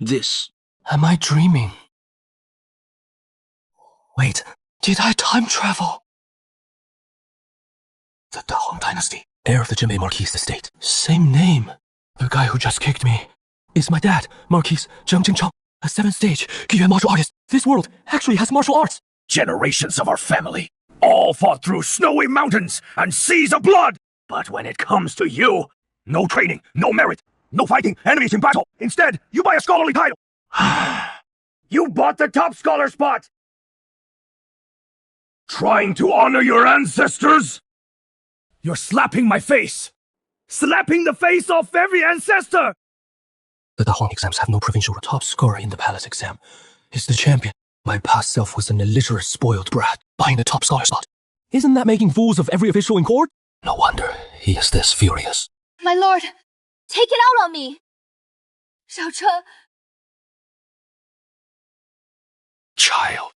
this. Am I dreaming? Wait, did I time travel? The Dahong dynasty, heir of the Jinbei Marquis estate. Same name. The guy who just kicked me is my dad, Marquis Zheng Jingcheng, a 7th stage Giyuan martial artist. This world actually has martial arts. Generations of our family, all fought through snowy mountains and seas of blood. But when it comes to you, no training, no merit, no fighting enemies in battle. Instead, you buy a scholarly title. You bought the top scholar spot. Trying to honor your ancestors? You're slapping my face. Slapping the face off every ancestor. The Dahong exams have no provincial. Top scorer in the palace exam is the champion. My past self was an illiterate, spoiled brat, buying the top scholar spot. Isn't that making fools of every official in court? No wonder he is this furious. My lord, take it out on me! Xiaocheng. Child.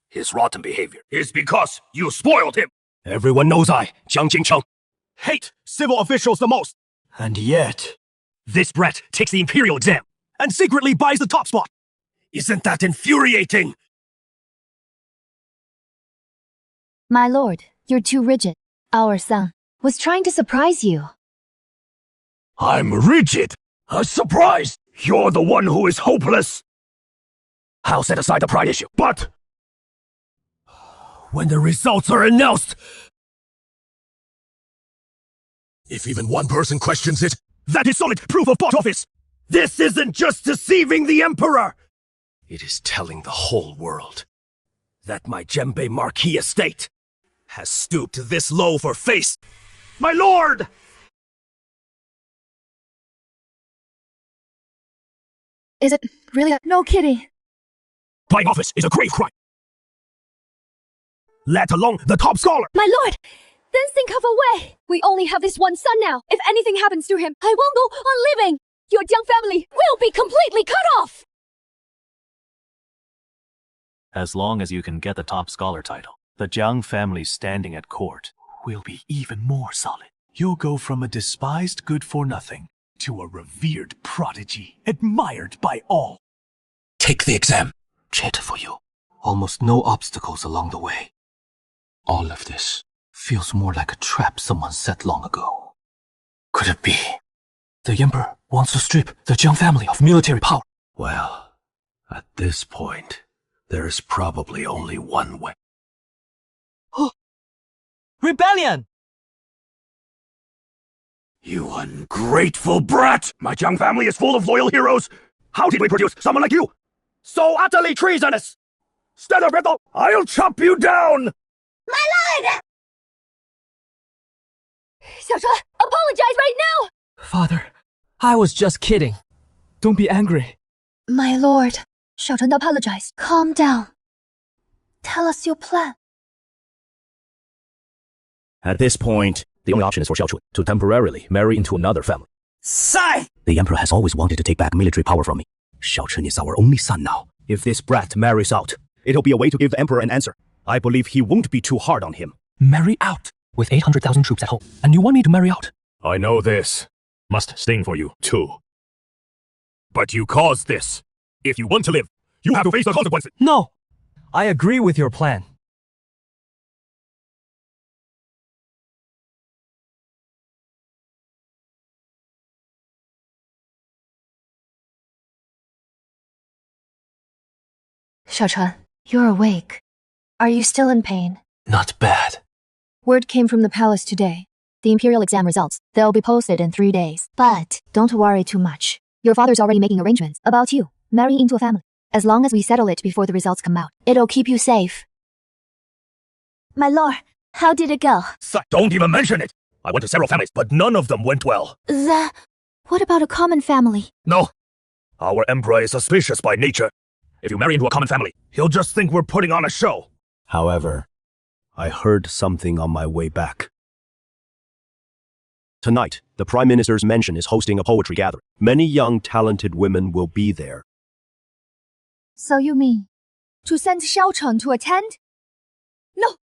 His rotten behavior is because you spoiled him. Everyone knows I, Jiang Jingcheng, hate civil officials the most. And yet, this brat takes the imperial exam and secretly buys the top spot. Isn't that infuriating? My lord, you're too rigid. Our son was trying to surprise you. I'm rigid? A surprise? You're the one who is hopeless. I'll set aside the pride issue, but when the results are announced, if even one person questions it, that is solid proof of box office. This isn't just deceiving the emperor. It is telling the whole world that my Jinbei Marquis estate has stooped this low for face. My lord! Is it really? No kidding. Buying office is a grave crime. Let alone the top scholar. My lord, then think of a way. We only have this one son now. If anything happens to him, I won't go on living. Your Jiang family will be completely cut off. As long as you can get the top scholar title, the Jiang family's standing at court will be even more solid. You'll go from a despised good-for-nothing to a revered prodigy, admired by all. Take the exam. Cheer for you. Almost no obstacles along the way. All of this feels more like a trap someone set long ago. Could it be? The emperor wants to strip the Jiang family of military power. Well, at this point, there is probably only one way. Rebellion! You ungrateful brat! My Jiang family is full of loyal heroes. How did we produce someone like you? So utterly treasonous! Stand up, rebel! I'll chop you down! My lord! Xiaocheng, apologize right now! Father, I was just kidding. Don't be angry. My lord, Xiaocheng apologized. Calm down. Tell us your plan. At this point, the only option is for Xiaocheng to temporarily marry into another family. Sai! The emperor has always wanted to take back military power from me. Xiaocheng is our only son now. If this brat marries out, it'll be a way to give the emperor an answer. I believe he won't be too hard on him. Marry out? With 800,000 troops at home. And you want me to marry out? I know this must sting for you, too. But you caused this. If you want to live, you have to face the consequences. No! I agree with your plan. Xiaocheng, you're awake. Are you still in pain? Not bad. Word came from the palace today. The imperial exam results. They'll be posted in 3 days. But don't worry too much. Your father's already making arrangements about you marrying into a family. As long as we settle it before the results come out, it'll keep you safe. My lord, how did it go? Don't even mention it! I went to several families, but none of them went well. What about a common family? No. Our emperor is suspicious by nature. If you marry into a common family, he'll just think we're putting on a show. However, I heard something on my way back. Tonight, the Prime Minister's mansion is hosting a poetry gathering. Many young, talented women will be there. So you mean to send Xiaocheng to attend? No!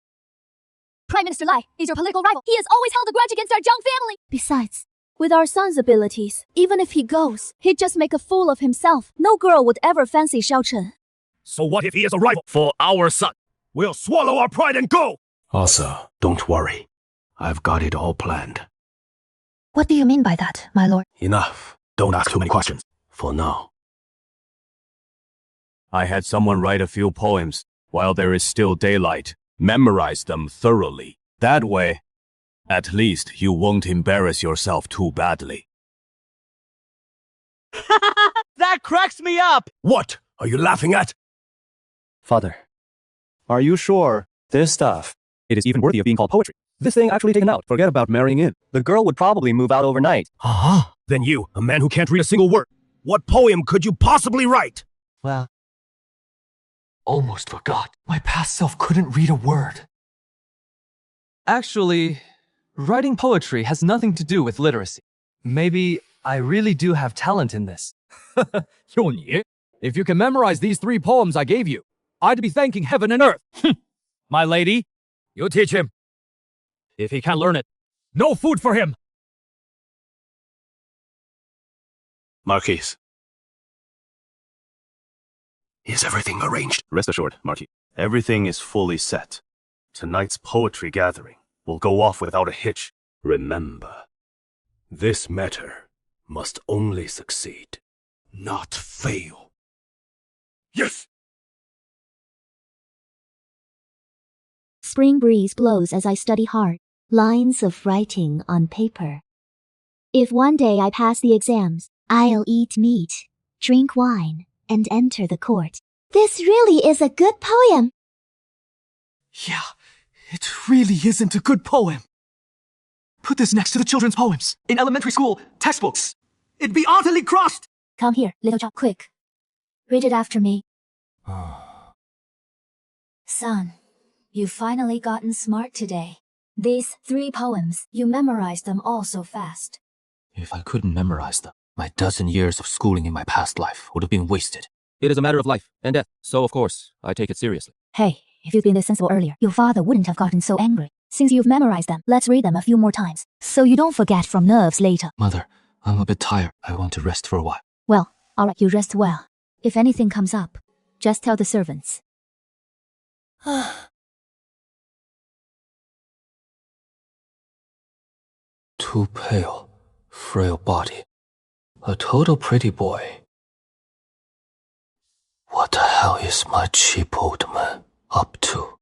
Prime Minister Lai is your political rival. He has always held a grudge against our Jiang family. Besides, With our son's abilities, even if he goes, he'd just make a fool of himself. No girl would ever fancy Xiao Chen. So what if he is a rival for our son? We'll swallow our pride and go! Also, don't worry. I've got it all planned. What do you mean by that, my lord? Enough. Don't ask too many questions. For now. I had someone write a few poems while there is still daylight. Memorize them thoroughly. That way, at least you won't embarrass yourself too badly. That cracks me up! What are you laughing at? Father, are you sure this stuff, it is even worthy of being called poetry? This thing actually taken out. Forget about marrying in. The girl would probably move out overnight. Uh-huh. Then you, a man who can't read a single word, what poem could you possibly write? Well, Almost forgot. My past self couldn't read a word. actually, writing poetry has nothing to do with literacy. Maybe I really do have talent in this. 就你, if you can memorize these 3 poems I gave you, I'd be thanking heaven and earth. My lady, you teach him. If he can't learn it, no food for him. Marquise. Is everything arranged? Rest assured, Marquis. Everything is fully set. Tonight's poetry gathering will go off without a hitch. Remember, this matter must only succeed, not fail. Yes! Spring breeze blows as I study hard. Lines of writing on paper. If one day I pass the exams, I'll eat meat, drink wine, and enter the court. This really is a good poem. Yeah, it really isn't a good poem. Put this next to the children's poems in elementary school textbooks. It'd be utterly crossed. Come here, little child, quick. Read it after me. Son, you've finally gotten smart today. These 3 poems, you memorized them all so fast. If I couldn't memorize them, my dozen years of schooling in my past life would have been wasted. It is a matter of life and death, so of course, I take it seriously. Hey, if you'd been this sensible earlier, your father wouldn't have gotten so angry. Since you've memorized them, let's read them a few more times, so you don't forget from nerves later. Mother, I'm a bit tired. I want to rest for a while. Well, alright, you rest well. If anything comes up, just tell the servants. Too pale, frail body. A total pretty boy. What the hell is my cheap old man up to?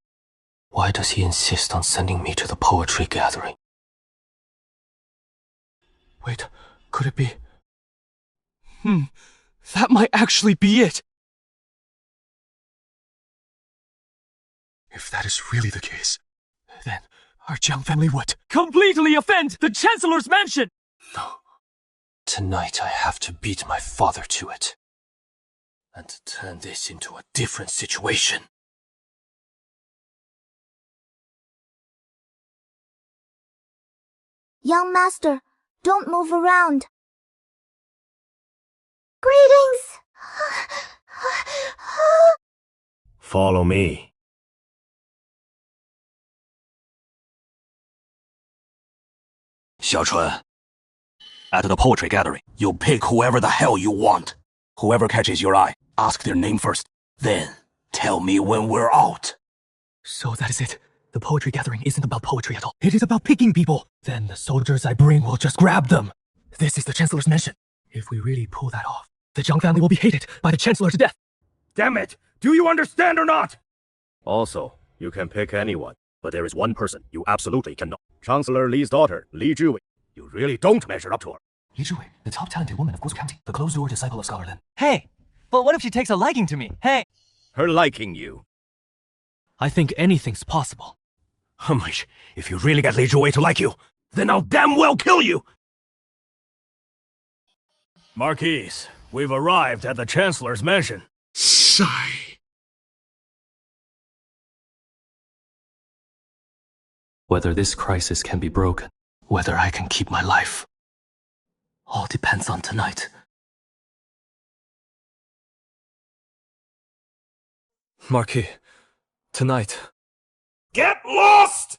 Why does he insist on sending me to the poetry gathering? Wait, could it be? That might actually be it. If that is really the case, then our Jiang family would Completely offend the Chancellor's mansion! No. Tonight I have to beat my father to it. And to turn this into a different situation. Young master, don't move around. Greetings! Follow me. Xiaochun, at the poetry gathering, you pick whoever the hell you want. Whoever catches your eye, ask their name first. Then, tell me when we're out. So that is it. The poetry gathering isn't about poetry at all. It is about picking people. Then the soldiers I bring will just grab them. This is the Chancellor's mansion. If we really pull that off, the Jiang family will be hated by the Chancellor to death. Damn it! Do you understand or not? Also, you can pick anyone, but there is one person you absolutely cannot. Chancellor Li's daughter, Li Zhiwei. You really don't measure up to her. Li Zhiwei, the top talented woman of Guizhou County, the closed-door disciple of Scholar Lin. Hey, but what if she takes a liking to me? Hey! Her liking you. I think anything's possible. If you really get Li Zhiwei to like you, then I'll damn well kill you! Marquise, we've arrived at the Chancellor's mansion. Sigh. Whether this crisis can be broken, whether I can keep my life, all depends on tonight. Marquis, tonight. Get lost!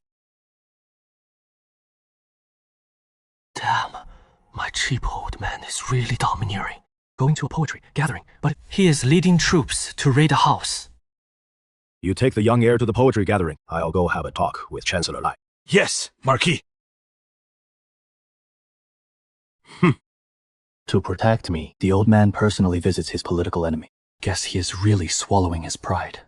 Damn, My cheap old man is really domineering. Going to a poetry gathering, but he is leading troops to raid a house. You take the young heir to the poetry gathering. I'll go have a talk with Chancellor Lai. Yes, Marquis. To protect me, the old man personally visits his political enemy. Guess he is really swallowing his pride.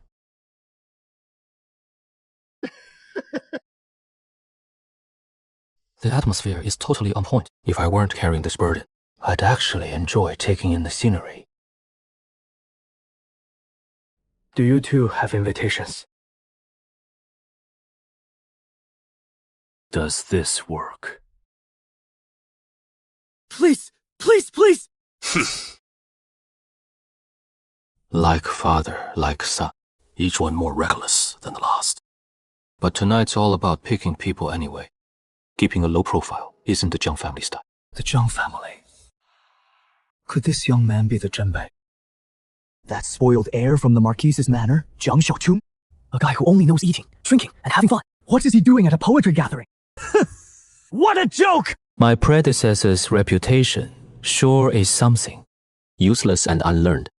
The atmosphere is totally on point. If I weren't carrying this burden, I'd actually enjoy taking in the scenery. Do you two have invitations? Does this work? Please, please, please! Like father, like son, each one more reckless than the last. But tonight's all about picking people anyway. Keeping a low profile isn't the Jiang family style. The Jiang family. Could this young man be the Zhenbei? That spoiled heir from the Marquise's manor, Jiang Xiaochun? A guy who only knows eating, drinking, and having fun. What is he doing at a poetry gathering? What a joke! My predecessor's reputation sure is something. Useless and unlearned.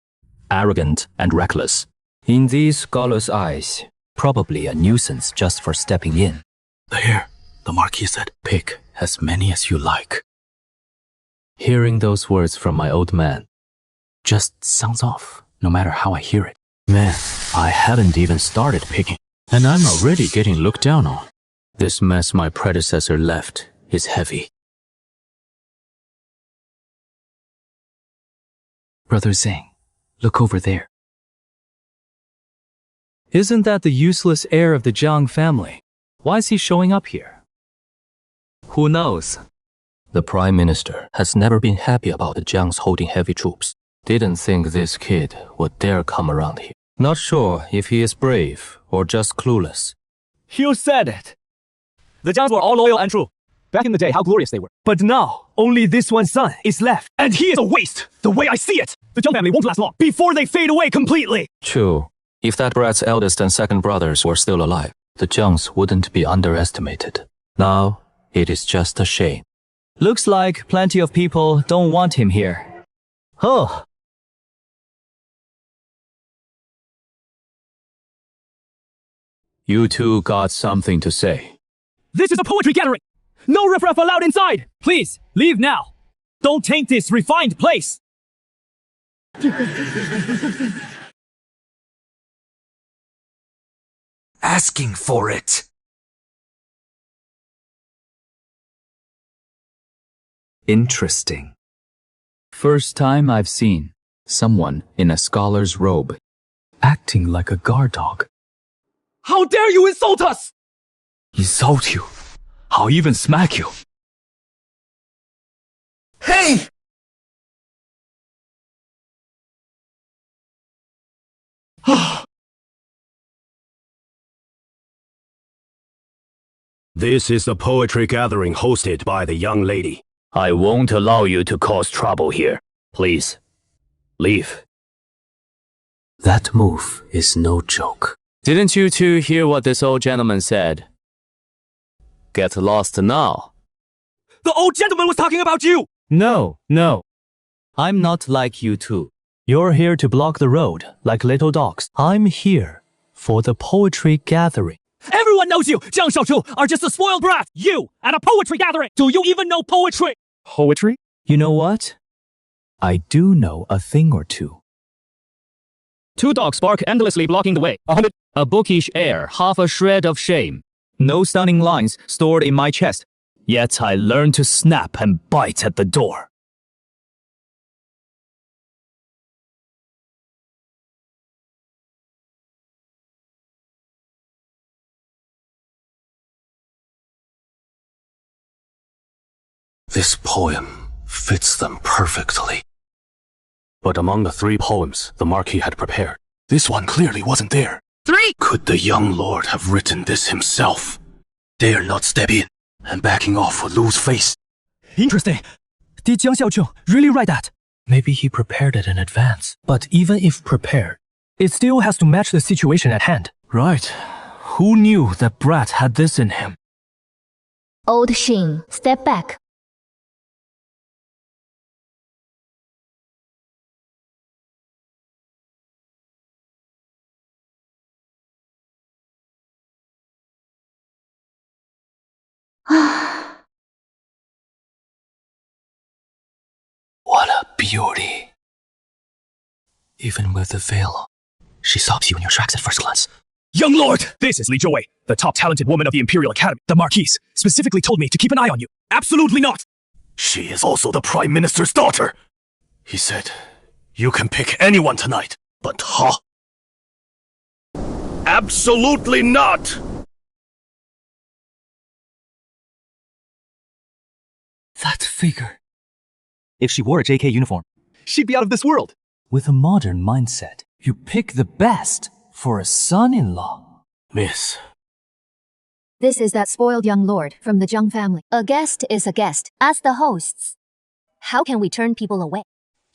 Arrogant and reckless. In these scholars' eyes, probably a nuisance just for stepping in. There, the Marquis said, pick as many as you like. Hearing those words from my old man just sounds off, no matter how I hear it. Man, I haven't even started picking, and I'm already getting looked down on. This mess my predecessor left is heavy. Brother Zhang, look over there. Isn't that the useless heir of the Jiang family? Why is he showing up here? Who knows? The Prime Minister has never been happy about the Jiangs holding heavy troops. Didn't think this kid would dare come around here. Not sure if he is brave or just clueless. You said it! The Jiangs were all loyal and true. Back in the day, how glorious they were. But now, only this one son is left. And he is a waste, the way I see it! The Jiang family won't last long, before they fade away completely! True. If that brat's eldest and second brothers were still alive, the Jiangs wouldn't be underestimated. Now, it is just a shame. Looks like plenty of people don't want him here. Oh. You two got something to say. This is a poetry gathering! No riffraff allowed inside! Please, leave now! Don't taint this refined place! Asking for it. Interesting. First time I've seen someone in a scholar's robe acting like a guard dog. How dare you insult us! Insult you. I'll even smack you. Hey! This is the poetry gathering hosted by the young lady. I won't allow you to cause trouble here. Please, leave. That move is no joke. Didn't you two hear what this old gentleman said? Get lost now. The old gentleman was talking about you! No. I'm not like you two. You're here to block the road like little dogs. I'm here for the poetry gathering. Everyone knows you, Jiang Xiaochu, are just a spoiled brat! You, at a poetry gathering! Do you even know poetry? Poetry? You know what? I do know a thing or two. Two dogs bark endlessly blocking the way. A bookish air, half a shred of shame. No stunning lines stored in my chest. Yet I learned to snap and bite at the door. This poem fits them perfectly. But among the 3 poems the Marquis had prepared, this one clearly wasn't there. 3! Could the young lord have written this himself? Dare not step in, and backing off would lose face. Interesting. Did Jiang Xiaochun really write that? Maybe he prepared it in advance. But even if prepared, It still has to match the situation at hand. Right. Who knew that Brat had this in him? Old Shin, step back. beauty. Even with the veil, she stops you in your tracks at first glance. Young lord, this is Li Zhouwei, the top talented woman of the Imperial Academy. The Marquise specifically told me to keep an eye on you. Absolutely not! She is also the Prime Minister's daughter. He said, you can pick anyone tonight, but Ha. Absolutely not! That figure. If she wore a JK uniform, She'd be out of this world. with a modern mindset, you pick the best for a son-in-law. Miss, This is that spoiled young lord from the Jiang family. A guest is a guest. As the hosts, how can we turn people away?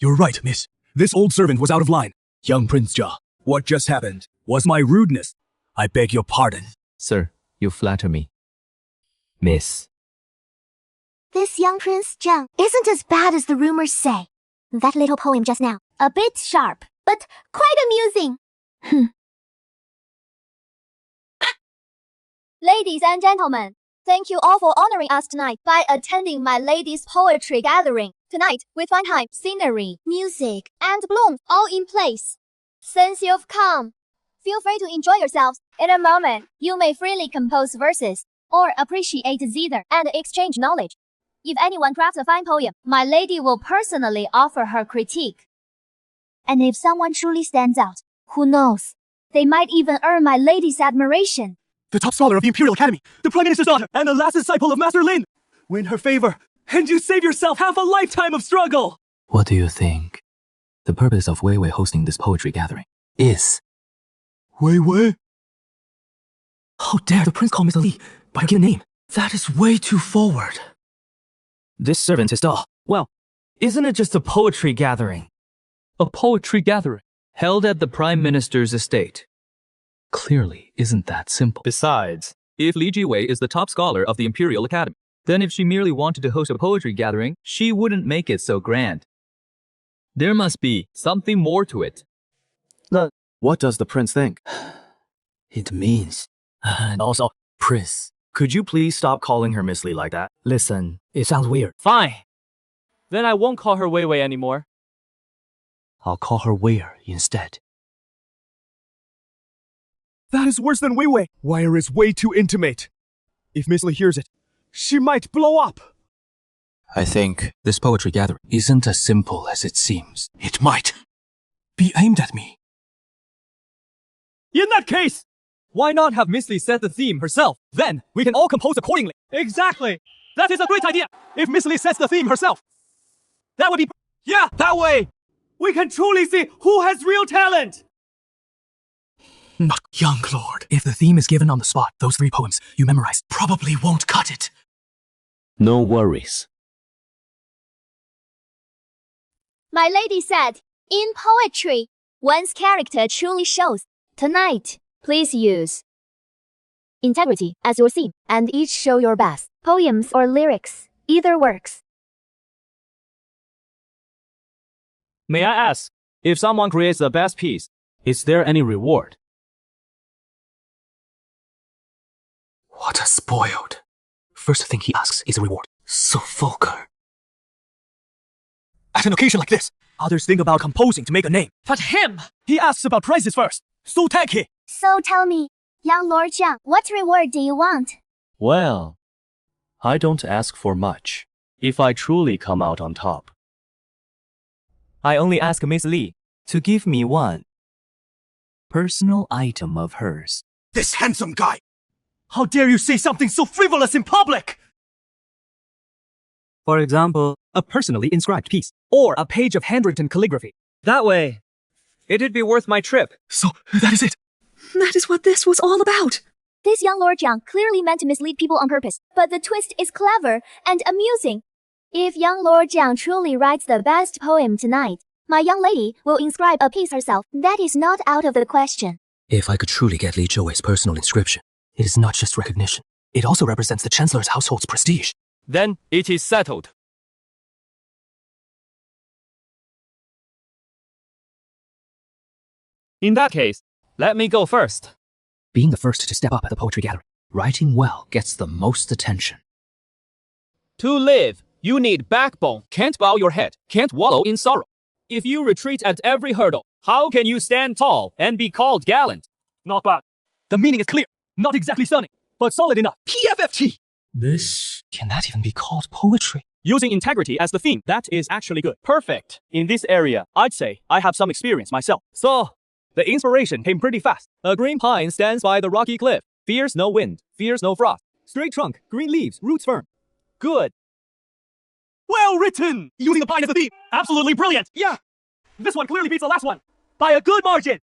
you're right, miss. This old servant was out of line. Young Prince Jia, what just happened was my rudeness. I beg your pardon. Sir, you flatter me. Miss. This young Prince Zhang isn't as bad as the rumors say. That little poem just now, a bit sharp, but quite amusing. Ladies and gentlemen, thank you all for honoring us tonight by attending my ladies' poetry gathering. Tonight, we find time, scenery, music, and blooms all in place. Since you've come, feel free to enjoy yourselves. In a moment, you may freely compose verses or appreciate zither and exchange knowledge. If anyone crafts a fine poem, my lady will personally offer her critique. And if someone truly stands out, Who knows? They might even earn my lady's admiration. The top scholar of the Imperial Academy, the Prime Minister's daughter, and the last disciple of Master Lin. Win her favor, and you save yourself half a lifetime of struggle. What do you think the purpose of Wei Wei hosting this poetry gathering is? Wei Wei? How dare the prince call Mr. Li by her given name? That is way too forward. This servant is dull. Well, isn't it just a poetry gathering? A poetry gathering held at the Prime Minister's estate. Clearly isn't that simple. Besides, if Li Jiwei is the top scholar of the Imperial Academy, then if she merely wanted to host a poetry gathering, she wouldn't make it so grand. There must be something more to it. What does the prince think? It means. And also, Prince. Could you please stop calling her Miss Li like that? Listen, it sounds weird. Fine. Then I won't call her Wei Wei anymore. I'll call her Weier instead. That is worse than Wei Wei. Wire is way too intimate. If Miss Li hears it, she might blow up. I think this poetry gathering isn't as simple as it seems. It might be aimed at me. In that case, why not have Miss Li set the theme herself? Then we can all compose accordingly. Exactly. That is a great idea. If Miss Li sets the theme herself, that would be... Yeah, that way, we can truly see who has real talent. Not young lord. If the theme is given on the spot, those 3 poems you memorized probably won't cut it. No worries. My lady said, in poetry, one's character truly shows. Tonight, please use Integrity as your theme, and each show your best. poems or lyrics. Either works. May I ask, if someone creates the best piece, is there any reward? What a spoiled. First thing he asks is a reward. So vulgar. At an occasion like this, others think about composing to make a name. But him! He asks about prizes first. So tacky. so tell me, young Lord Zhang, what reward do you want? Well, I don't ask for much if I truly come out on top. I only ask Miss Li to give me one personal item of hers. This handsome guy. How dare you say something so frivolous in public? For example, a personally inscribed piece or a page of handwritten calligraphy. That way, it'd be worth my trip. So, that is it. That is what this was all about. This young Lord Jiang clearly meant to mislead people on purpose, but the twist is clever and amusing. If young Lord Jiang truly writes the best poem tonight, my young lady will inscribe a piece herself. That is not out of the question. If I could truly get Li Zhouwei's personal inscription, it is not just recognition. It also represents the Chancellor's household's prestige. Then it is settled. In that case, let me go first. Being the first to step up at the poetry gathering, writing well gets the most attention. To live You need backbone, can't bow your head, can't wallow in sorrow. If you retreat at every hurdle, how can you stand tall and be called gallant? Not bad. The meaning is clear. Not exactly stunning, but solid enough. PFFT! Can that even be called poetry? Using integrity as the theme, that is actually good. Perfect. In this area, I'd say I have some experience myself. So, the inspiration came pretty fast. A green pine stands by the rocky cliff. Fears no wind, fears no frost. Straight trunk, green leaves, roots firm. Good. Well written! Using the pine as the theme. Absolutely brilliant. Yeah. This one clearly beats the last one. By a good margin.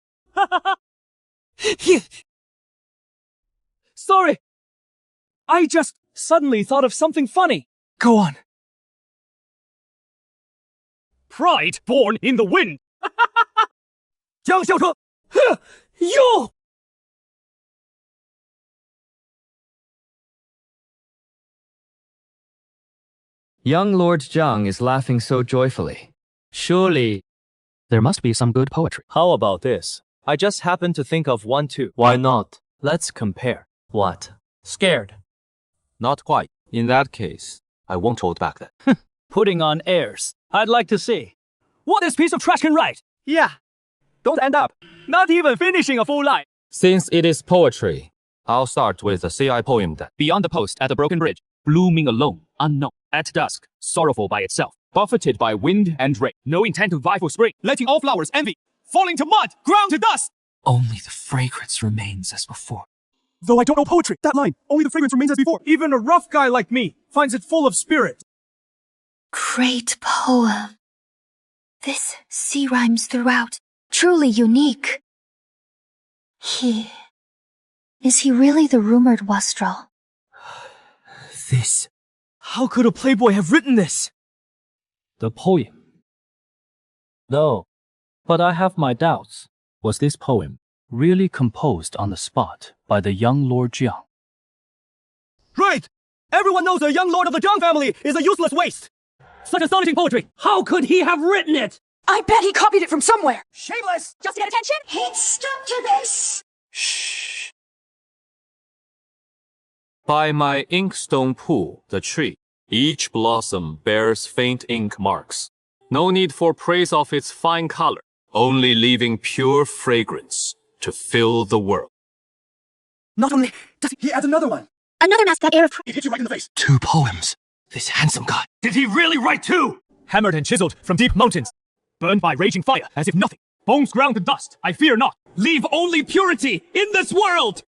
Sorry. I just suddenly thought of something funny. Go on. Pride born in the wind. 江小车，哟。 Young Lord Jiang is laughing so joyfully. Surely, there must be some good poetry. How about this? I just happened to think of one too. Why not? Let's compare. What? Scared. Not quite. In that case, I won't hold back then. Putting on airs. I'd like to see what this piece of trash can write. Yeah. Don't end up not even finishing a full line. Since it is poetry, I'll start with a CI poem then. Beyond the post at the broken bridge, blooming alone, unknown, at dusk, sorrowful by itself, buffeted by wind and rain, no intent to vie for spring, letting all flowers envy, falling to mud, ground to dust. Only the fragrance remains as before. Though I don't know poetry, that line, only the fragrance remains as before. Even a rough guy like me finds it full of spirit. Great poem. This C rhymes throughout. Truly unique. Is he really the rumored wastrel? This. How could a playboy have written this? The poem. No, but I have my doubts. Was this poem really composed on the spot by the young Lord Jiang? Right! Everyone knows the young lord of the Jiang family is a useless waste! Such astonishing poetry! How could he have written it? I bet he copied it from somewhere! Shameless! Just to get attention? He'd stuck to this! Shh. By my inkstone pool, the tree, each blossom bears faint ink marks. No need for praise of its fine color, only leaving pure fragrance to fill the world. Not only does he add another one. Another mask that air of... It hit you right in the face. 2 poems. This handsome guy. Did he really write 2? Hammered and chiseled from deep mountains. Burned by raging fire as if nothing. Bones ground to dust. I fear not. Leave only purity in this world!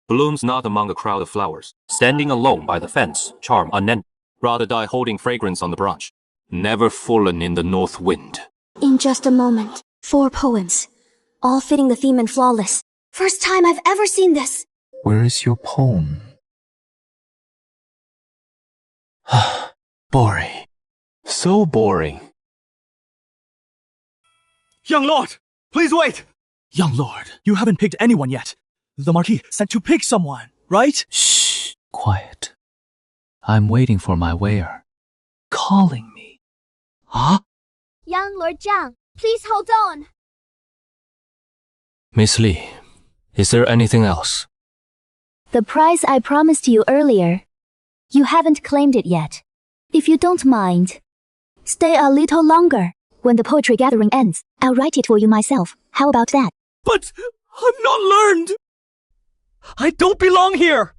Blooms not among a crowd of flowers. Standing alone by the fence, charm unending. Rather die holding fragrance on the branch. Never fallen in the north wind. In just a moment, 4 poems. All fitting the theme and flawless. First time I've ever seen this. Where is your poem? Boring. So boring. Young lord, please wait! Young lord, you haven't picked anyone yet. The Marquis said to pick someone, right? Shh, quiet. I'm waiting for my wearer. Calling me. Huh? Young Lord Jiang, please hold on. Miss Li, is there anything else? The prize I promised you earlier. You haven't claimed it yet. If you don't mind, stay a little longer. When the poetry gathering ends, I'll write it for you myself. How about that? But I'm not learned! I don't belong here!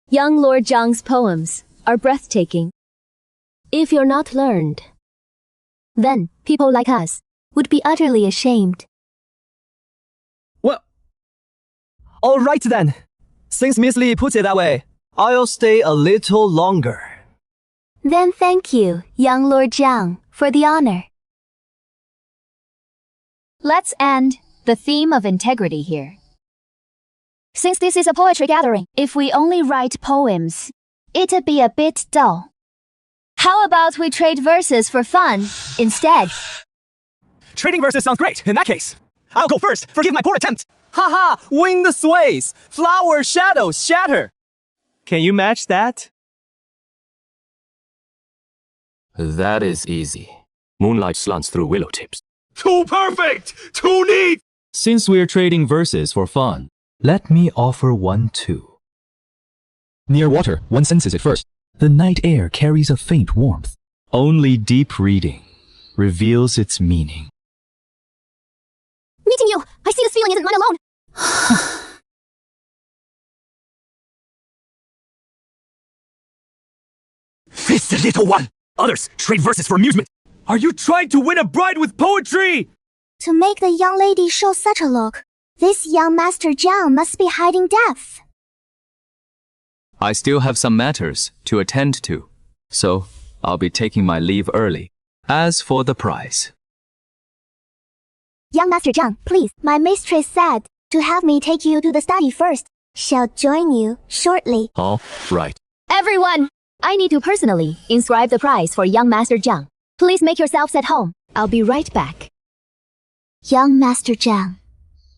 Young Lord Jiang's poems are breathtaking. If you're not learned, then people like us would be utterly ashamed. Well, all right then. Since Miss Li puts it that way, I'll stay a little longer. Then thank you, young Lord Jiang, for the honor. Let's end the theme of integrity here. Since this is a poetry gathering, if we only write poems, it'd be a bit dull. How about we trade verses for fun instead? Trading verses sounds great. In that case, I'll go first. Forgive my poor attempt. Haha! Wing the sways. Flower shadows shatter. Can you match that? That is easy. Moonlight slants through willow tips. Too perfect! Too neat! Since we're trading verses for fun, let me offer one too. Near water, one senses it first. The night air carries a faint warmth. Only deep reading reveals its meaning. Meeting you, I see this feeling isn't mine alone. It's the little one! Others trade verses for amusement! Are you trying to win a bride with poetry? To make the young lady show such a look, this young Master Jiang must be hiding death. I still have some matters to attend to, so I'll be taking my leave early. As for the prize. Young Master Jiang, please, my mistress said to have me take you to the study first. Shall join you shortly. All right. Everyone, I need to personally inscribe the prize for young Master Jiang. Please make yourselves at home. I'll be right back. Young Master Jiang,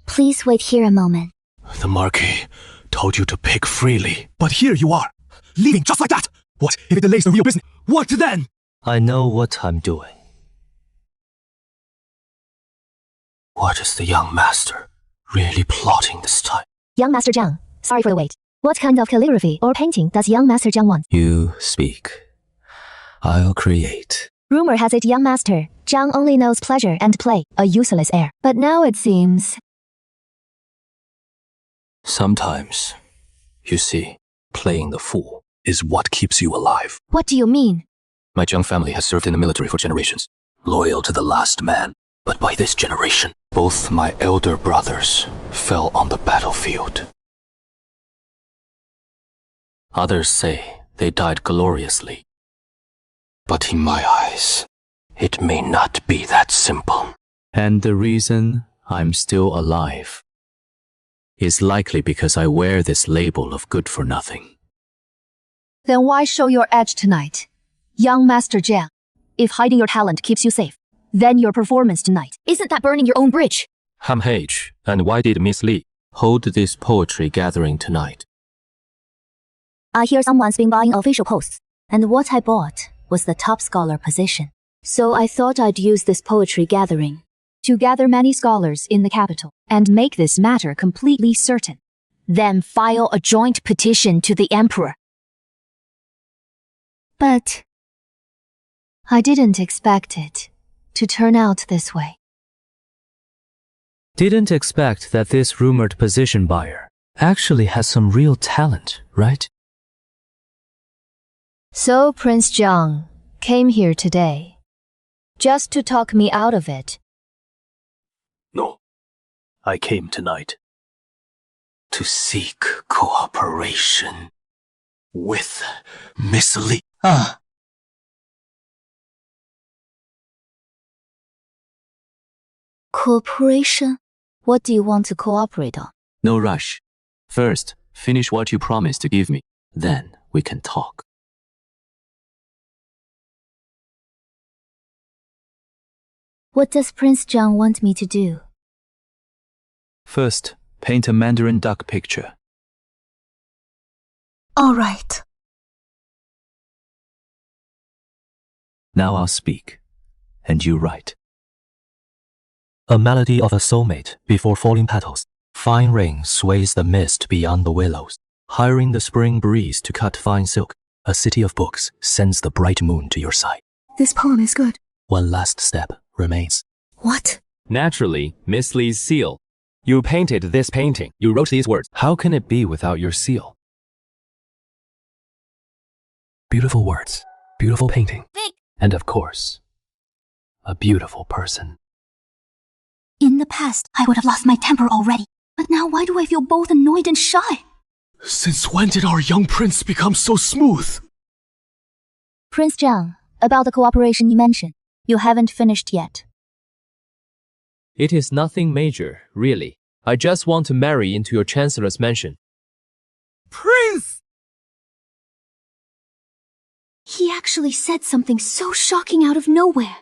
please wait here a moment. The Marquis told you to pick freely. But here you are, leaving just like that! What if it delays the real business? What then? I know what I'm doing. What is the young master really plotting this time? Young Master Jiang, sorry for the wait. What kind of calligraphy or painting does young Master Jiang want? You speak. I'll create. Rumor has it young Master Jiang only knows pleasure and play, a useless heir. But now it seems... Sometimes, you see, playing the fool is what keeps you alive. What do you mean? My Jiang family has served in the military for generations, loyal to the last man. But by this generation, both my elder brothers fell on the battlefield. Others say they died gloriously. But in my eyes, it may not be that simple. And the reason I'm still alive is likely because I wear this label of good for nothing. Then why show your edge tonight? Young Master Jiang, if hiding your talent keeps you safe, then your performance tonight, isn't that burning your own bridge? H, and why did Miss Li hold this poetry gathering tonight? I hear someone's been buying official posts, and what I bought was the top scholar position. So I thought I'd use this poetry gathering to gather many scholars in the capital and make this matter completely certain. Then file a joint petition to the emperor. But I didn't expect it to turn out this way. Didn't expect that this rumored position buyer actually has some real talent, right? So Prince Jiang came here today just to talk me out of it. No, I came tonight to seek cooperation with Miss Li. Cooperation? What do you want to cooperate on? No rush. First, finish what you promised to give me. Then we can talk. What does Prince Jiang want me to do? First, paint a Mandarin duck picture. All right. Now I'll speak, and you write. A melody of a soulmate before falling petals. Fine rain sways the mist beyond the willows, hiring the spring breeze to cut fine silk. A city of books sends the bright moon to your side. This poem is good. One last step remains. What? Naturally, Miss Li's seal. You painted this painting. You wrote these words. How can it be without your seal? Beautiful words, beautiful painting, Vic. and of course, a beautiful person. In the past, I would have lost my temper already. But now why do I feel both annoyed and shy? Since when did our young prince become so smooth? Prince Jiang, about the cooperation you mentioned, you haven't finished yet. It is nothing major, really. I just want to marry into your chancellor's mansion. Prince! He actually said something so shocking out of nowhere.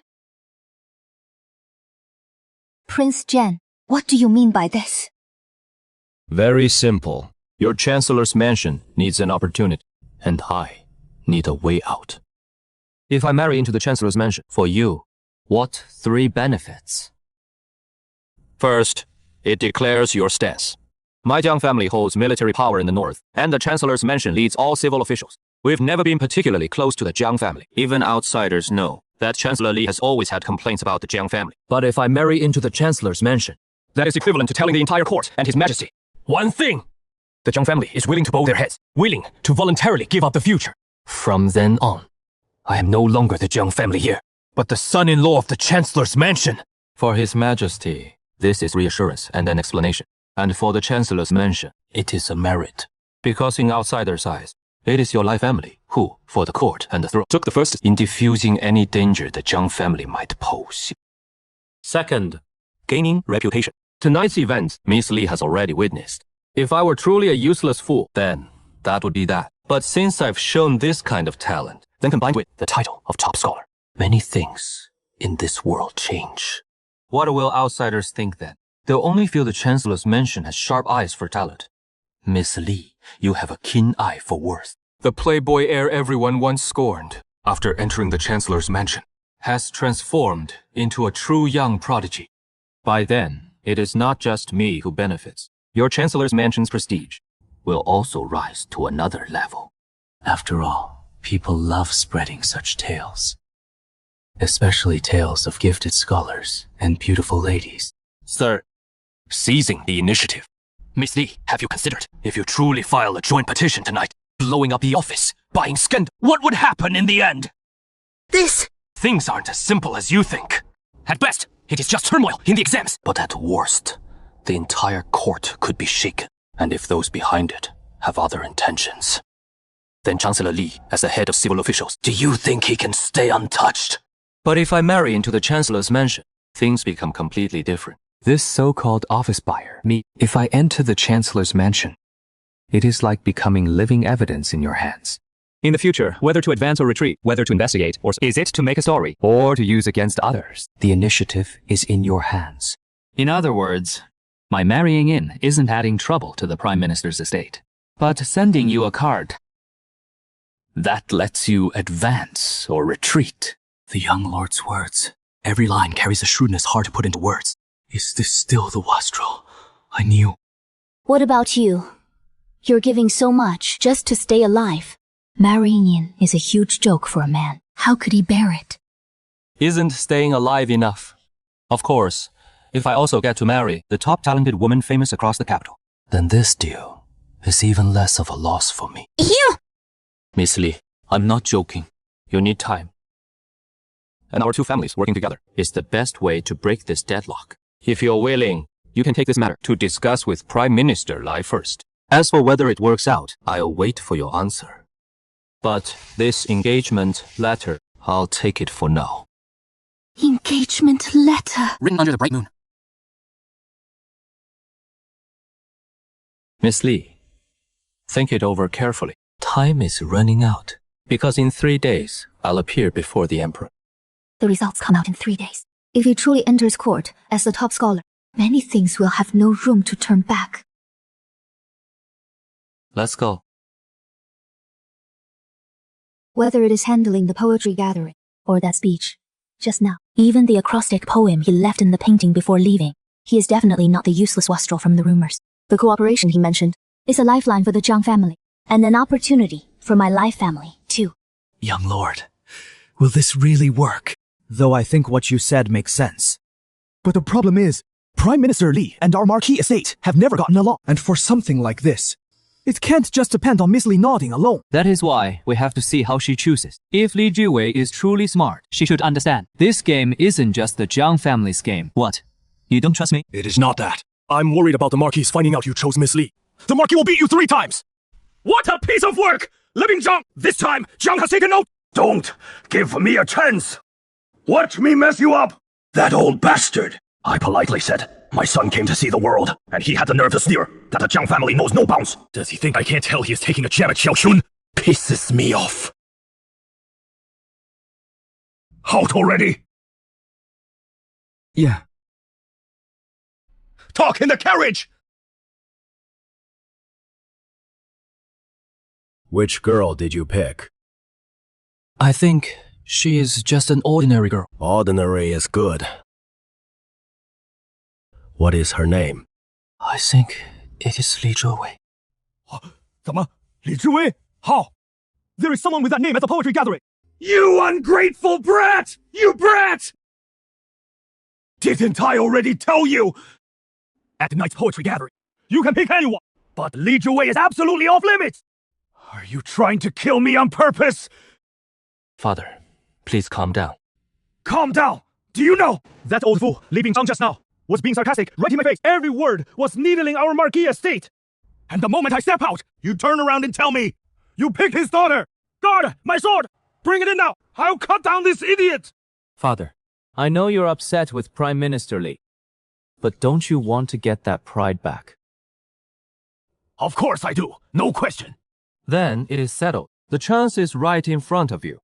Prince Jian, what do you mean by this? Very simple. Your chancellor's mansion needs an opportunity, And I need a way out. If I marry into the chancellor's mansion, For you, what 3 benefits? first, it declares your stance. My Jiang family holds military power in the north, and the Chancellor's mansion leads all civil officials. We've never been particularly close to the Jiang family. Even outsiders know that Chancellor Li has always had complaints about the Jiang family. But if I marry into the Chancellor's mansion, that is equivalent to telling the entire court and His Majesty one thing. The Jiang family is willing to bow their heads, willing to voluntarily give up the future. From then on, I am no longer the Jiang family here, but the son-in-law of the Chancellor's mansion. For His Majesty, this is reassurance and an explanation. And for the Chancellor's mansion, it is a merit. Because in outsiders' eyes, it is your life family who, for the court and the throne, took the first in diffusing any danger the Jiang family might pose. Second, gaining reputation. Tonight's events, Miss Li has already witnessed. If I were truly a useless fool, then that would be that. But since I've shown this kind of talent, then combined with the title of top scholar, many things in this world change. What will outsiders think then? They'll only feel the Chancellor's mansion has sharp eyes for talent. Miss Li, you have a keen eye for worth. The playboy heir everyone once scorned, after entering the Chancellor's mansion, has transformed into a true young prodigy. By then, it is not just me who benefits. Your Chancellor's mansion's prestige will also rise to another level. After all, people love spreading such tales. Especially tales of gifted scholars and beautiful ladies. Sir, seizing the initiative. Miss Li, have you considered, if you truly file a joint petition tonight, blowing up the office, buying scandal, what would happen in the end? Things aren't as simple as you think. At best, it is just turmoil in the exams. But at worst, the entire court could be shaken. And if those behind it have other intentions, then Chancellor Li, as the head of civil officials, do you think he can stay untouched? But if I marry into the Chancellor's mansion, things become completely different. This so-called office buyer, me, if I enter the Chancellor's mansion, it is like becoming living evidence in your hands. In the future, whether to advance or retreat, whether to investigate, or is it to make a story, or to use against others, the initiative is in your hands. In other words, my marrying in isn't adding trouble to the Prime Minister's estate, but sending you a card that lets you advance or retreat. The young lord's words. Every line carries a shrewdness hard to put into words. Is this still the wastrel I knew? What about you? You're giving so much just to stay alive. Marrying in is a huge joke for a man. How could he bear it? Isn't staying alive enough? Of course, if I also get to marry the top talented woman famous across the capital, then this deal is even less of a loss for me. You! Miss Li, I'm not joking. You need time. And our two families working together is the best way to break this deadlock. If you're willing, you can take this matter to discuss with Prime Minister Lai first. As for whether it works out, I'll wait for your answer. But this engagement letter, I'll take it for now. Engagement letter. Written under the bright moon. Miss Li, think it over carefully. Time is running out, because in 3 days, I'll appear before the Emperor. The results come out in 3 days. If he truly enters court as the top scholar, many things will have no room to turn back. Let's go. Whether it is handling the poetry gathering or that speech just now, even the acrostic poem he left in the painting before leaving, he is definitely not the useless wastrel from the rumors. The cooperation he mentioned is a lifeline for the Jiang family, and an opportunity for my life family, too. Young lord, will this really work? Though I think what you said makes sense. But the problem is, Prime Minister Li and our marquis estate have never gotten along. And for something like this, it can't just depend on Miss Li nodding alone. That is why we have to see how she chooses. If Li Jiwei is truly smart, she should understand. This game isn't just the Jiang family's game. What? You don't trust me? It is not that. I'm worried about the Marquis finding out you chose Miss Li. The Marquis will beat you 3 times! What a piece of work! Living Zhang! This time, Zhang has taken note! Don't give me a chance! Watch me mess you up! That old bastard! I politely said, my son came to see the world, and he had the nerve to sneer that the Jiang family knows no bounds. Does he think I can't tell he is taking a jab at Xiaochun? Pisses me off. Out already! Yeah. Talk in the carriage! Which girl did you pick? I think she is just an ordinary girl. Ordinary is good. What is her name? I think It is Li Zhiwei. 怎么？李志威 How? There is someone with that name at the poetry gathering! You ungrateful brat! You brat! Didn't I already tell you? At tonight's poetry gathering, you can pick anyone, but Li Zhiwei is absolutely off limits! Are you trying to kill me on purpose? Father, please calm down. Calm down! Do you know? That old fool, Li Bingzhang just now, was being sarcastic, right in my face. Every word was needling our marquee estate. And the moment I step out, you turn around and tell me, you picked his daughter! Guard, my sword! Bring it in now! I'll cut down this idiot! Father, I know you're upset with Prime Minister Li, but don't you want to get that pride back? Of course I do, no question. Then it is settled. The chance is right in front of you.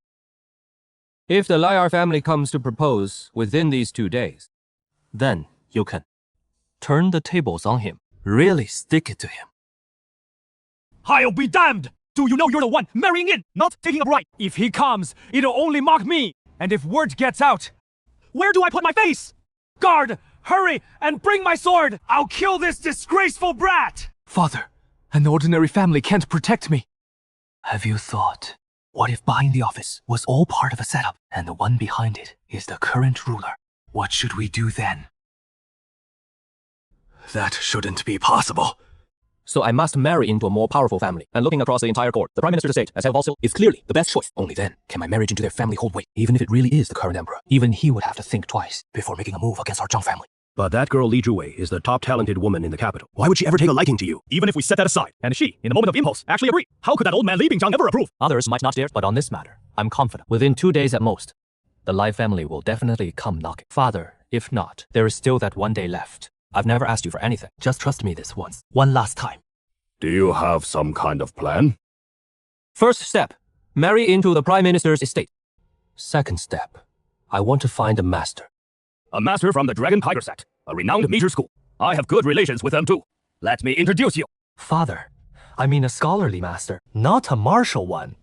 If the Liar family comes to propose within these 2 days, Then you can turn the tables on him. Really stick it to him. I'll be damned! Do you know you're the one marrying in, not taking a bride? If he comes, it'll only mock me. And if word gets out, where do I put my face? Guard, hurry and bring my sword! I'll kill this disgraceful brat! Father, an ordinary family can't protect me. Have you thought, what if buying the office was all part of a setup, and the one behind it is the current ruler? What should we do then? That shouldn't be possible. so I must marry into a more powerful family. And looking across the entire court, the Prime Minister's estate, as head of also, is clearly the best choice. Only then can my marriage into their family hold weight. Even if it really is the current emperor, even he would have to think twice before making a move against our Zhang family. But that girl Li Zhiwei is the top talented woman in the capital. Why would she ever take a liking to you? Even if we set that aside, and she, in the moment of impulse, actually agreed, how could that old man Li Bingzhang ever approve? Others might not dare, but on this matter, I'm confident. Within 2 days at most, the Lai family will definitely come knocking. Father, if not, there is still that 1 day left. I've never asked you for anything. Just trust me this once. One last time. Do you have some kind of plan? First step, marry into the Prime Minister's estate. Second step, I want to find a master. A master from the Dragon Tiger sect, a renowned meteor school. I have good relations with them too. Let me introduce you. Father, I mean a scholarly master, not a martial one.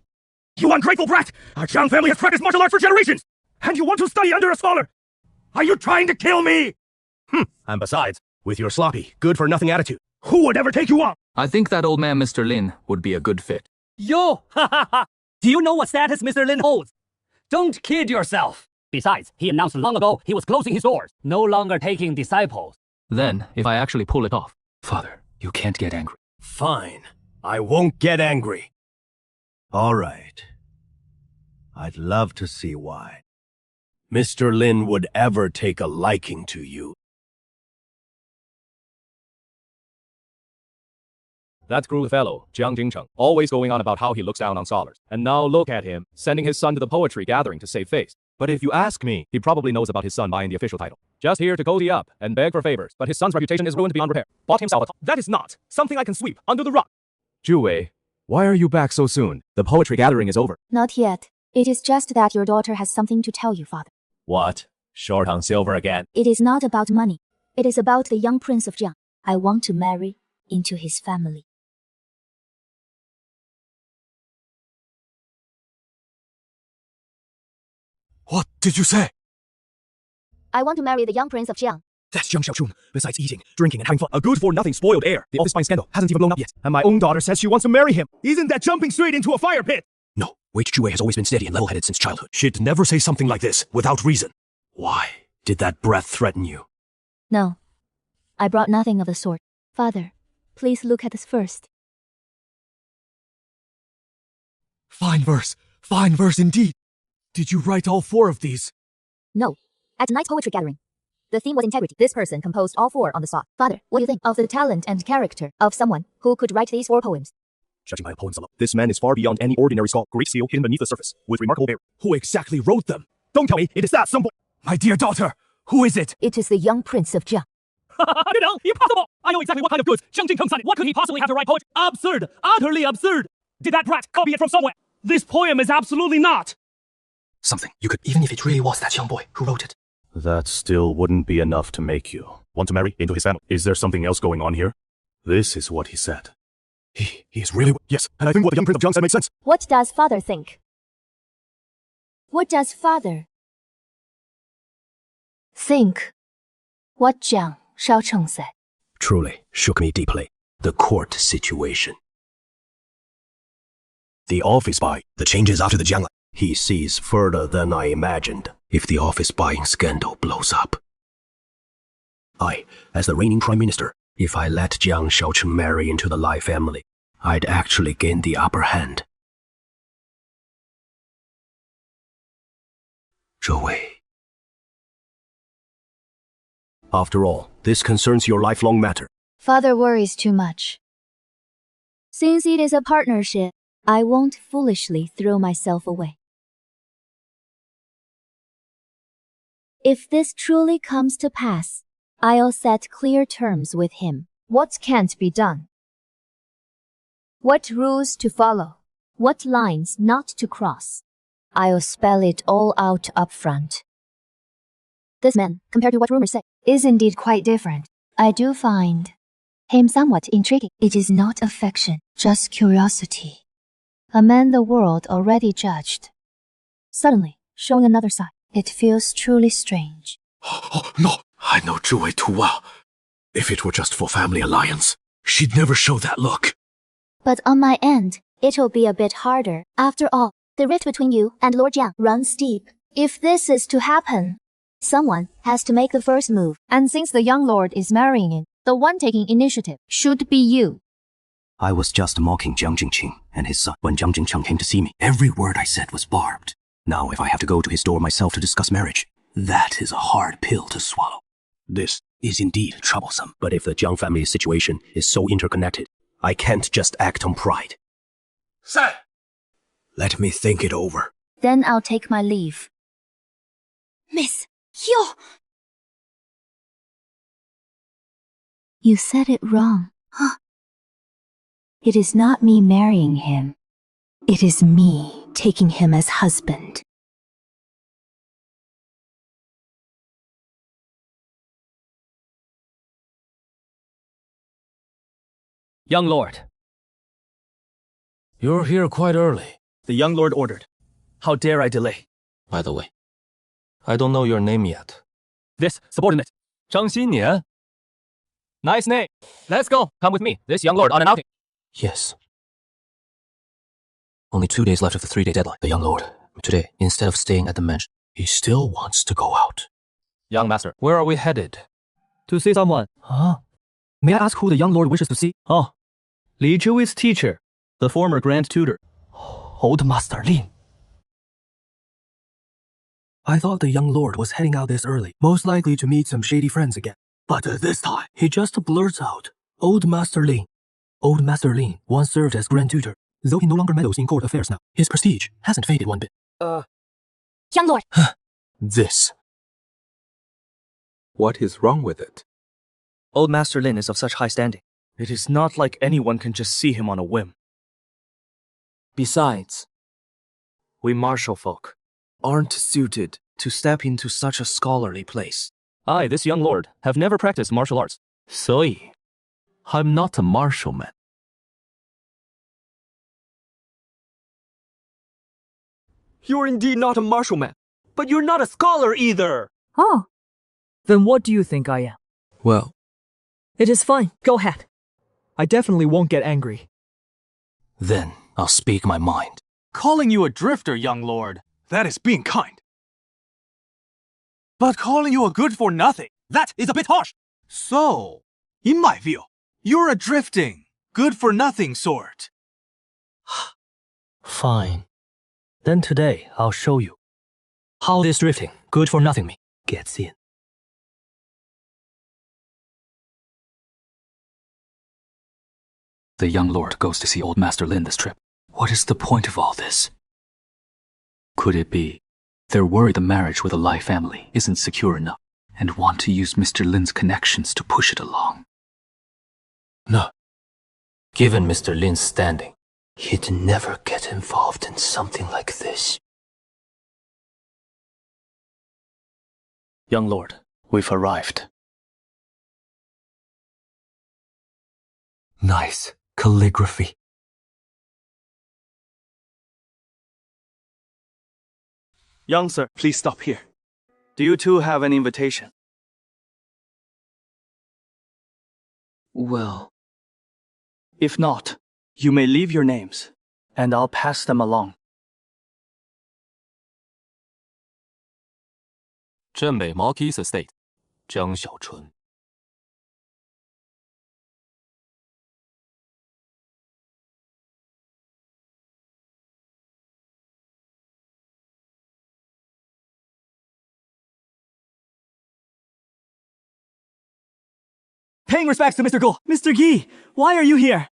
You ungrateful brat! Our Zhang family has practiced martial arts for generations! And you want to study under a scholar? Are you trying to kill me? And besides, with your sloppy, good-for-nothing attitude, who would ever take you on? I think that old man, Mr. Lin, would be a good fit. Yo! Ha ha ha! Do you know what status Mr. Lin holds? Don't kid yourself! Besides, he announced long ago he was closing his doors, no longer taking disciples. Then, if I actually pull it off... Father, you can't get angry. Fine. I won't get angry. All right. I'd love to see why Mr. Lin would ever take a liking to you. That cruel fellow, Jiang Jingcheng, always going on about how he looks down on scholars. And now look at him, sending his son to the poetry gathering to save face. But if you ask me, he probably knows about his son buying the official title. Just here to cozy up and beg for favors, but his son's reputation is ruined beyond repair. Bought himself a... That is not something I can sweep under the rug. Zhiwei, why are you back so soon? The poetry gathering is over. Not yet. It is just that your daughter has something to tell you, father. What? Short on silver again? It is not about money. It is about the young prince of Jiang. I want to marry into his family. What did you say? I want to marry the young prince of Jiang. That's Jiang Xiaochun. Besides eating, drinking, and having fun, a good-for-nothing spoiled heir. The office spying scandal hasn't even blown up yet. And my own daughter says she wants to marry him. Isn't that jumping straight into a fire pit? No, Wei Zhiwei has always been steady and level-headed since childhood. She'd never say something like this without reason. Why did that breath threaten you? No, I brought nothing of the sort. Father, please look at this first. Fine verse indeed. Did you write all 4 of these? No, at tonight's poetry gathering. The theme was integrity. This person composed all 4 on the spot. Father, what do you think of the talent and character of someone who could write these 4 poems? Judging by the poems alone, this man is far beyond any ordinary scholar. Great skill hidden beneath the surface, with remarkable merit. Who exactly wrote them? Don't tell me it is that some boy. My dear daughter, who is it? It is the young prince of Jiang. Impossible! I know exactly what kind of goods Jiang Jingcheng signed. What could he possibly have to write poetry? Absurd! Utterly absurd! Did that brat copy it from somewhere? This poem is absolutely not! Something you could, even if it really was that young boy who wrote it. That still wouldn't be enough to make you want to marry into his family. Is there something else going on here? This is what he said. He is really... Yes, and I think what the young prince of Jiang said makes sense. What does father think? What does father think? What Jiang Shaocheng said. Truly shook me deeply. the court situation. The office buy, the changes after the Jiang. He sees further than I imagined if the office buying scandal blows up. I, as the reigning prime minister, if I let Jiang Shaochen marry into the Lai family, I'd actually gain the upper hand. 这位. After all, this concerns your lifelong matter. Father worries too much. Since it is a partnership, I won't foolishly throw myself away. If this truly comes to pass, I'll set clear terms with him. What can't be done? What rules to follow? What lines not to cross? I'll spell it all out up front. This man, compared to what rumors say, is indeed quite different. I do find him somewhat intriguing. It is not affection, just curiosity. A man the world already judged, suddenly showing another side. It feels truly strange. Oh, no, I know Zhu Wei too well. If it were just for family alliance, she'd never show that look. But on my end, it'll be a bit harder. After all, the rift between you and Lord Jiang runs deep. If this is to happen, someone has to make the first move. And since the young lord is marrying in, the one taking initiative should be you. I was just mocking Jiang Jingqing and his son when Jiang Jingcheng came to see me. Every word I said was barbed. Now if I have to go to his door myself to discuss marriage, that is a hard pill to swallow. This is indeed troublesome. But if the Jiang family situation is so interconnected, I can't just act on pride. Sir! Let me think it over. Then I'll take my leave. Miss, you... You said it wrong. Huh? It is not me marrying him. It is me taking him as husband. Young lord. You're here quite early. The young lord ordered. How dare I delay? By the way, I don't know your name yet. This subordinate, Zhang Xinye. Nice name. Let's go. Come with me. This young lord on an outing. Yes. Only 2 days left of the 3-day deadline. The young lord, today, instead of staying at the mansion, he still wants to go out. Young master, Where are we headed? to see someone. Huh? May I ask who the young lord wishes to see? Oh, Li Zhui's teacher, the former grand tutor. Old Master Lin. I thought the young lord was heading out this early, most likely to meet some shady friends again. But this time, he just blurts out, Old Master Lin. Old Master Lin once served as grand tutor. Though he no longer meddles in court affairs now, his prestige hasn't faded one bit. Young lord. This. What is wrong with it? Old Master Lin is of such high standing. It is not like anyone can just see him on a whim. Besides, we martial folk aren't suited to step into such a scholarly place. I, this young lord, have never practiced martial arts. 所以, I'm not a martial man. You're indeed not a martial man, but you're not a scholar either. Oh. Then what do you think I am? Well, it is fine. Go ahead. I definitely won't get angry. then I'll speak my mind. Calling you a drifter, young lord, that is being kind. But calling you a good-for-nothing, that is a bit harsh. So, in my view, you're a drifting, good-for-nothing sort. Fine. Then today, I'll show you how this drifting, good-for-nothing me, gets in. The young lord goes to see old Master Lin this trip. What is the point of all this? Could it be they're worried the marriage with the Lai family isn't secure enough and want to use Mr. Lin's connections to push it along? No. Given Mr. Lin's standing, he'd never get involved in something like this. Young lord, we've arrived. Nice calligraphy. Young sir, please stop here. Do you too have an invitation? Well, If not, you may leave your names, and I'll pass them along. 镇北 Marquis Estate， 江小春。Paying respects to Mr. Go. Mr. Gi, why are you here?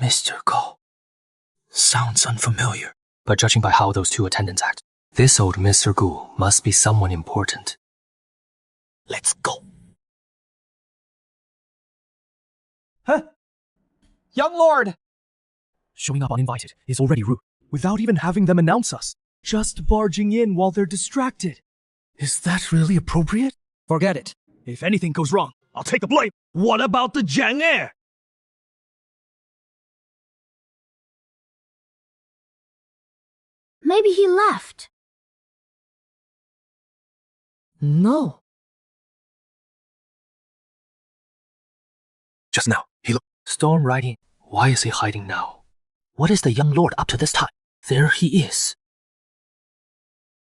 Mr. Go. Sounds unfamiliar. But judging by how those two attendants act, this old Mr. Gu must be someone important. Let's go. Huh? Young Lord! Showing up uninvited is already rude, without even having them announce us. Just barging in while they're distracted. Is that really appropriate? Forget it. If anything goes wrong, I'll take the blame. What about the Jiang heir? Maybe he left. No. Just now, he looked. Storm right in. Why is he hiding now? What is the young lord up to this time? There he is.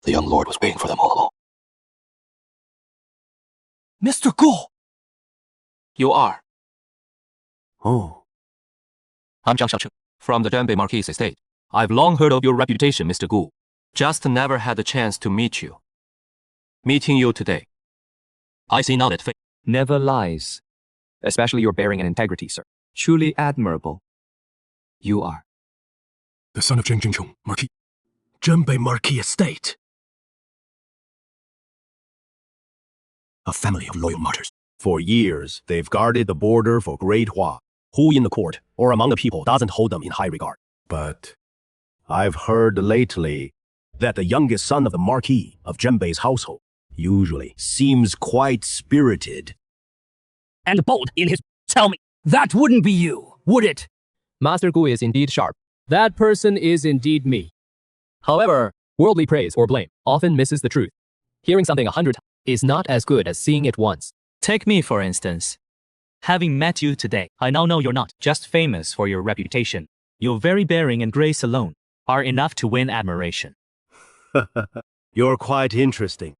The young lord was waiting for them all along. Mr. Go! You are. Oh. I'm Zhang Xiaocheng, from the Danbei Marquis Estate. I've long heard of your reputation, Mr. Gu. Just never had the chance to meet you. Meeting you today, I see now that fate never lies. Especially your bearing and integrity, sir. Truly admirable. You are. The son of Zheng Jingchong, Marquis. Zhenbei Marquis Estate. A family of loyal martyrs. For years, they've guarded the border for Great Hua. Who in the court or among the people doesn't hold them in high regard? But I've heard lately that the youngest son of the Marquis of Zhenbei's household usually seems quite spirited. And bold in his... Tell me, that wouldn't be you, would it? Master Gu is indeed sharp. That person is indeed me. However, worldly praise or blame often misses the truth. Hearing something 100 times is not as good as seeing it once. Take me, for instance. Having met you today, I now know you're not just famous for your reputation. Your very bearing and grace alone are enough to win admiration. You're quite interesting.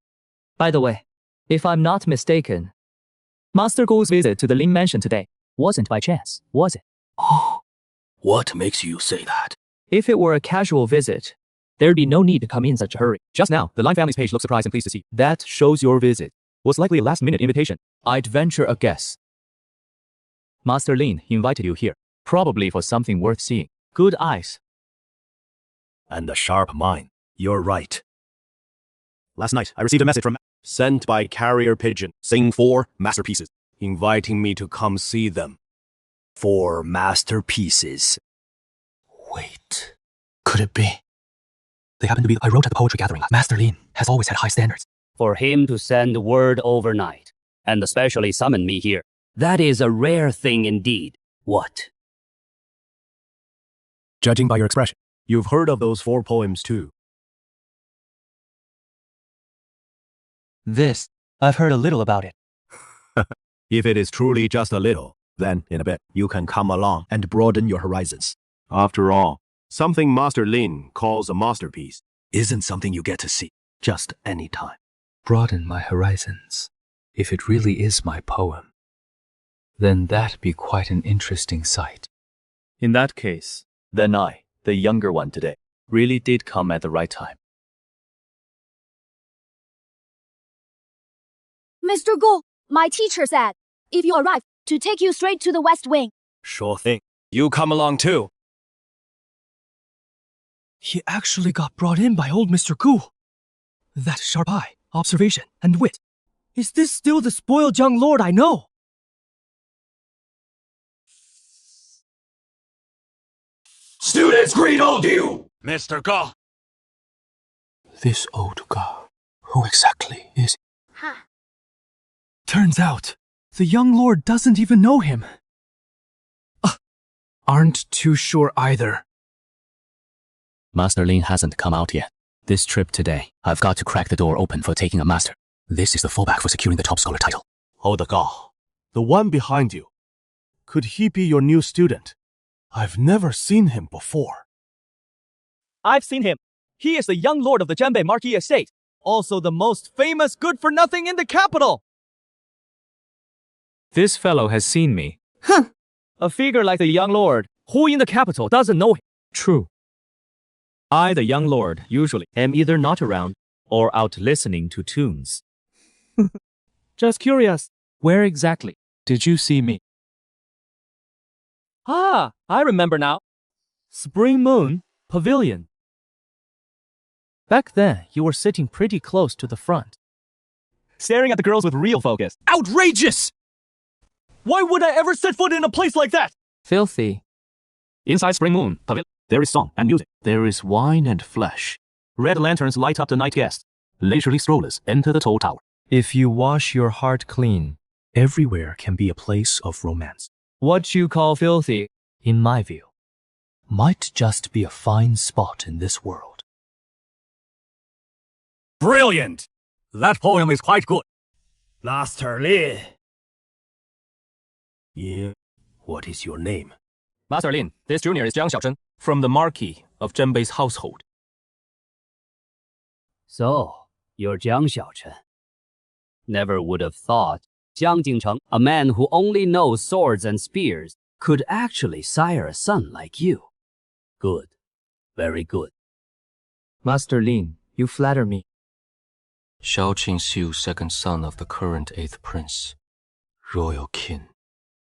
By the way, if I'm not mistaken, Master Gu's visit to the Lin Mansion today wasn't by chance, was it? Oh, what makes you say that? If it were a casual visit, there'd be no need to come in such a hurry. Just now, the Lin family's page looked surprised and pleased to see. That shows your visit Was likely a last-minute invitation. I'd venture a guess. Master Lin invited you here, probably for something worth seeing. Good eyes. And a sharp mind. You're right. Last night, I received a message from sent by carrier pigeon, saying 4 masterpieces, inviting me to come see them. 4 masterpieces. Wait. Could it be? They happen to be... I wrote at the poetry gathering. Master Lin has always had high standards. For him to send word overnight, and especially summon me here, that is a rare thing indeed. What? Judging by your expression, you've heard of those 4 poems too. This, I've heard a little about it. If it is truly just a little, then in a bit, you can come along and broaden your horizons. After all, something Master Lin calls a masterpiece isn't something you get to see just any time. Broaden my horizons. If it really is my poem, then that'd be quite an interesting sight. In that case, then I, the younger one today, really did come at the right time. Mr. Go, my teacher said, if you arrive, to take you straight to the West Wing. Sure thing. You come along too. He actually got brought in by old Mr. Gu. That sharp eye, observation, and wit. Is this still the spoiled young lord I know? Students greet all due! Mr. Ga. This old Ga, who exactly is he? Huh. Turns out, the young lord doesn't even know him. Aren't too sure either. Master Lin hasn't come out yet. This trip today, I've got to crack the door open for taking a master. This is the fallback for securing the top scholar title. Oh, the Ga. The one behind you. Could he be your new student? I've never seen him before. I've seen him. He is the young lord of the Jembe Marquis estate, also the most famous good-for-nothing in the capital. This fellow has seen me. Huh. A figure like the young lord, who in the capital doesn't know him? True. I, the young lord, usually am either not around or out listening to tunes. Just curious. Where exactly did you see me? Ah, I remember now. Spring Moon Pavilion. Back then, you were sitting pretty close to the front, staring at the girls with real focus. Outrageous! Why would I ever set foot in a place like that? Filthy. Inside Spring Moon Pavilion, there is song and music. There is wine and flesh. Red lanterns light up the night guests. Leisurely strollers enter the tall tower. If you wash your heart clean, everywhere can be a place of romance. What you call filthy, In my view, might just be a fine spot in this world. Brilliant! That poem is quite good. Master Li. Yeah. What is your name? Master Lin, this junior is Jiang Xiaozhen, from the Marquis of Zhenbei's household. So, you're Jiang Xiaochen. Never would have thought Jiang Jingcheng, a man who only knows swords and spears, could actually sire a son like you. Good. Very good. Master Lin, you flatter me. Xiao Qingxiu, second son of the current 8th prince. Royal kin.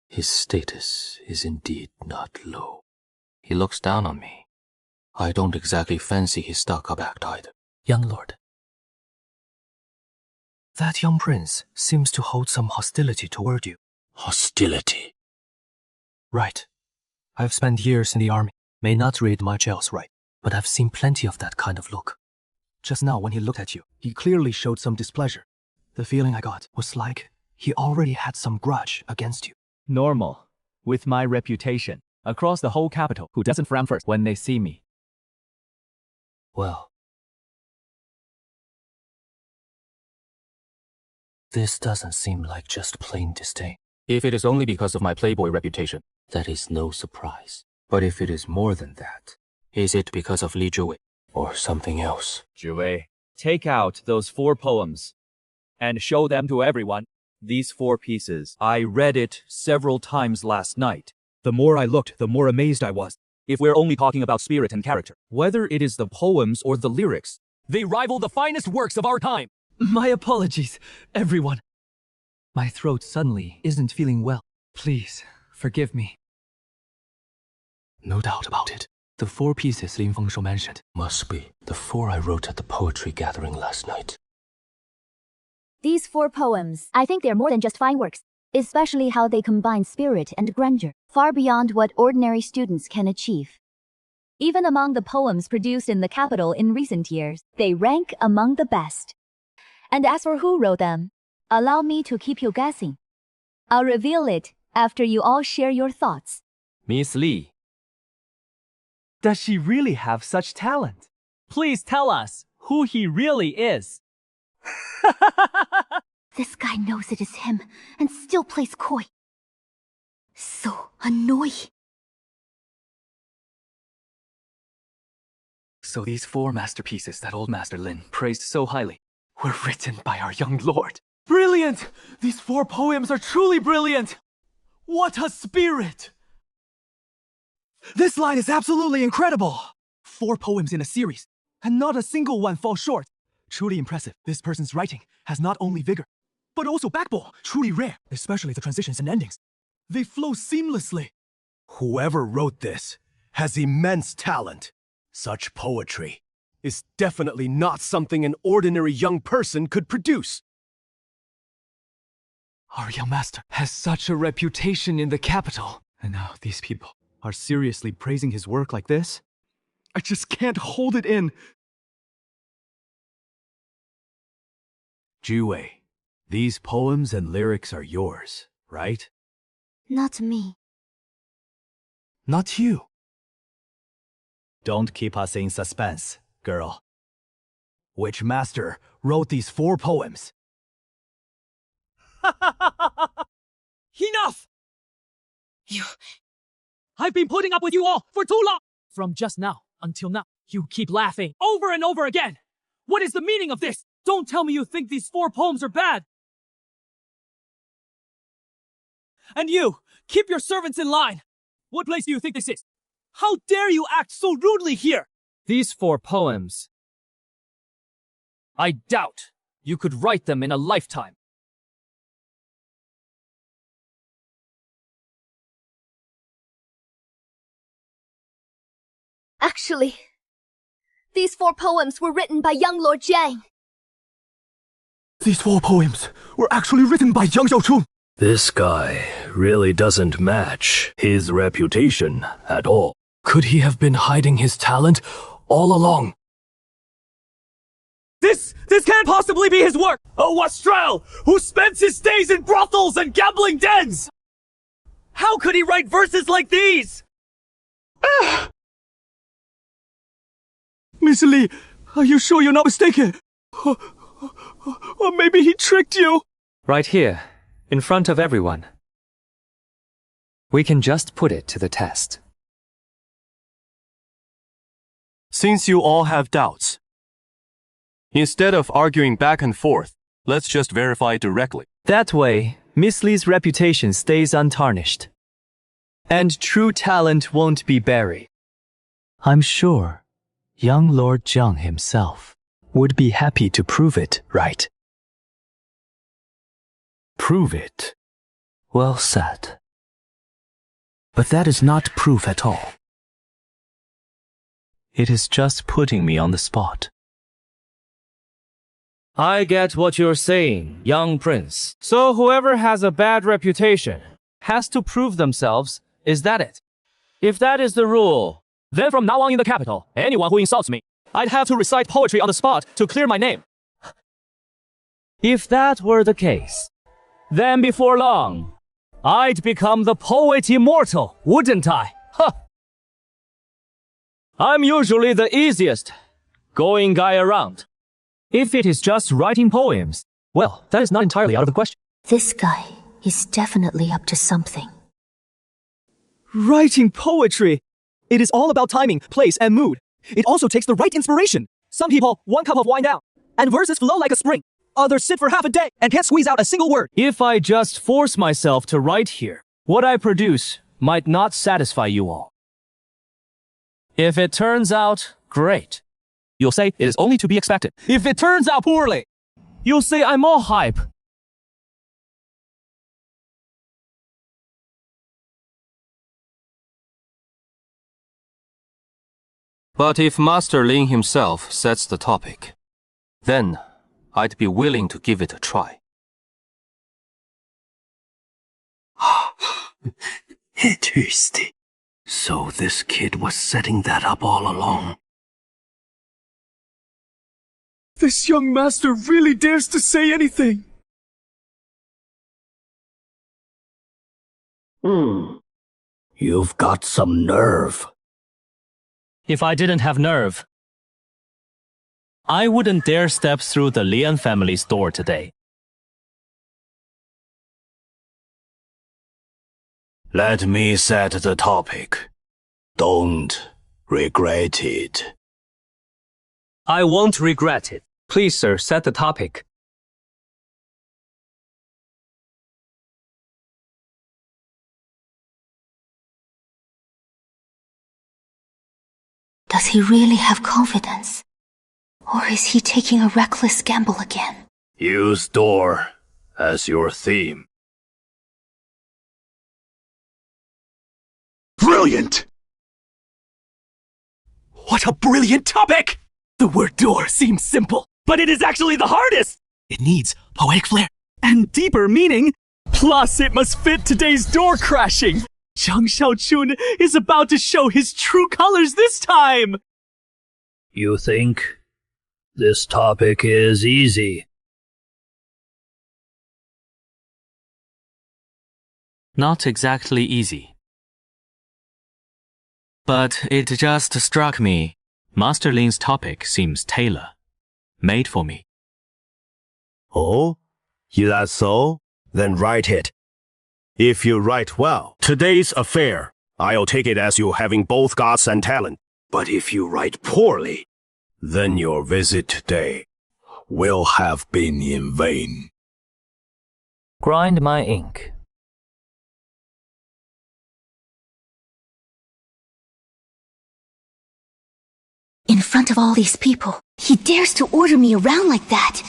His status is indeed not low. He looks down on me. I don't exactly fancy his stuck-up act either. Young lord, that young prince seems to hold some hostility toward you. Hostility? Right. I've spent years in the army. May not read much else right, but I've seen plenty of that kind of look. Just now when he looked at you, he clearly showed some displeasure. The feeling I got was like he already had some grudge against you. Normal. With my reputation across the whole capital, who doesn't frown first when they see me? Well, this doesn't seem like just plain disdain. If it is only because of my playboy reputation, that is no surprise. But if it is more than that, is it because of Li Zhiwei or something else? Zhiwei, take out those 4 poems and show them to everyone. These 4 pieces. I read it several times last night. The more I looked, the more amazed I was. If we're only talking about spirit and character, whether it is the poems or the lyrics, they rival the finest works of our time. My apologies, everyone. My throat suddenly isn't feeling well. Please, forgive me. No doubt about it. The 4 pieces Lin Fengshuo mentioned must be the 4 I wrote at the poetry gathering last night. These 4 poems, I think they're more than just fine works, especially how they combine spirit and grandeur, far beyond what ordinary students can achieve. Even among the poems produced in the capital in recent years, they rank among the best. And as for who wrote them, allow me to keep you guessing. I'll reveal it after you all share your thoughts. Miss Li. Does she really have such talent? Please tell us who he really is. This guy knows it is him and still plays coy. So annoying. So these 4 masterpieces that old Master Lin praised so highly were written by our young lord. Brilliant! These 4 poems are truly brilliant! What a spirit! This line is absolutely incredible! 4 poems in a series, and not a single one falls short. Truly impressive. This person's writing has not only vigor, but also backbone. Truly rare, especially the transitions and endings. They flow seamlessly. Whoever wrote this has immense talent. Such poetry is definitely not something an ordinary young person could produce. Our young master has such a reputation in the capital. And now these people are seriously praising his work like this? I just can't hold it in. Zhiwei, these poems and lyrics are yours, right? Not me. Not you. Don't keep us in suspense, girl. Which master wrote these 4 poems? Enough! I've been putting up with you all for too long. From just now until now, You keep laughing over and over again. What is the meaning of this? Don't tell me you think these 4 poems are bad. And you, keep your servants in line. What place do you think this is? How dare you act so rudely here? these 4 poems. I doubt you could write them in a lifetime. Actually, these 4 poems were written by young Lord Jiang. These 4 poems were actually written by Jiang Xiaochun. This guy really doesn't match his reputation at all. Could he have been hiding his talent all along? This can't possibly be his work! A wastrel who spends his days in brothels and gambling dens! How could he write verses like these? Miss Li, are you sure you're not mistaken? Or maybe he tricked you? Right here, in front of everyone. We can just put it to the test. Since you all have doubts, instead of arguing back and forth, let's just verify directly. That way, Miss Li's reputation stays untarnished. And true talent won't be buried. I'm sure young Lord Jiang himself would be happy to prove it, right? Prove it. Well said. But that is not proof at all. It is just putting me on the spot. I get what you're saying, young prince. So whoever has a bad reputation has to prove themselves, is that it? If that is the rule, then from now on in the capital, anyone who insults me, I'd have to recite poetry on the spot to clear my name. If that were the case, then before long, I'd become the poet immortal, wouldn't I? Huh. I'm usually the easiest going guy around. If it is just writing poems, well, that is not entirely out of the question. This guy is definitely up to something. Writing poetry! It is all about timing, place, and mood. It also takes the right inspiration. Some people, 1 cup of wine down, and verses flow like a spring. Others sit for half a day and can't squeeze out a single word. If I just force myself to write here, what I produce might not satisfy you all. If it turns out great, you'll say it is only to be expected. If it turns out poorly, you'll say I'm all hype. But if Master Lin himself sets the topic, then I'd be willing to give it a try. Interesting. So this kid was setting that up all along. This young master really dares to say anything. You've got some nerve. If I didn't have nerve, I wouldn't dare step through the Lian family's door today. Let me set the topic. Don't regret it. I won't regret it. Please, sir, set the topic. Does he really have confidence? Or is he taking a reckless gamble again? Use door as your theme. Brilliant! What a brilliant topic! The word door seems simple, But it is actually the hardest! it needs poetic flair and deeper meaning. Plus, it must fit today's door crashing. Jiang Xiaochun is about to show his true colors this time. You think this topic is easy? Not exactly easy. But it just struck me, Master Lin's topic seems tailor-made for me. Oh? Is that so? Then write it. If you write well, today's affair, I'll take it as you having both guts and talent. But if you write poorly, then your visit today will have been in vain. Grind my ink. In front of all these people, he dares to order me around like that.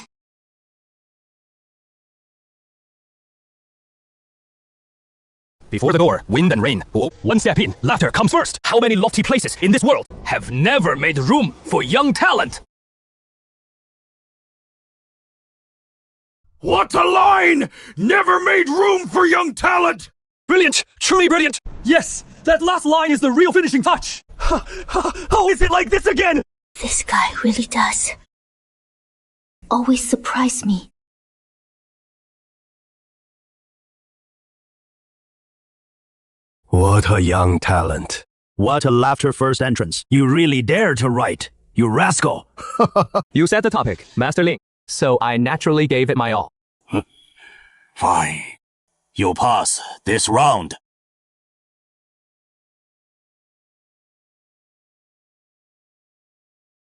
Before the door, wind and rain. One step in, laughter comes first. How many lofty places in this world have never made room for young talent? What a line! Never made room for young talent! Brilliant! Truly brilliant! Yes, that last line is the real finishing touch. How is it like this again? This guy really does always surprise me. What a young talent. What a laughter first entrance. You really dare to write, you rascal. You set the topic, Master Lin, so I naturally gave it my all. Fine. You'll pass this round.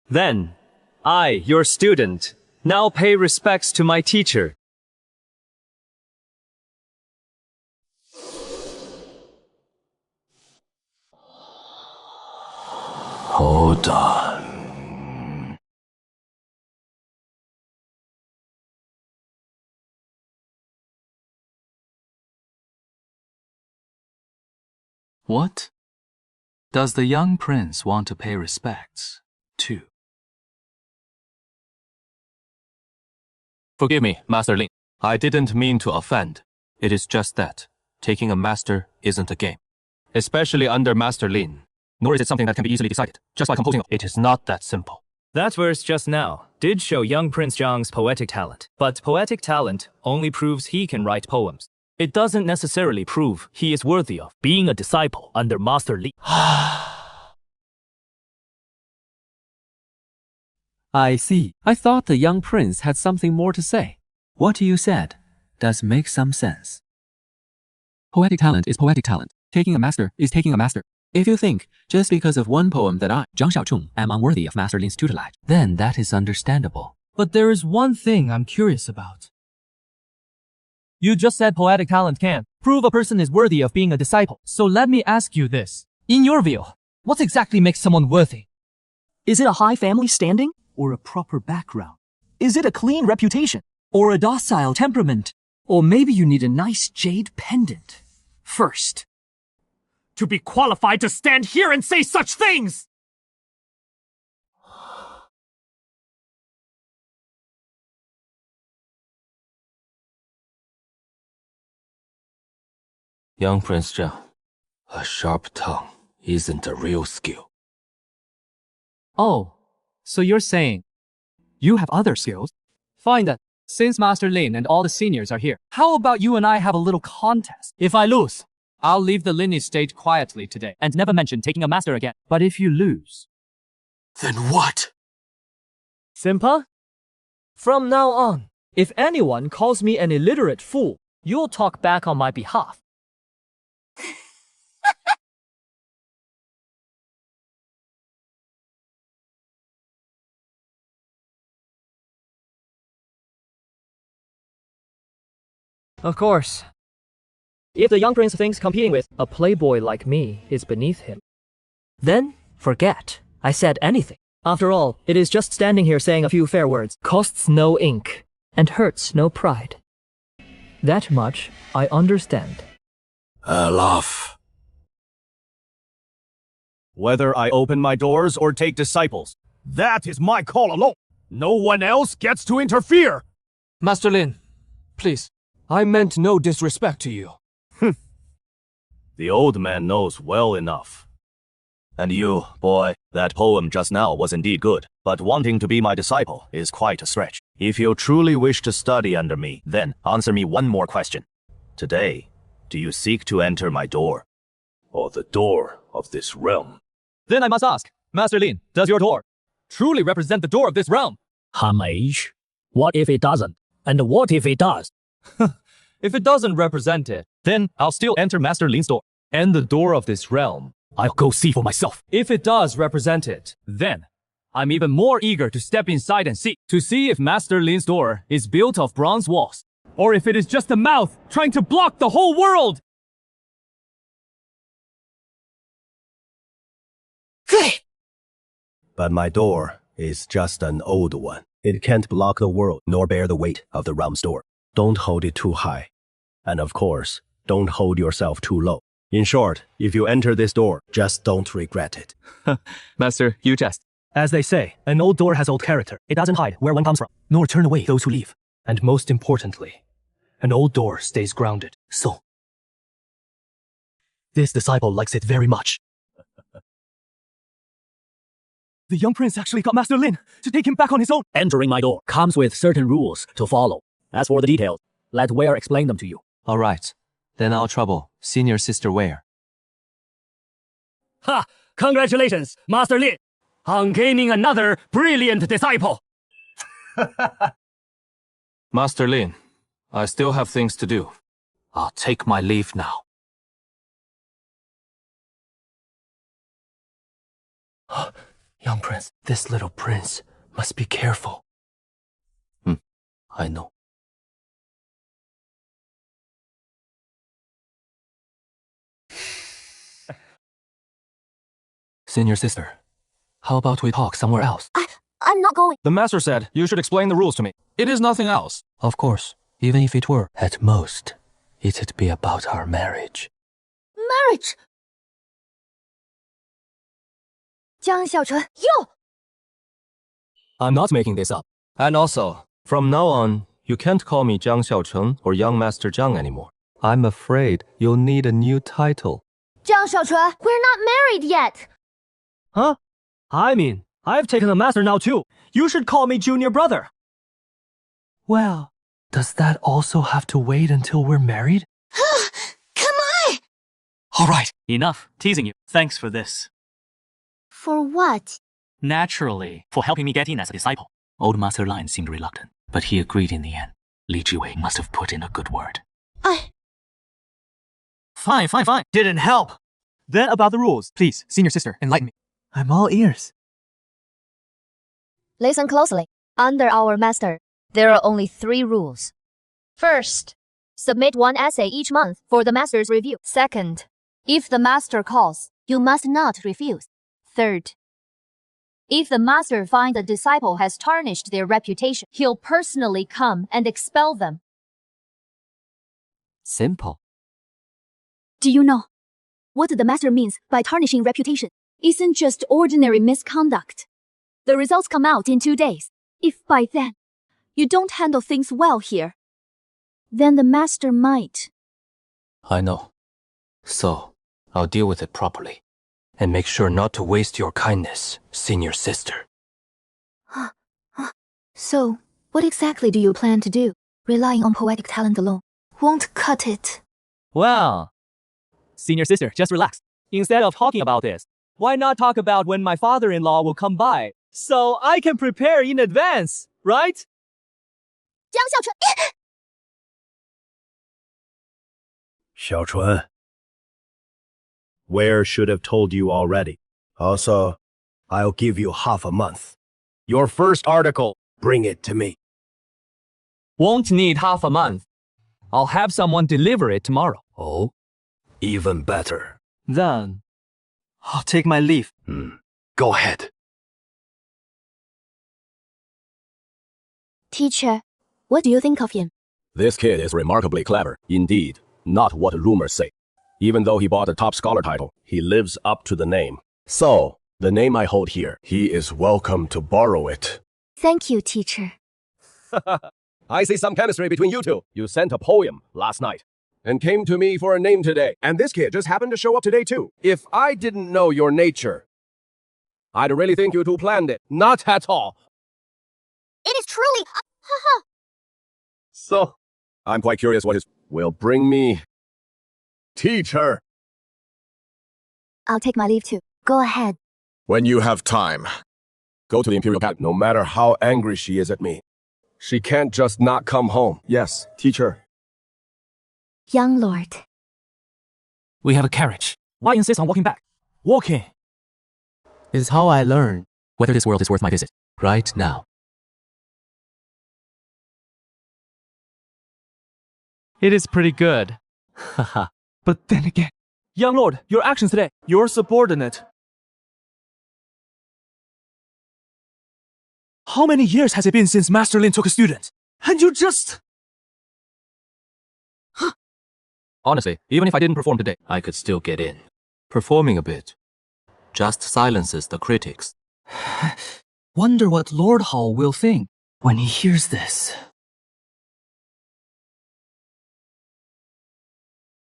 Then, I, your student, now pay respects to my teacher. Hold on. What? Does the young prince want to pay respects, too? Forgive me, Master Lin. I didn't mean to offend. It is just that taking a master isn't a game. Especially under Master Lin. Nor is it something that can be easily decided, just by composing. It is not that simple. That verse just now did show young Prince Zhang's poetic talent. But poetic talent only proves he can write poems. It doesn't necessarily prove he is worthy of being a disciple under Master Li. I see. I thought the young prince had something more to say. What you said does make some sense. Poetic talent is poetic talent. Taking a master is taking a master. If you think, just because of one poem that I, Zhang Xiaochong, am unworthy of Master Lin's tutelage, then that is understandable. But there is one thing I'm curious about. You just said poetic talent can prove a person is worthy of being a disciple. So let me ask you this. In your view, what exactly makes someone worthy? Is it a high family standing or a proper background? Is it a clean reputation or a docile temperament? Or maybe you need a nice jade pendant first. To be qualified to stand here and say such things! Young Prince Zhang, a sharp tongue isn't a real skill. Oh, so you're saying you have other skills? Fine then. Since Master Lin and all the seniors are here, how about you and I have a little contest? If I lose, I'll leave the Lin estate quietly today and never mention taking a master again. But if you lose, then what? Simpa? From now on, if anyone calls me an illiterate fool, you'll talk back on my behalf. Of course. If the young prince thinks competing with a playboy like me is beneath him, then forget I said anything. After all, it is just standing here saying a few fair words, costs no ink, and hurts no pride. That much I understand. Laugh. Whether I open my doors or take disciples, that is my call alone. No one else gets to interfere. Master Lin, please, I meant no disrespect to you. The old man knows well enough. And you, boy, that poem just now was indeed good, but wanting to be my disciple is quite a stretch. If you truly wish to study under me, then answer me one more question. Today, do you seek to enter my door, or the door of this realm? Then I must ask, Master Lin, does your door truly represent the door of this realm? Mage, what if it doesn't? And what if it does? If it doesn't represent it, then I'll still enter Master Lin's door and the door of this realm. I'll go see for myself. If it does represent it, then I'm even more eager to step inside and see. To see if Master Lin's door is built of bronze walls, or if it is just a mouth trying to block the whole world. But my door is just an old one. It can't block the world nor bear the weight of the realm's door. Don't hold it too high. And of course, don't hold yourself too low. In short, if you enter this door, just don't regret it. Master, you jest. As they say, an old door has old character. It doesn't hide where one comes from, nor turn away those who leave. And most importantly, an old door stays grounded. So, this disciple likes it very much. The young prince actually got Master Lin to take him back on his own. Entering my door comes with certain rules to follow. As for the details, let Ware explain them to you. All right. Then I'll trouble senior sister Ware. Ha! Congratulations, Master Lin, on gaining another brilliant disciple. Master Lin, I still have things to do. I'll take my leave now. Young prince, this little prince must be careful. I know. Senior sister, how about we talk somewhere else? I'm not going. The master said you should explain the rules to me. It is nothing else. Of course, even if it were, at most, it'd be about our marriage. Marriage! Jiang Xiaochun, you! I'm not making this up. And also, from now on, you can't call me Jiang Xiaocheng or Young Master Jiang anymore. I'm afraid you'll need a new title. Jiang Xiaochun, we're not married yet. Huh? I mean, I've taken a master now too. You should call me junior brother. Well, does that also have to wait until we're married? Come on! All right, enough teasing you. Thanks for this. For what? Naturally, for helping me get in as a disciple. Old Master Lion seemed reluctant, but he agreed in the end. Li Jiwei must have put in a good word. Fine. Didn't help. Then about the rules. Please, senior sister, enlighten me. I'm all ears. Listen closely. Under our master, there are only 3 rules. First, submit 1 essay each month for the master's review. Second, if the master calls, you must not refuse. Third, if the master finds a disciple has tarnished their reputation, he'll personally come and expel them. Simple. Do you know what the master means by tarnishing reputation? Isn't just ordinary misconduct. The results come out in 2 days. If by then you don't handle things well here, then the master might. I know. So, I'll deal with it properly. And make sure not to waste your kindness, senior sister. So, what exactly do you plan to do? Relying on poetic talent alone won't cut it. Well, senior sister, just relax. Instead of talking about this, why not talk about when my father-in-law will come by, so I can prepare in advance, right? Jiang Xiaochun! Xiaochun. Ware should have told you already. Also, I'll give you half a month. Your first article, bring it to me. Won't need half a month. I'll have someone deliver it tomorrow. Oh, even better. Then, I'll take my leave. Go ahead. Teacher, what do you think of him? This kid is remarkably clever. Indeed, not what rumors say. Even though he bought a top scholar title, he lives up to the name. So, the name I hold here, he is welcome to borrow it. Thank you, teacher. I see some chemistry between you two. You sent a poem last night and came to me for a name today. And this kid just happened to show up today too. If I didn't know your nature, I'd really think you two planned it. Not at all. It is truly... So, I'm quite curious what his will bring me. Teacher! I'll take my leave too. Go ahead. When you have time, go to the Imperial Academy. No matter how angry she is at me, she can't just not come home. Yes, teacher. Young lord. We have a carriage. Why insist on walking back? Walking is how I learn Whether this world is worth my visit. Right now. It is pretty good. Haha. But then again, young lord, your actions today, your subordinate. How many years has it been since Master Lin took a student? And you just... Honestly, even if I didn't perform today, I could still get in. Performing a bit just silences the critics. Wonder what Lord Hall will think when he hears this.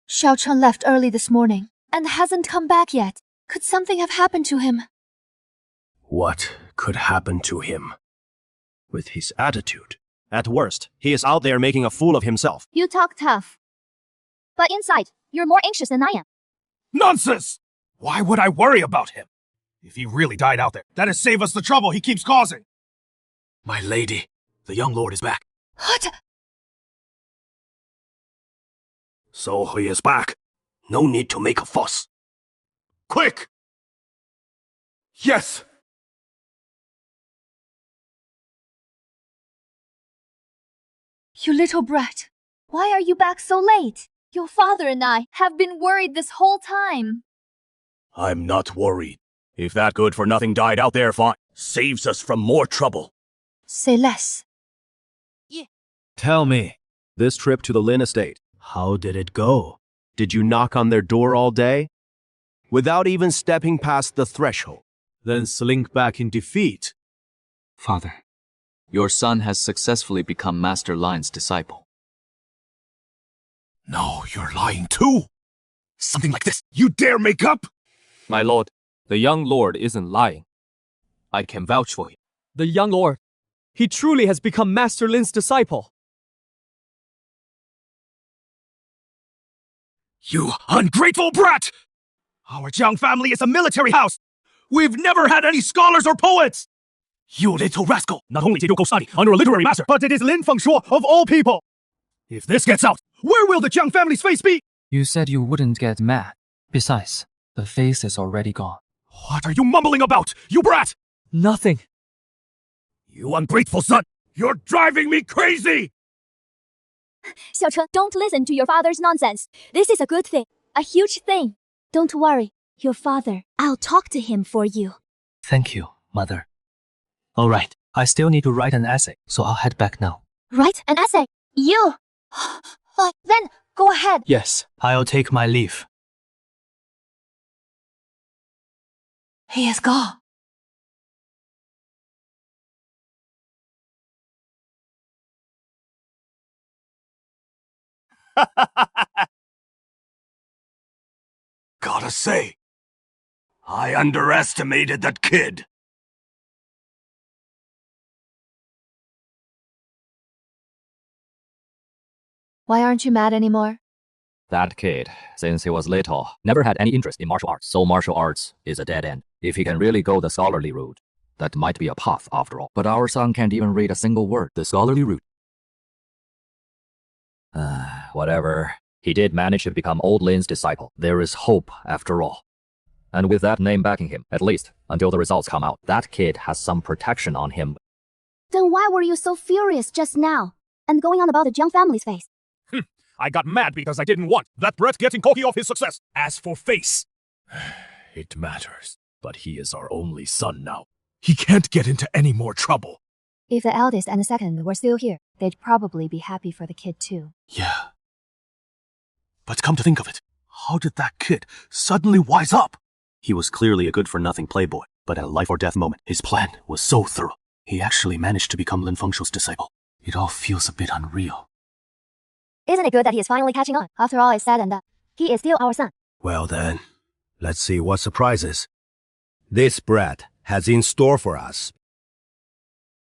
Xiao Chun left early this morning and hasn't come back yet. Could something have happened to him? What could happen to him? With his attitude. At worst, he is out there making a fool of himself. You talk tough. But inside, you're more anxious than I am. Nonsense! Why would I worry about him? If he really died out there, that'd save us the trouble he keeps causing. My lady, the young lord is back. What? So he is back. No need to make a fuss. Quick! Yes! You little brat. Why are you back so late? Your father and I have been worried this whole time. I'm not worried. If that good-for-nothing died out there, fine. Saves us from more trouble. Say less. Tell me, this trip to the Lin estate, how did it go? Did you knock on their door all day? Without even stepping past the threshold, then slink back in defeat? Father, your son has successfully become Master Lin's disciple. No, you're lying too. Something like this, you dare make up? my lord, the young lord isn't lying. I can vouch for him. The young lord. He truly has become Master Lin's disciple. You ungrateful brat! Our Jiang family is a military house. We've never had any scholars or poets. You little rascal! Not only did you go study under a literary master, but it is Lin Fengshuo of all people. If this gets out, where will the Jiang family's face be? You said you wouldn't get mad. Besides, the face is already gone. What are you mumbling about, you brat? Nothing. You ungrateful son! You're driving me crazy! Xiao Cheng, don't listen to your father's nonsense. This is a good thing, a huge thing. Don't worry, your father. I'll talk to him for you. Thank you, Mother. All right, I still need to write an essay, so I'll head back now. Write an essay? You? Then, go ahead. Yes, I'll take my leave. He is gone. Gotta say, I underestimated that kid. Why aren't you mad anymore? That kid, since he was little, never had any interest in martial arts, so martial arts is a dead end. If he can really go the scholarly route, that might be a path after all. But our son can't even read a single word. The scholarly route. Whatever. He did manage to become old Lin's disciple. There is hope after all. And with that name backing him, at least, until the results come out, that kid has some protection on him. Then why were you so furious just now? And going on about the Jiang family's face? I got mad because I didn't want that brat getting cocky off his success. As for face, it matters. But he is our only son now. He can't get into any more trouble. If the eldest and the second were still here, they'd probably be happy for the kid too. Yeah. But come to think of it, how did that kid suddenly wise up? He was clearly a good-for-nothing playboy, but at a life-or-death moment, his plan was so thorough. He actually managed to become Lin Fengshuo's disciple. It all feels a bit unreal. Isn't it good that he is finally catching on? After all is said and done, he is still our son. Well then, let's see what surprises this brat has in store for us.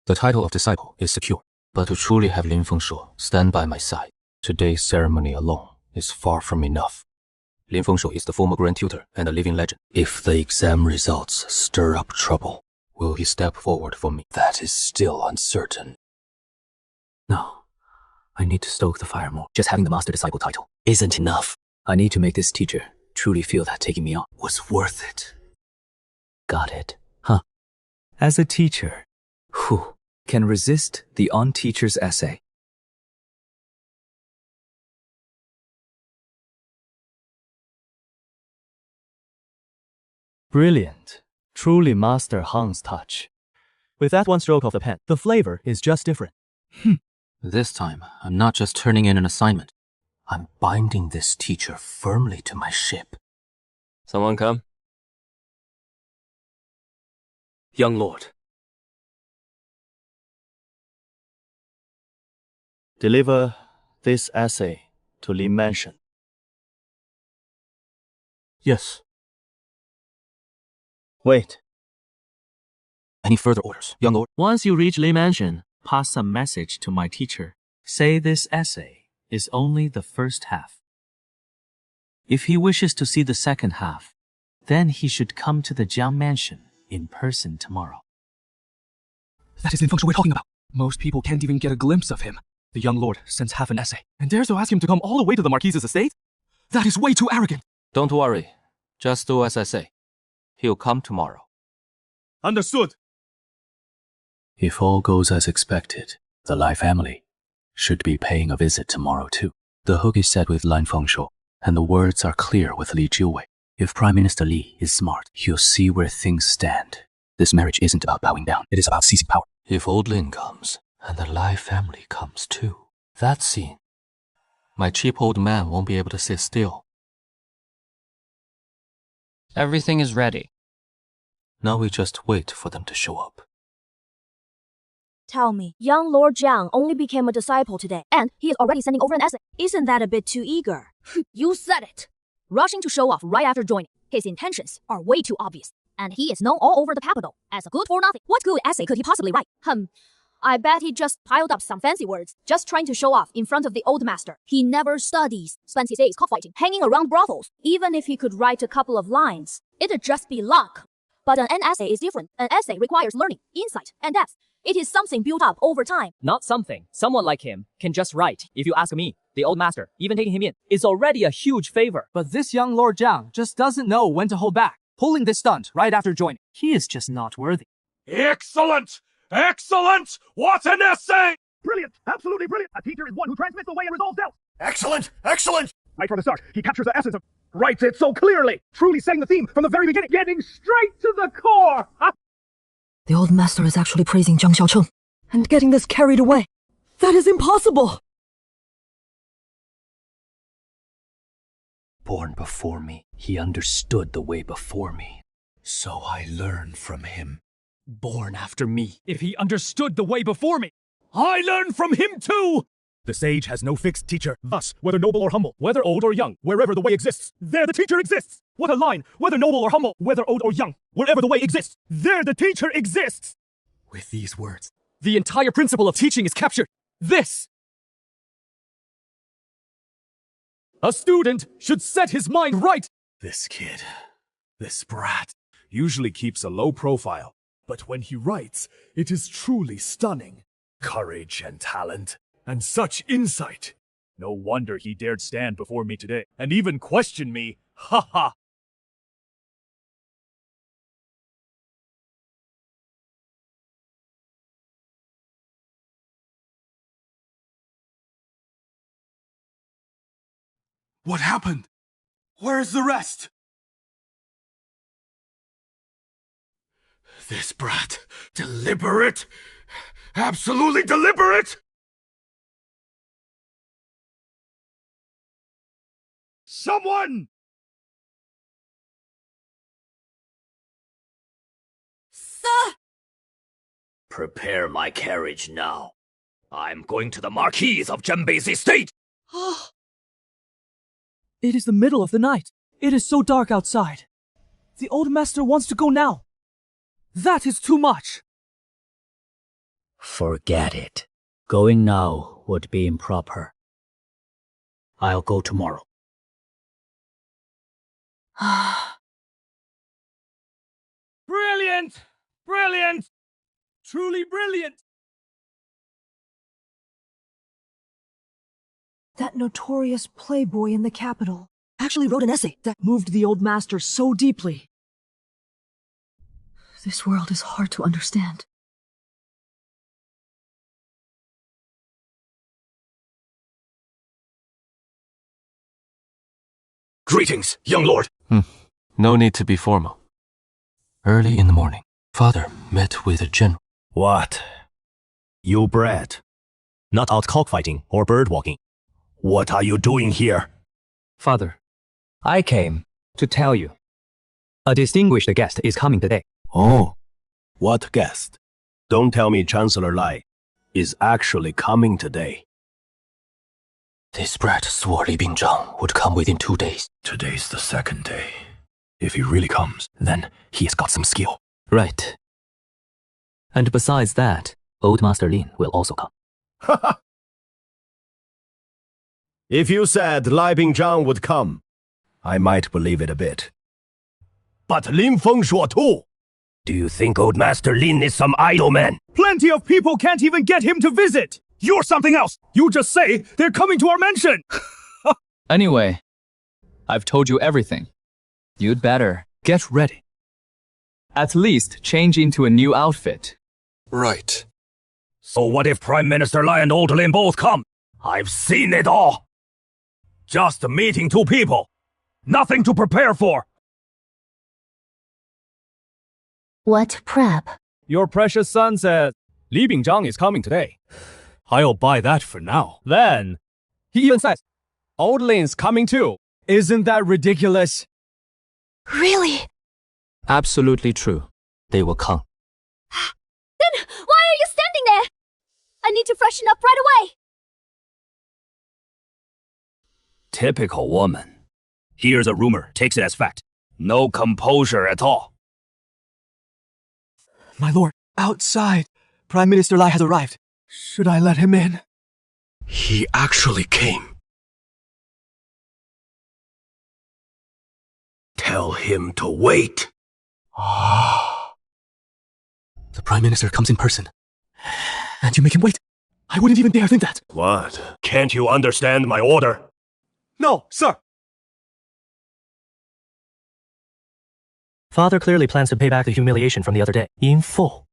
The title of disciple is secure, but to truly have Lin Fengshuo stand by my side, today's ceremony alone is far from enough. Lin Fengshuo is the former grand tutor and a living legend. If the exam results stir up trouble, will he step forward for me? That is still uncertain. No, I need to stoke the fire more. Just having the master disciple title isn't enough. I need to make this teacher truly feel that taking me on was worth it. Got it, huh? As a teacher, who can resist the on-teacher's essay? Brilliant. Truly master Han's touch. With that one stroke of the pen, the flavor is just different. This time, I'm not just turning in an assignment. I'm binding this teacher firmly to my ship. Someone come? Young lord. Deliver this essay to Li Mansion. Yes. Wait. Any further orders, young lord? Once you reach Li Mansion, pass a message to my teacher. Say this essay is only the first half. If he wishes to see the second half, then he should come to the Jiang Mansion in person tomorrow. That is the function we're talking about. Most people can't even get a glimpse of him. The young lord sends half an essay and dares to ask him to come all the way to the Marquise's estate? That is way too arrogant. Don't worry. Just do as I say. He'll come tomorrow. Understood. If all goes as expected, the Lai family should be paying a visit tomorrow too. The hook is set with Lan Fengshuo, and the words are clear with Li Jiuwei. If Prime Minister Li is smart, he'll see where things stand. This marriage isn't about bowing down, it is about seizing power. If old Lin comes, and the Lai family comes too, that scene, my cheap old man won't be able to sit still. Everything is ready. Now we just wait for them to show up. Tell me, young Lord Jiang only became a disciple today, and he is already sending over an essay. Isn't that a bit too eager? You said it. Rushing to show off right after joining. His intentions are way too obvious. And he is known all over the capital as a good for nothing. What good essay could he possibly write? I bet he just piled up some fancy words, just trying to show off in front of the old master. He never studies, spends his days cockfighting, hanging around brothels. Even if he could write a couple of lines, it'd just be luck. But an essay is different. An essay requires learning, insight, and depth. It is something built up over time. Not something. Someone like him can just write. If you ask me, the old master, even taking him in, is already a huge favor. But this young Lord Jiang just doesn't know when to hold back. Pulling this stunt right after joining. He is just not worthy. Excellent! Excellent! What an essay! Brilliant! Absolutely brilliant! A teacher is one who transmits the way and resolves doubts. Excellent! Excellent! Right from the start, he captures the essence of... writes it so clearly! Truly setting the theme from the very beginning, getting straight to the core! The old master is actually praising Zhang Xiaocheng and getting this carried away. That is impossible! Born before me, he understood the way before me. So I learned from him. Born after me. If he understood the way before me, I learned from him too! The sage has no fixed teacher. Thus, whether noble or humble, whether old or young, wherever the way exists, there the teacher exists. What a line! Whether noble or humble, whether old or young, wherever the way exists, there the teacher exists! With these words, the entire principle of teaching is captured. This! A student should set his mind right! This kid, this brat, usually keeps a low profile. But when he writes, it is truly stunning. Courage and talent, and such insight. No wonder he dared stand before me today, and even question me. Ha ha! What happened? Where's the rest? This brat, deliberate, absolutely deliberate! Someone! Sir! Prepare my carriage now. I'm going to the Marquise of Zhenbei's estate! It is the middle of the night. It is so dark outside. The old master wants to go now. That is too much. Forget it. Going now would be improper. I'll go tomorrow. Brilliant! Brilliant! Truly brilliant! That notorious playboy in the capital actually wrote an essay that moved the old master so deeply. This world is hard to understand. Greetings, young lord. No need to be formal. Early in the morning, father met with a general. What? You brat. Not out cockfighting or bird walking. What are you doing here? Father, I came to tell you. A distinguished guest is coming today. Oh, what guest? Don't tell me Chancellor Lai is actually coming today. This brat swore Li Bingzhang would come within 2 days. Today's the 2nd day. If he really comes, then he has got some skill. Right. And besides that, Old Master Lin will also come. If you said Lai Bingzhang would come, I might believe it a bit. But Lin Feng shuo too. Do you think Old Master Lin is some idle man? Plenty of people can't even get him to visit. You're something else. You just say they're coming to our mansion. Anyway, I've told you everything. You'd better get ready. At least change into a new outfit. Right. So what if Prime Minister Lai and Old Lin both come? I've seen it all. Just meeting 2 people. Nothing to prepare for. What prep? Your precious son said Li Bingzhang is coming today. I'll buy that for now. Then, he even says, Old Lin's coming too. Isn't that ridiculous? Really? Absolutely true. They will come. Then why are you standing there? I need to freshen up right away. Typical woman. Hears a rumor, takes it as fact. No composure at all. My lord, outside. Prime Minister Lai has arrived. Should I let him in? He actually came. Tell him to wait. The Prime Minister comes in person. And you make him wait. I wouldn't even dare think that. What? Can't you understand my order? No, sir. Father clearly plans to pay back the humiliation from the other day, in full.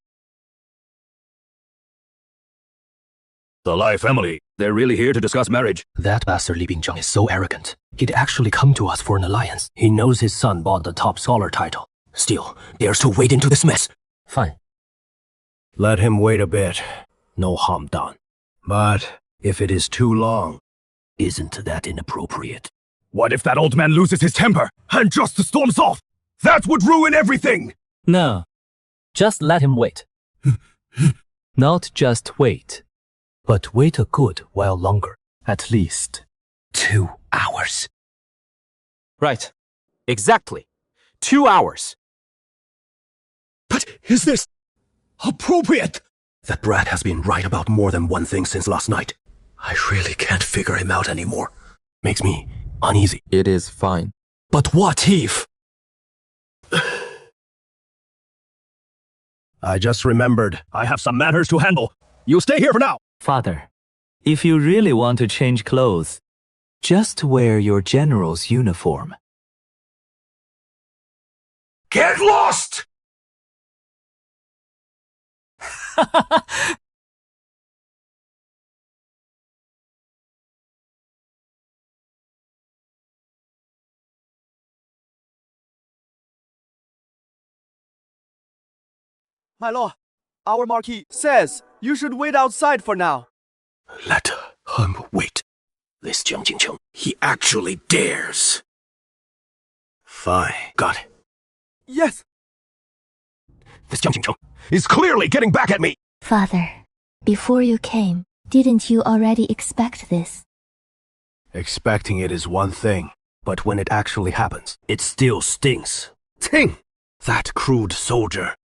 The Lai family, they're really here to discuss marriage. That bastard Li Bingzhang is so arrogant. He'd actually come to us for an alliance. He knows his son bought the top scholar title. Still, dares to wade into this mess. Fine. Let him wait a bit. No harm done. But if it is too long, isn't that inappropriate? What if that old man loses his temper and just storms off? That would ruin everything! No. Just let him wait. Not just wait. But wait a good while longer. At least 2 hours. Right. Exactly. 2 hours. But is this appropriate? That brat has been right about more than one thing since last night. I really can't figure him out anymore. Makes me uneasy. It is fine. But what if? I just remembered I have some matters to handle. You stay here for now. Father, if you really want to change clothes, just wear your general's uniform. Get lost! My lord, our Marquis says you should wait outside for now. Let him wait. This Jiang Jingqiang, he actually dares. Fine, got it. Yes. This Jiang Jingqiang is clearly getting back at me. Father, before you came, didn't you already expect this? Expecting it is one thing, but when it actually happens, it still stings. Ting! That crude soldier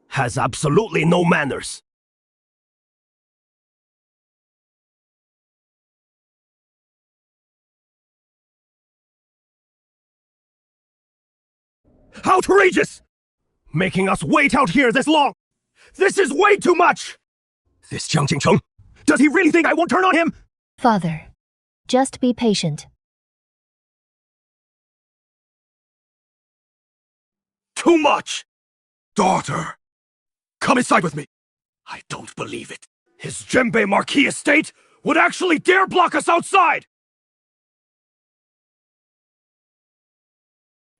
has absolutely no manners. Outrageous! Making us wait out here this long! This is way too much! This Jiang Jingqiang, does he really think I won't turn on him? Father, Just be patient. Too much! Daughter, come inside with me. I don't believe it. His Jembe Marquis estate would actually dare block us outside!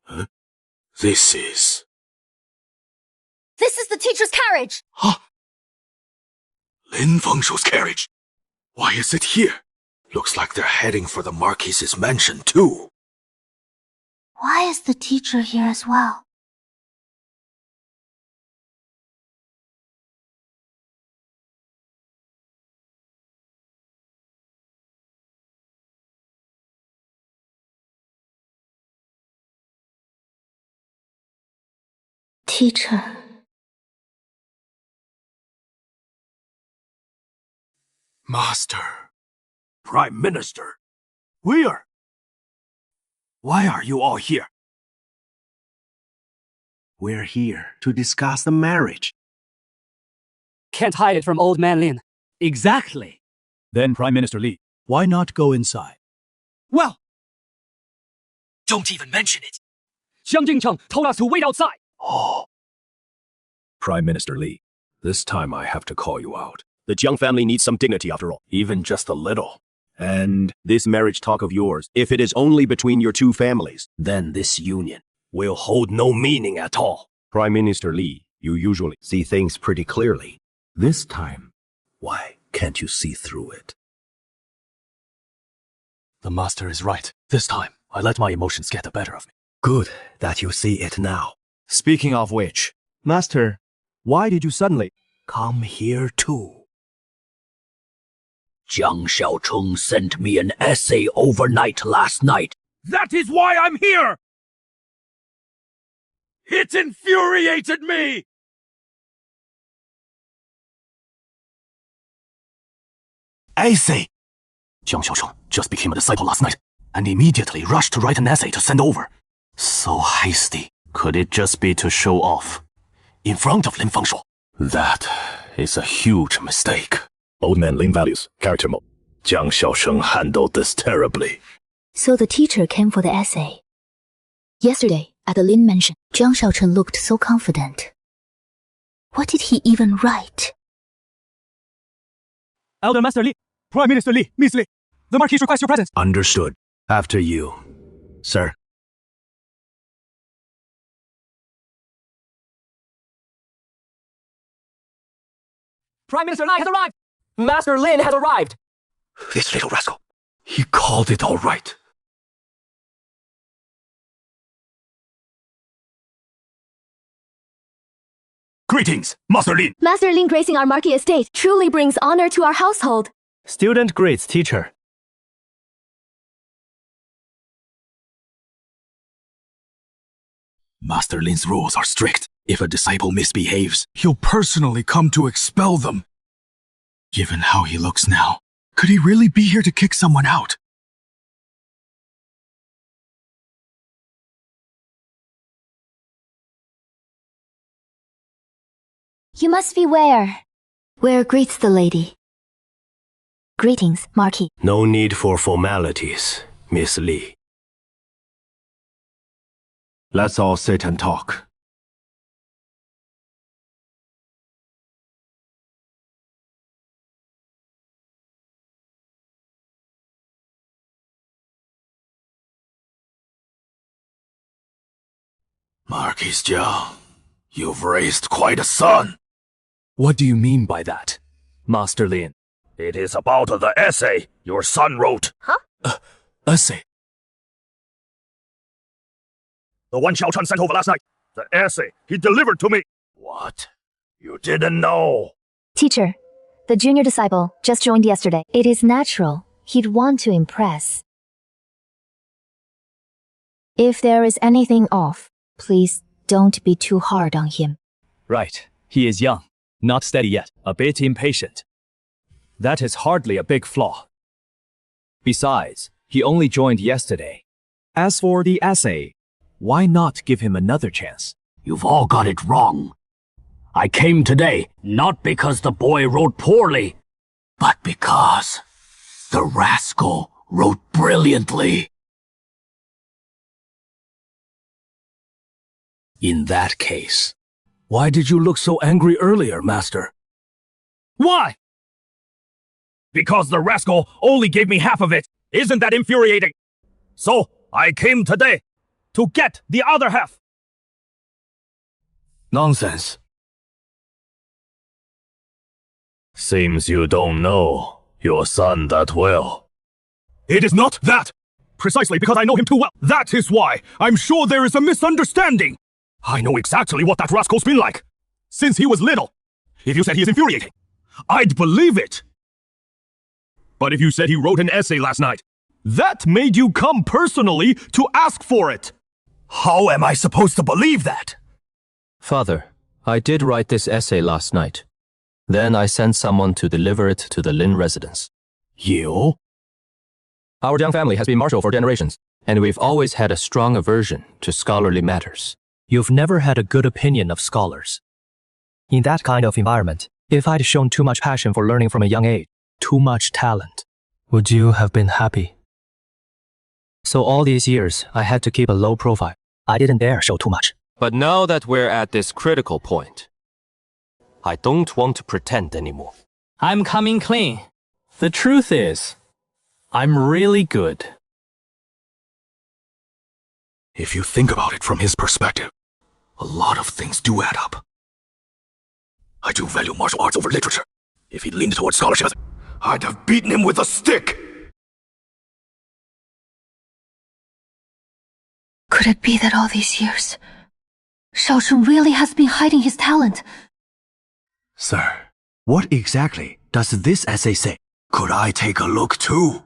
Huh? This is the teacher's carriage! Huh? Lin Fengshu's carriage. Why is it here? Looks like they're heading for the Marquis's mansion too. Why is the teacher here as well? Teacher. Master. Prime Minister. Why are you all here? We're here to discuss the marriage. Can't hide it from old man Lin. Exactly. Then Prime Minister Li, why not go inside? Well, don't even mention it. Jiang Jingcheng told us to wait outside. Oh. Prime Minister Li, this time I have to call you out. The Jiang family needs some dignity after all, even just a little. And this marriage talk of yours, if it is only between your two families, then this union will hold no meaning at all. Prime Minister Li, you usually see things pretty clearly. This time, why can't you see through it? The master is right. This time, I let my emotions get the better of me. Good that you see it now. Speaking of which, Master, why did you suddenly come here too? Jiang Xiaocheng sent me an essay overnight last night. That is why I'm here! It infuriated me! Essay! Jiang Xiaocheng just became a disciple last night, and immediately rushed to write an essay to send over. So hasty. Could it just be to show off? In front of Lin Fengshu? That is a huge mistake. Old man Lin values character mode. Jiang Xiaosheng handled this terribly. So the teacher came for the essay. Yesterday, at the Lin mansion, Jiang Xiaocheng looked so confident. What did he even write? Elder Master Li, Prime Minister Li, Miss Li, the Marquis requests your presence. Understood. After you, sir. Prime Minister Lai has arrived! Master Lin has arrived! This little rascal. He called it all right. Greetings, Master Lin! Master Lin gracing our Marquis estate truly brings honor to our household. Student greets teacher. Master Lin's rules are strict. If a disciple misbehaves, he'll personally come to expel them. Given how he looks now, could he really be here to kick someone out? You must beware. Where greets the lady? Greetings, Marquis. No need for formalities, Miss Li. Let's all sit and talk. Marquis Jiang, you've raised quite a son. What do you mean by that, Master Lin? It is about the essay your son wrote. Huh? Essay? The one Xiao Chan sent over last night. The essay he delivered to me. What? You didn't know? Teacher, the junior disciple just joined yesterday. It is natural. He'd want to impress. If there is anything off, please don't be too hard on him. Right. He is young, not steady yet, a bit impatient. That is hardly a big flaw. Besides, he only joined yesterday. As for the essay, why not give him another chance? You've all got it wrong. I came today not because the boy wrote poorly, but because the rascal wrote brilliantly. In that case, why did you look so angry earlier, Master? Why? Because the rascal only gave me half of it. Isn't that infuriating? So, I came today to get the other half. Nonsense. Seems you don't know your son that well. It is not that! Precisely because I know him too well. That is why I'm sure there is a misunderstanding. I know exactly what that rascal's been like since he was little. If you said he is infuriating, I'd believe it. But if you said he wrote an essay last night, that made you come personally to ask for it. How am I supposed to believe that? Father, I did write this essay last night. Then I sent someone to deliver it to the Lin residence. You? Our Jiang family has been martial for generations, and we've always had a strong aversion to scholarly matters. You've never had a good opinion of scholars. In that kind of environment, if I'd shown too much passion for learning from a young age, too much talent, would you have been happy? So all these years, I had to keep a low profile. I didn't dare show too much. But now that we're at this critical point, I don't want to pretend anymore. I'm coming clean. The truth is, I'm really good. If you think about it from his perspective, a lot of things do add up. I do value martial arts over literature. If he'd leaned towards scholarship, I'd have beaten him with a stick! Could it be that all these years, Shaochun really has been hiding his talent? Sir, what exactly does this essay say? Could I take a look too?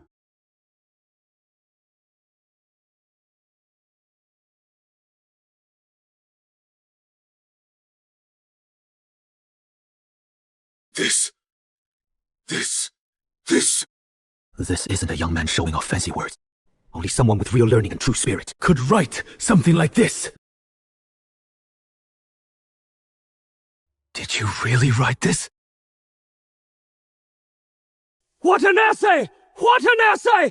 This isn't a young man showing off fancy words. Only someone with real learning and true spirit could write something like this. Did you really write this? What an essay! What an essay!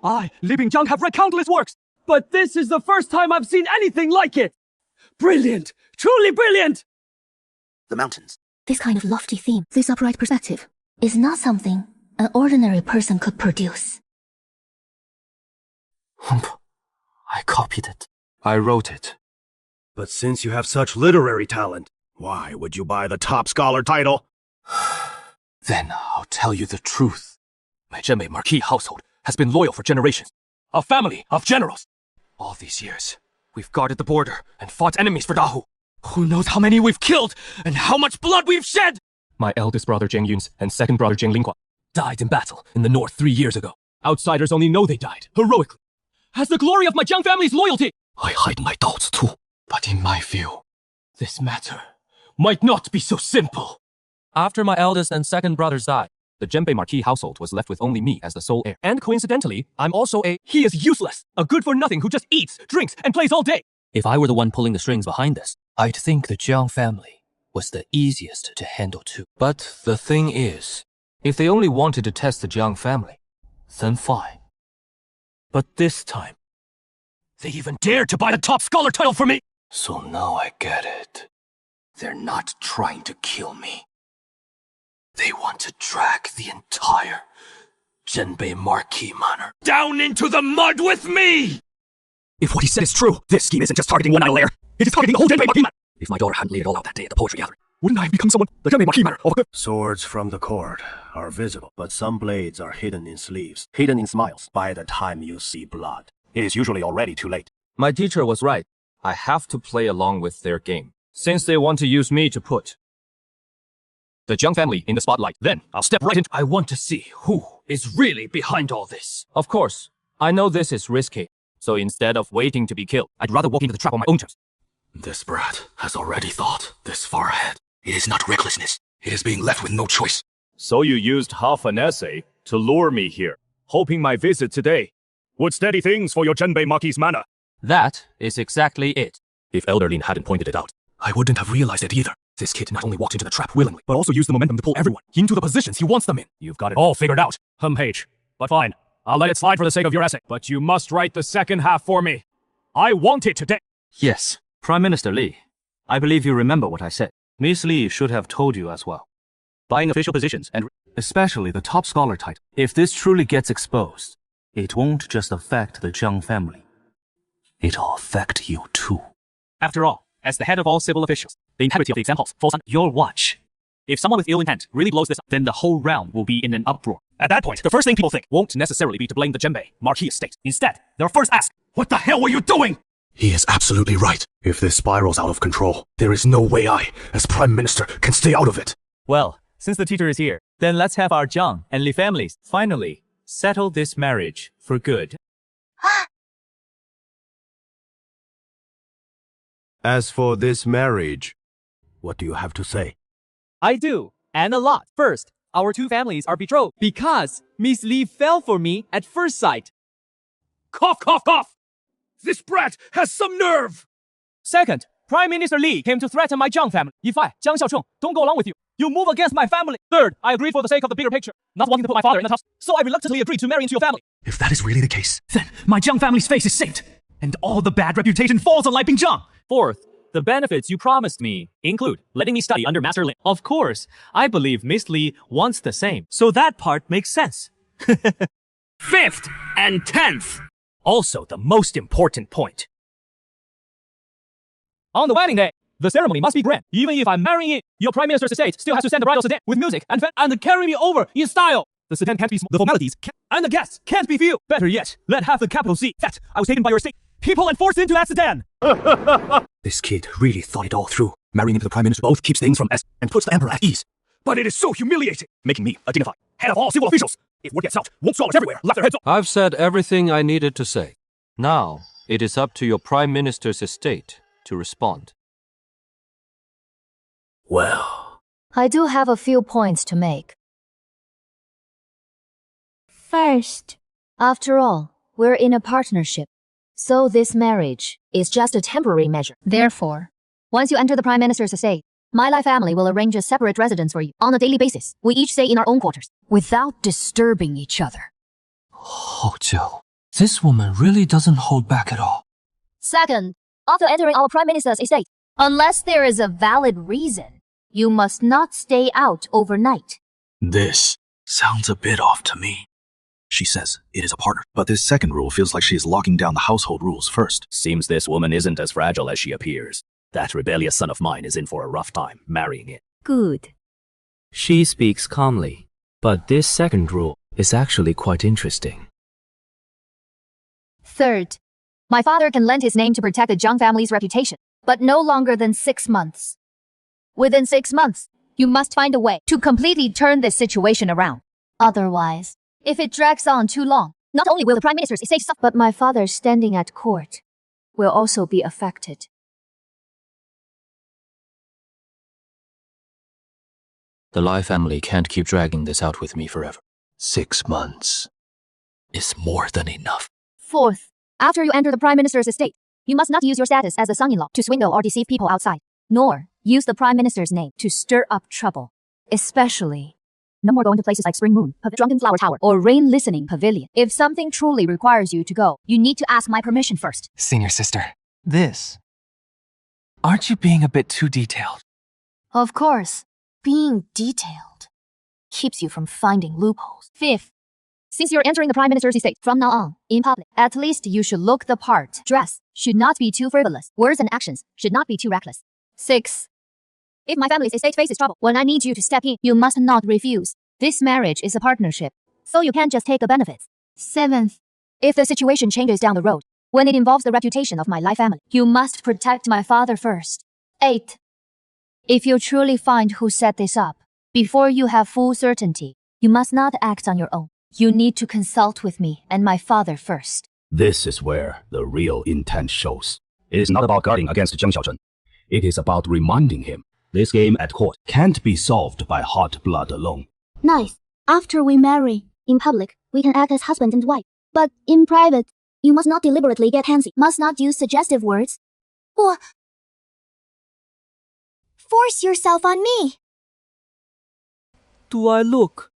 I, Li Bingjiang, have read countless works, but this is the first time I've seen anything like it! Brilliant! Truly brilliant! The mountains. This kind of lofty theme, this upright perspective, is not something an ordinary person could produce. I copied it. I wrote it. But since you have such literary talent, why would you buy the top scholar title? Then I'll tell you the truth. My Zhenmei Marquis household has been loyal for generations. A family of generals. All these years, we've guarded the border and fought enemies for Dahu. Who knows how many we've killed and how much blood we've shed? My eldest brother Jiang Yun's and second brother Jiang Linguan died in battle in the north 3 years ago. Outsiders only know they died heroically. As the glory of my Jiang family's loyalty, I hide my doubts too. But in my view, this matter might not be so simple. After my eldest and second brothers died, the Zhenmei Marquis household was left with only me as the sole heir. And coincidentally, I'm also He is useless, a good-for-nothing who just eats, drinks, and plays all day. If I were the one pulling the strings behind this, I'd think the Jiang family was the easiest to handle too. But the thing is, if they only wanted to test the Jiang family, then fine. But this time, they even dared to buy the top scholar title from me! So now I get it. They're not trying to kill me. They want to drag the entire Zhenmei Marquis manor down into the mud with me! If what he said is true, this scheme isn't just targeting one idle layer. It is targeting the whole Zhenmei Marquis manor. If my daughter hadn't laid it all out that day at the poetry gathering, wouldn't I have become someone the Zhenmei Marquis manor of a good? Swords from the court are visible, but some blades are hidden in sleeves, hidden in smiles. By the time you see blood, it is usually already too late. My teacher was right. I have to play along with their game. Since they want to use me to put the Jiang family in the spotlight, then I'll step right in. I want to see who is really behind all this. Of course, I know this is risky. So instead of waiting to be killed, I'd rather walk into the trap on my own terms. This brat has already thought this far ahead. It is not recklessness. It is being left with no choice. So you used half an essay to lure me here, hoping my visit today would steady things for your Zhenmei Marquis manor. That is exactly it. If Elder Lin hadn't pointed it out, I wouldn't have realized it either. This kid not only walked into the trap willingly, but also used the momentum to pull everyone into the positions he wants them in. You've got it all figured out, Page. But fine. I'll let it slide for the sake of your essay, but you must write the second half for me. I want it today. Yes, Prime Minister Li. I believe you remember what I said. Miss Li should have told you as well. Buying official positions and especially the top scholar title. If this truly gets exposed, it won't just affect the Jiang family. It'll affect you too. After all, as the head of all civil officials, the integrity of the exam halls falls on your watch. If someone with ill intent really blows this up, then the whole realm will be in an uproar. At that point, the first thing people think won't necessarily be to blame the Zhenbei Marquis estate. Instead, they'll first ask, what the hell were you doing? He is absolutely right. If this spirals out of control, there is no way I, as Prime Minister, can stay out of it. Well, since the teacher is here, then let's have our Jiang and Li families finally settle this marriage for good. As for this marriage, what do you have to say? I do, and a lot. First, our two families are betrothed because Miss Li fell for me at first sight. Cough, cough, cough! This brat has some nerve! Second, Prime Minister Li came to threaten my Jiang family. If I, Jiang Xiaocheng, don't go along with you, you move against my family. Third, I agreed for the sake of the bigger picture, not wanting to put my father in the tough, so I reluctantly agreed to marry into your family. If that is really the case, Then my Jiang family's face is saved, and all the bad reputation falls on Lai Pingzhang. Fourth, the benefits you promised me include letting me study under Master Lin. Of course, I believe Miss Li wants the same, so that part makes sense. Fifth and 10th! Also the most important point. On the wedding day, the ceremony must be grand. Even if I'm marrying in, your Prime Minister's estate still has to send the bridal sedan with music and carry me over in style. The sedan can't be small, the formalities and the guests can't be few. Better yet, let have the capital C. That I was taken by your estate people and forced into that sedan. This kid really thought it all through. Marrying into the Prime Minister both keeps things from S and puts the Emperor at ease. But it is so humiliating, making me a dignified head of all civil officials. If word gets out, won't scholars everywhere laugh their heads off. I've said everything I needed to say. Now, it is up to your Prime Minister's estate to respond. Well, I do have a few points to make. First, after all, we're in a partnership. So this marriage is just a temporary measure. Therefore, once you enter the Prime Minister's estate, my Lai family will arrange a separate residence for you on a daily basis. We each stay in our own quarters, without disturbing each other. Oh, Jill, this woman really doesn't hold back at all. Second, after entering our Prime Minister's estate, unless there is a valid reason, you must not stay out overnight. This sounds a bit off to me. She says it is a partner, but this second rule feels like she is locking down the household rules first. Seems this woman isn't as fragile as she appears. That rebellious son of mine is in for a rough time marrying it. Good. She speaks calmly, but this second rule is actually quite interesting. Third, my father can lend his name to protect the Jiang family's reputation, but no longer than 6 months. Within 6 months, you must find a way to completely turn this situation around. Otherwise, if it drags on too long, not only will the Prime Minister's estate suffer, but my father's standing at court will also be affected. The Lai family can't keep dragging this out with me forever. 6 months is more than enough. Fourth, after you enter the Prime Minister's estate, you must not use your status as a son-in-law to swindle or deceive people outside, nor use the Prime Minister's name to stir up trouble. Especially, no more going to places like Spring Moon, Drunken Flower Tower, or Rain Listening Pavilion. If something truly requires you to go, you need to ask my permission first. Senior sister, aren't you being a bit too detailed? Of course, being detailed keeps you from finding loopholes. Fifth, since you're entering the Prime Minister's estate from now on, in public, at least you should look the part. Dress should not be too frivolous. Words and actions should not be too reckless. Sixth, if my family's estate faces trouble, when I need you to step in, you must not refuse. This marriage is a partnership, so you can't just take the benefits. Seventh, if the situation changes down the road, when it involves the reputation of my Lai family, you must protect my father first. Eighth, if you truly find who set this up, before you have full certainty, you must not act on your own. You need to consult with me and my father first. This is where the real intent shows. It is not about guarding against Jiang Xiaocheng. It is about reminding him this game at court can't be solved by hot blood alone. Nice. After we marry, in public, we can act as husband and wife. But in private, you must not deliberately get handsy. Must not use suggestive words. Or force yourself on me. Do I look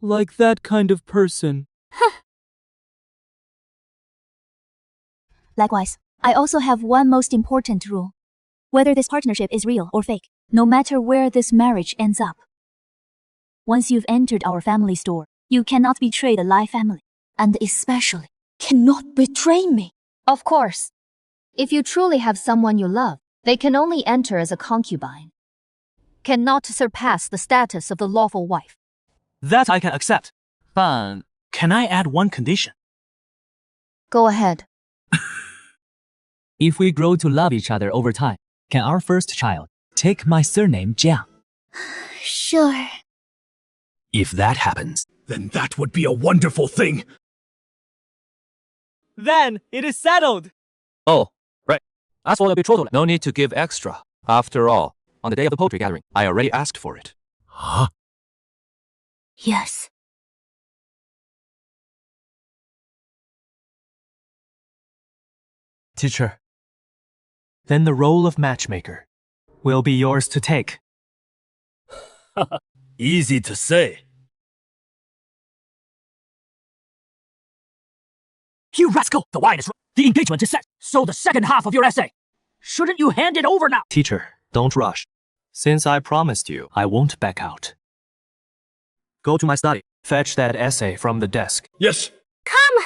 Like that kind of person. Likewise, I also have one most important rule. Whether this partnership is real or fake, no matter where this marriage ends up. Once you've entered our family store, you cannot betray the Lai family, and especially Cannot betray me. Of course. If you truly have someone you love, they can only enter as a concubine. Cannot surpass the status of the lawful wife. That I can accept. But can I add one condition? Go ahead. If we grow to love each other over time, can our first child take my surname Jiang? Sure. If that happens, then that would be a wonderful thing. Then it is settled. Oh, right. As for the betrothal, no need to give extra. After all, on the day of the poetry gathering, I already asked for it. Huh? Yes. Teacher, then the role of matchmaker will be yours to take. Easy to say. You rascal! The wine is... The engagement is set. So the second half of your essay. Shouldn't you hand it over now? Teacher, don't rush. Since I promised you, I won't back out. Go to my study. Fetch that essay from the desk. Yes. Come!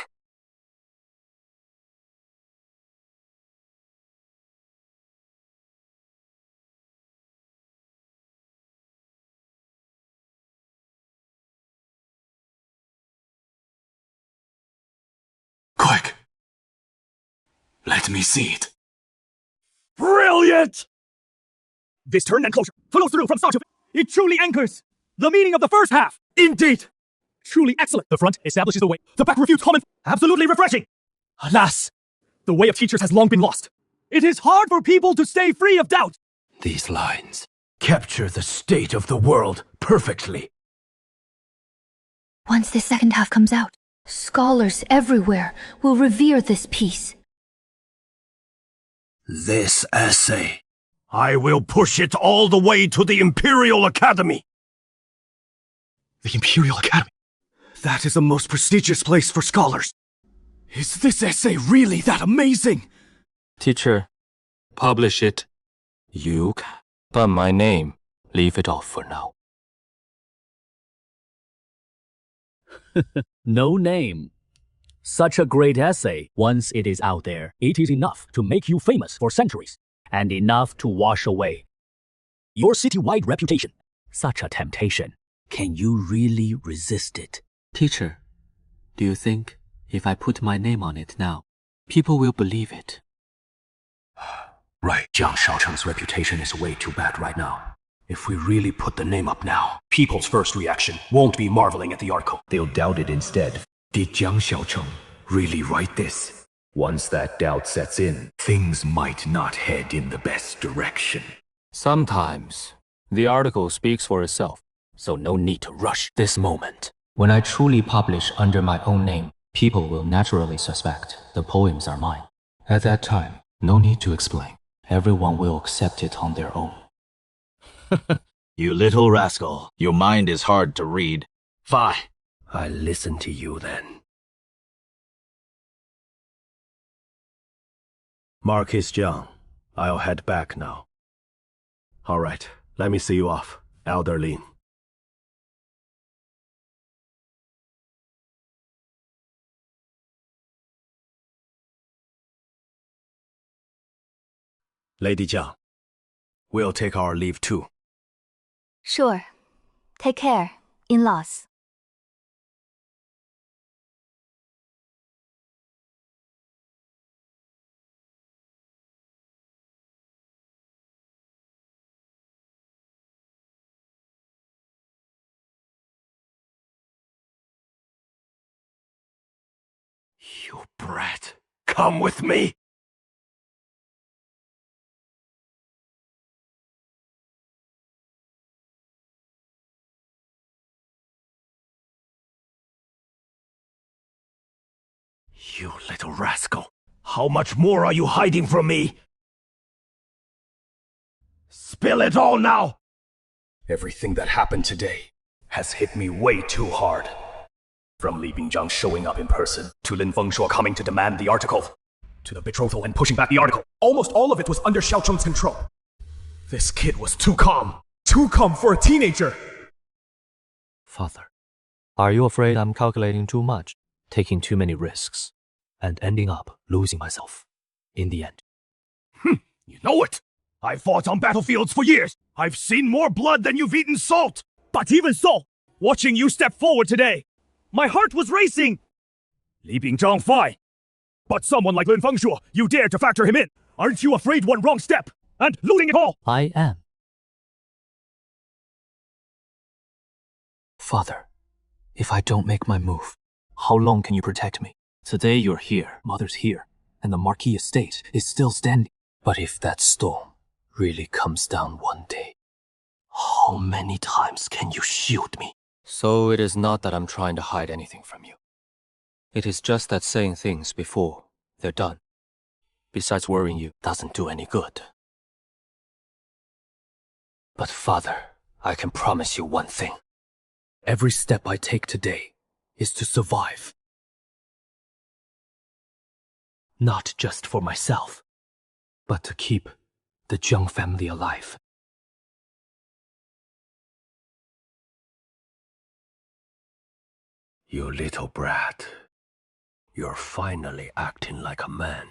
Quick! Let me see it. Brilliant! This turn and closure flows through from start to finish. It truly anchors the meaning of the first half. Indeed! Truly excellent. The front establishes the way. The back refutes common. Absolutely refreshing. Alas, the way of teachers has long been lost. It is hard for people to stay free of doubt. These lines Capture the state of the world perfectly. Once the second half comes out, scholars everywhere will revere this piece. This essay. I will push it all the way to the Imperial Academy. The Imperial Academy. That is the most prestigious place for scholars. Is this essay really that amazing? Teacher, publish it. You can. But my name, leave it off for now. No name. Such a great essay, once it is out there, it is enough to make you famous for centuries, and enough to wash away your city-wide reputation. Such a temptation. Can you really resist it? Teacher, do you think if I put my name on it now, people will believe it? Right, Jiang Shaocheng's reputation is way too bad right now. If we really put the name up now, people's first reaction won't be marveling at the article. They'll doubt it instead. Did Jiang Shaocheng really write this? Once that doubt sets in, things might not head in the best direction. Sometimes, the article speaks for itself, so no need to rush this moment. When I truly publish under my own name, people will naturally suspect the poems are mine. At that time, no need to explain. Everyone will accept it on their own. You little rascal, your mind is hard to read. Fine. I listen to you then. Marquis Jiang, I'll head back now. All right, let me see you off, Elder Lin. Lady Jiang, we'll take our leave too. Sure. Take care, in-laws. You brat. Come with me. You little rascal. How much more are you hiding from me? Spill it all now! Everything that happened today, has hit me way too hard. From Li Bingzhang showing up in person, to Lin Fengshuo coming to demand the article, to the betrothal and pushing back the article. Almost all of it was under Xiao Cheng's control. This kid was too calm. Too calm for a teenager. Father, are you afraid I'm calculating too much, taking too many risks, and ending up losing myself in the end? You know it. I've fought on battlefields for years. I've seen more blood than you've eaten salt. But even so, watching you step forward today, my heart was racing. Li Bingzhang, fine. But someone like Lin Fengshuo, you dare to factor him in. Aren't you afraid one wrong step and losing it all? I am. Father, if I don't make my move, how long can you protect me? Today you're here, Mother's here, and the Marquis estate is still standing. But if that storm really comes down one day, how many times can you shield me? So it is not that I'm trying to hide anything from you. It is just that saying things before they're done, besides worrying you, doesn't do any good. But Father, I can promise you one thing. Every step I take today is to survive. Not just for myself, but to keep the Jiang family alive. You little brat. You're finally acting like a man.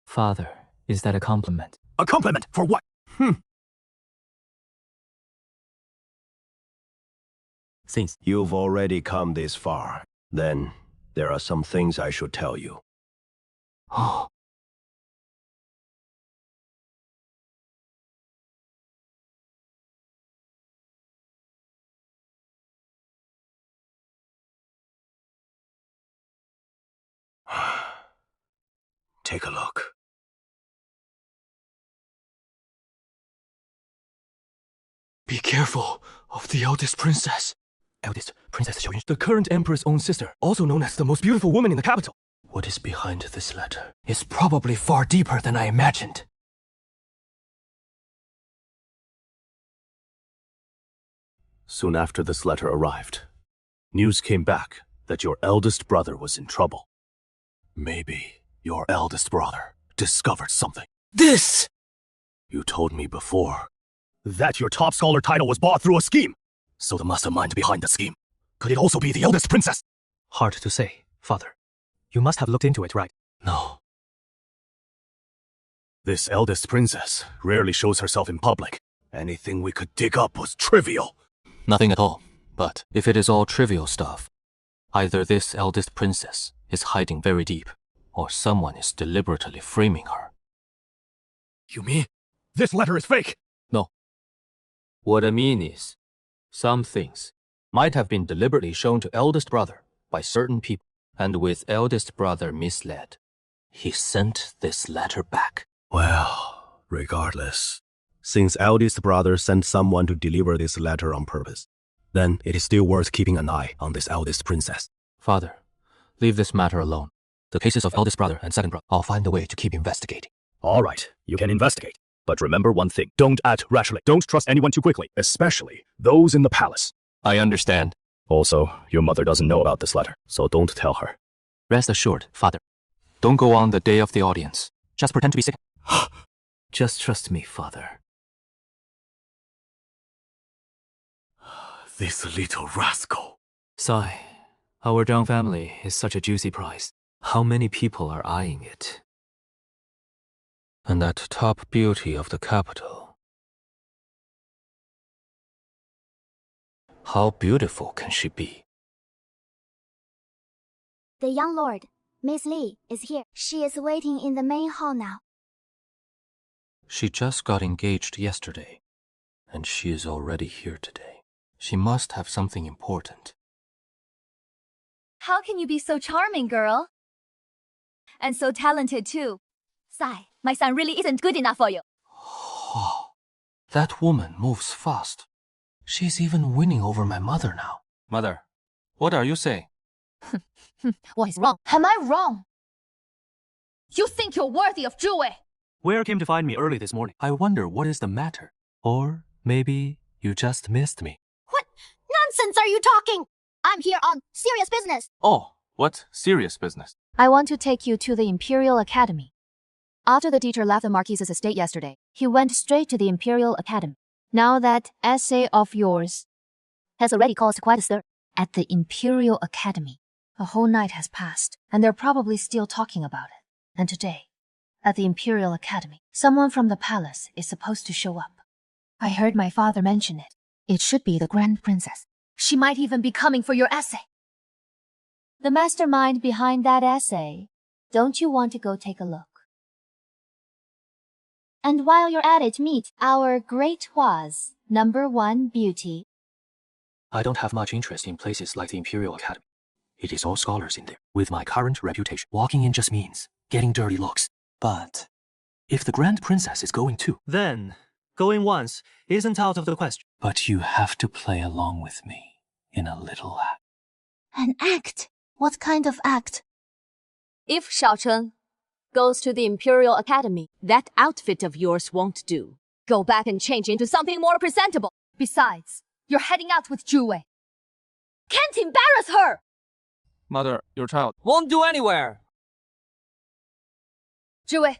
Father, is that a compliment? A compliment for what? Since you've already come this far, then there are some things I should tell you. Oh. Take a look. Be careful of the eldest princess. Eldest Princess Xiaoyun, the current emperor's own sister, also known as the most beautiful woman in the capital. What is behind this letter is probably far deeper than I imagined. Soon after this letter arrived, news came back that your eldest brother was in trouble. Maybe your eldest brother discovered something. This! You told me before that your top scholar title was bought through a scheme. So the mastermind behind the scheme, could it also be the eldest princess? Hard to say, Father. You must have looked into it, right? No. This eldest princess rarely shows herself in public. Anything we could dig up was trivial. Nothing at all. But if it is all trivial stuff, either this eldest princess is hiding very deep, or someone is deliberately framing her. You mean this letter is fake? No. What I mean is, some things might have been deliberately shown to eldest brother by certain people, and with eldest brother misled, he sent this letter back. Well, regardless, since eldest brother sent someone to deliver this letter on purpose, then it is still worth keeping an eye on this eldest princess. Father, leave this matter alone. The cases of eldest brother and second brother, I'll find a way to keep investigating. All right, you can investigate. But remember one thing, don't act rashly. Don't trust anyone too quickly, especially those in the palace. I understand. Also, your mother doesn't know about this letter, so don't tell her. Rest assured, Father. Don't go on the day of the audience. Just pretend to be sick. Just trust me, Father. This little rascal. Sai, our Zhang family is such a juicy prize. How many people are eyeing it? And that top beauty of the capital. How beautiful can she be? The young lord, Miss Li, is here. She is waiting in the main hall now. She just got engaged yesterday, and she is already here today. She must have something important. How can you be so charming, girl? And so talented, too. Sai, my son really isn't good enough for you. Oh, that woman moves fast. She's even winning over my mother now. Mother, what are you saying? What is wrong? Am I wrong? You think you're worthy of Zhu Wei? Where came to find me early this morning? I wonder what is the matter. Or maybe you just missed me. What? nonsense are you talking? I'm here on serious business. Oh, what serious business? I want to take you to the Imperial Academy. After the teacher left the Marquise's estate yesterday, he went straight to the Imperial Academy. Now that essay of yours has already caused quite a stir at the Imperial Academy. A whole night has passed, and they're probably still talking about it. And today, at the Imperial Academy, someone from the palace is supposed to show up. I heard my father mention it. It should be the Grand Princess. She might even be coming for your essay. The mastermind behind that essay. Don't you want to go take a look? And while you're at it, meet our great Hua's #1 beauty. I don't have much interest in places like the Imperial Academy. It is all scholars in there. With my current reputation, walking in just means getting dirty looks. But if the Grand Princess is going too, then going once isn't out of the question. But you have to play along with me in a little act. An act? What kind of act? If Xiaocheng goes to the Imperial Academy, that outfit of yours won't do. Go back and change into something more presentable. Besides, you're heading out with Zhu Wei. Can't embarrass her! Mother, your child won't do anywhere. Zhu Wei,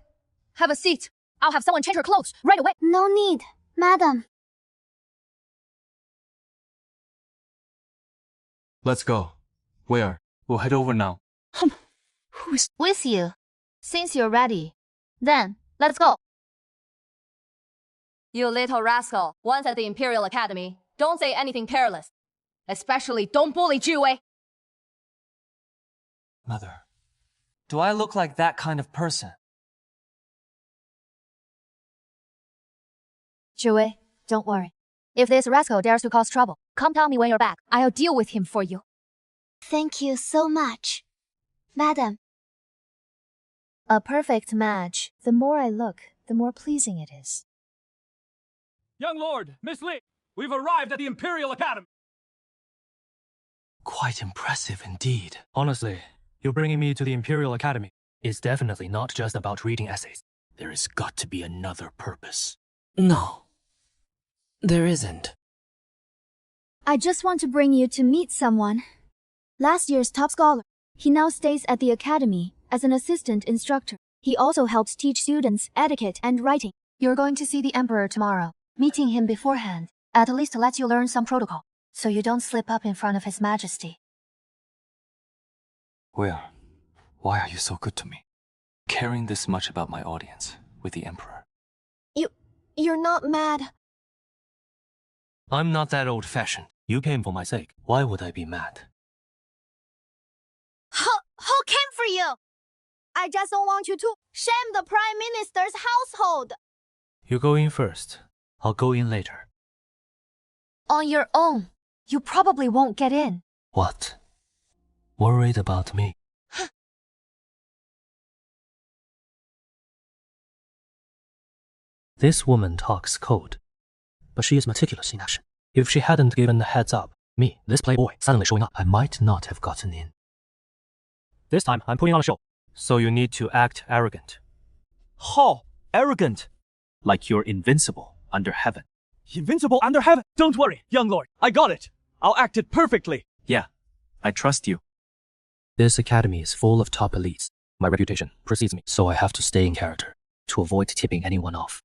have a seat. I'll have someone change her clothes right away. No need, madam. Let's go. Where? We'll head over now. Who's with you? Since you're ready, then let's go. You little rascal, once at the Imperial Academy, don't say anything careless. Especially don't bully Zhu Wei. Mother, do I look like that kind of person? Zhu Wei, don't worry. If this rascal dares to cause trouble, come tell me when you're back. I'll deal with him for you. Thank you so much, madam. A perfect match. The more I look, the more pleasing it is. Young Lord, Miss Li, we've arrived at the Imperial Academy. Quite impressive indeed. Honestly, you bringing me to the Imperial Academy is definitely not just about reading essays. There has got to be another purpose. No, there isn't. I just want to bring you to meet someone. Last year's top scholar. He now stays at the academy as an assistant instructor. He also helps teach students etiquette and writing. You're going to see the Emperor tomorrow. Meeting him beforehand at least lets you learn some protocol, so you don't slip up in front of His Majesty. Where? Why are you so good to me? Caring this much about my audience with the Emperor. You're not mad. I'm not that old-fashioned. You came for my sake. Why would I be mad? Who came for you? I just don't want you to shame the Prime Minister's household. You go in first. I'll go in later. On your own. You probably won't get in. What? Worried about me? This woman talks code, but she is meticulous in action. If she hadn't given a heads up, me, this playboy, suddenly showing up, I might not have gotten in. This time, I'm putting on a show. So you need to act arrogant. How? Arrogant? Like you're invincible under heaven. Invincible under heaven? Don't worry, young lord. I got it. I'll act it perfectly. Yeah, I trust you. This academy is full of top elites. My reputation precedes me, so I have to stay in character to avoid tipping anyone off.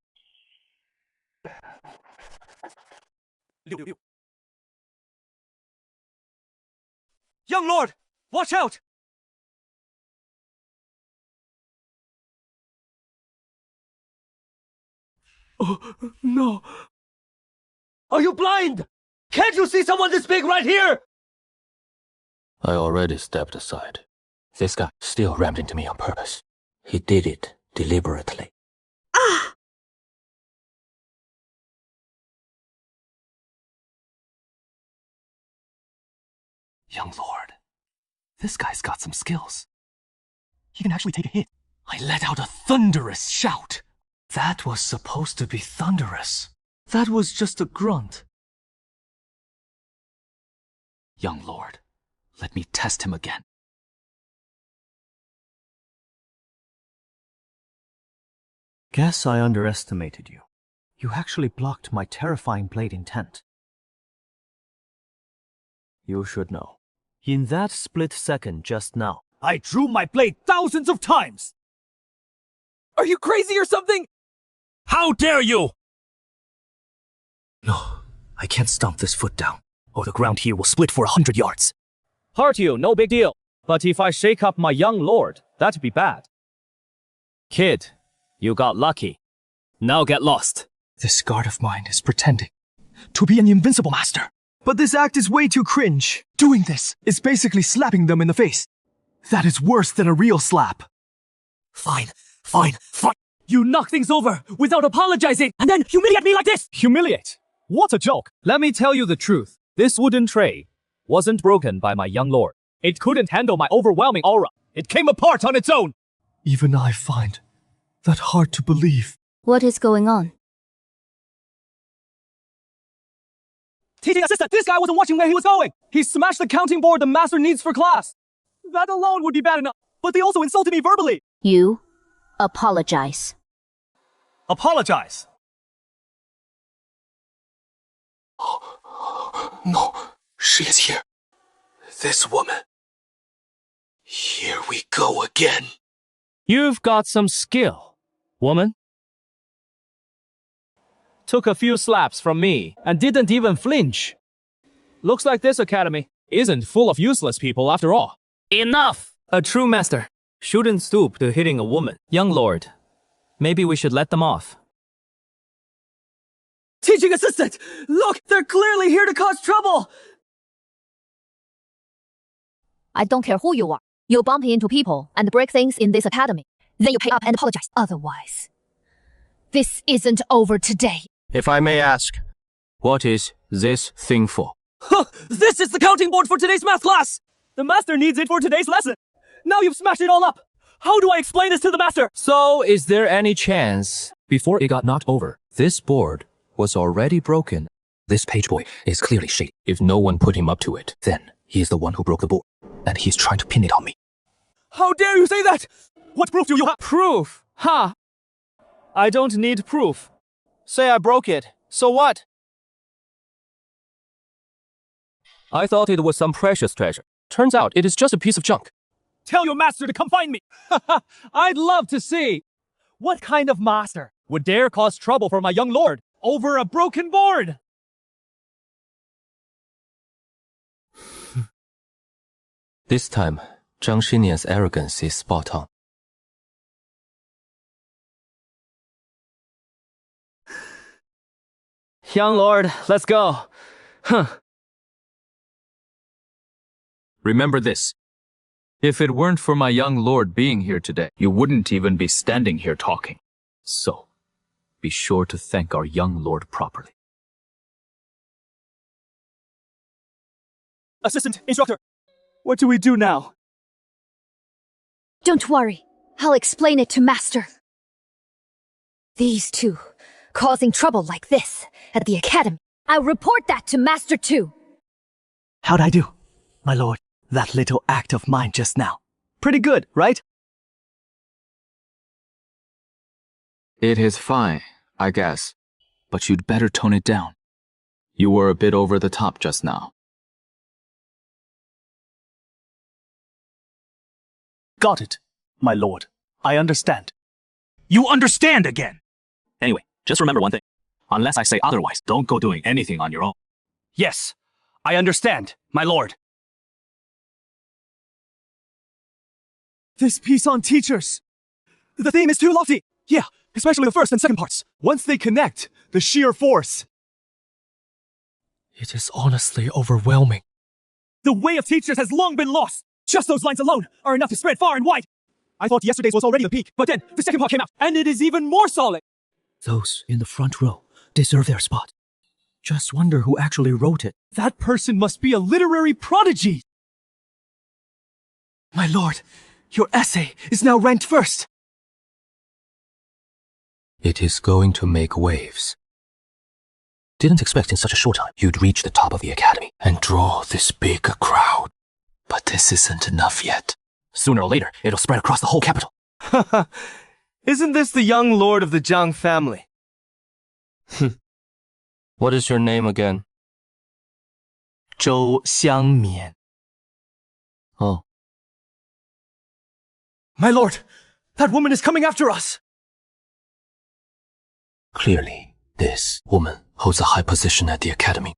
Young lord, watch out! Oh, no. Are you blind? Can't you see someone this big right here? I already stepped aside. This guy still rammed into me on purpose. He did it deliberately. Ah! Young lord, this guy's got some skills. He can actually take a hit. I let out a thunderous shout. That was supposed to be thunderous. That was just a grunt. Young lord, let me test him again. Guess I underestimated you. You actually blocked my terrifying blade intent. You should know. In that split second just now, I drew my blade thousands of times! Are you crazy or something? How dare you! No, I can't stomp this foot down, or the ground here will split for 100 yards. hurt you, no big deal. But if I shake up my young lord, that'd be bad. Kid, you got lucky. Now get lost. This guard of mine is pretending to be an invincible master. But this act is way too cringe. Doing this is basically slapping them in the face. That is worse than a real slap. Fine. You knock things over without apologizing and then humiliate me like this! Humiliate? What a joke. Let me tell you the truth. This wooden tray wasn't broken by my young lord. It couldn't handle my overwhelming aura. It came apart on its own. Even I find that hard to believe. What is going on? Teaching assistant, this guy wasn't watching where he was going. He smashed the counting board the master needs for class. That alone would be bad enough. But they also insulted me verbally. You apologize. Apologize. No, she is here. This woman. Here we go again. You've got some skill, woman. Took a few slaps from me and didn't even flinch. Looks like this academy isn't full of useless people after all. Enough! A true master shouldn't stoop to hitting a woman. Young lord, maybe we should let them off. Teaching assistant! Look, they're clearly here to cause trouble! I don't care who you are. You bump into people and break things in this academy. Then you pay up and apologize. Otherwise, this isn't over today. If I may ask, what is this thing for? Huh, this is the counting board for today's math class! The master needs it for today's lesson. Now you've smashed it all up. How do I explain this to the master? So, is there any chance, before it got knocked over, this board was already broken? This page boy is clearly shady. If no one put him up to it, then he is the one who broke the board. And he's trying to pin it on me. How dare you say that? What proof do you have? Proof? Ha! I don't need proof. Say I broke it. So what? I thought it was some precious treasure. Turns out it is just a piece of junk. Tell your master to come find me! I'd love to see! What kind of master would dare cause trouble for my young lord over a broken board? This time, Zhang Xinian's arrogance is spot on. Young lord, let's go. Huh. Remember this. If it weren't for my young lord being here today, you wouldn't even be standing here talking. So, be sure to thank our young lord properly. Assistant, instructor, what do we do now? Don't worry. I'll explain it to Master. These two causing trouble like this at the academy. I'll report that to Master too. How'd I do, my lord? That little act of mine just now. Pretty good, right? It is fine, I guess. But you'd better tone it down. You were a bit over the top just now. Got it, my lord. I understand. You understand again! Anyway, just remember one thing. Unless I say otherwise, don't go doing anything on your own. Yes, I understand, my lord. This piece on teachers. The theme is too lofty. Yeah, especially the first and second parts. Once they connect, the sheer force. It is honestly overwhelming. The way of teachers has long been lost. Just those lines alone are enough to spread far and wide. I thought yesterday's was already the peak, but then the second part came out, and it is even more solid. Those in the front row deserve their spot. Just wonder who actually wrote it. That person must be a literary prodigy. My lord, your essay is now ranked first. It is going to make waves. Didn't expect in such a short time you'd reach the top of the academy and draw this big a crowd. But this isn't enough yet. Sooner or later, it'll spread across the whole capital. Isn't this the young lord of the Zhang family? What is your name again? 周香勉. Oh. My lord, that woman is coming after us! Clearly, this woman holds a high position at the academy.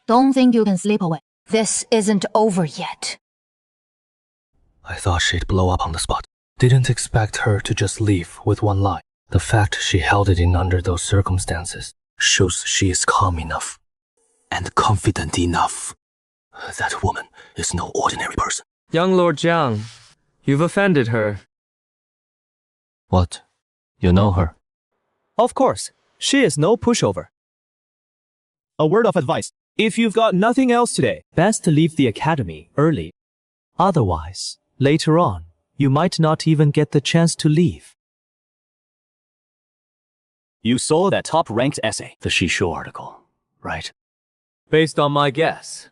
Don't think you can slip away. This isn't over yet. I thought she'd blow up on the spot. Didn't expect her to just leave with one line. The fact she held it in under those circumstances shows she is calm enough. And confident enough. That woman is no ordinary person. Young Lord Jiang, you've offended her. What? You know her? Of course, she is no pushover. A word of advice. If you've got nothing else today, best to leave the academy early. Otherwise, later on, you might not even get the chance to leave. You saw that top-ranked essay, the Shisho article, right? Based on my guess,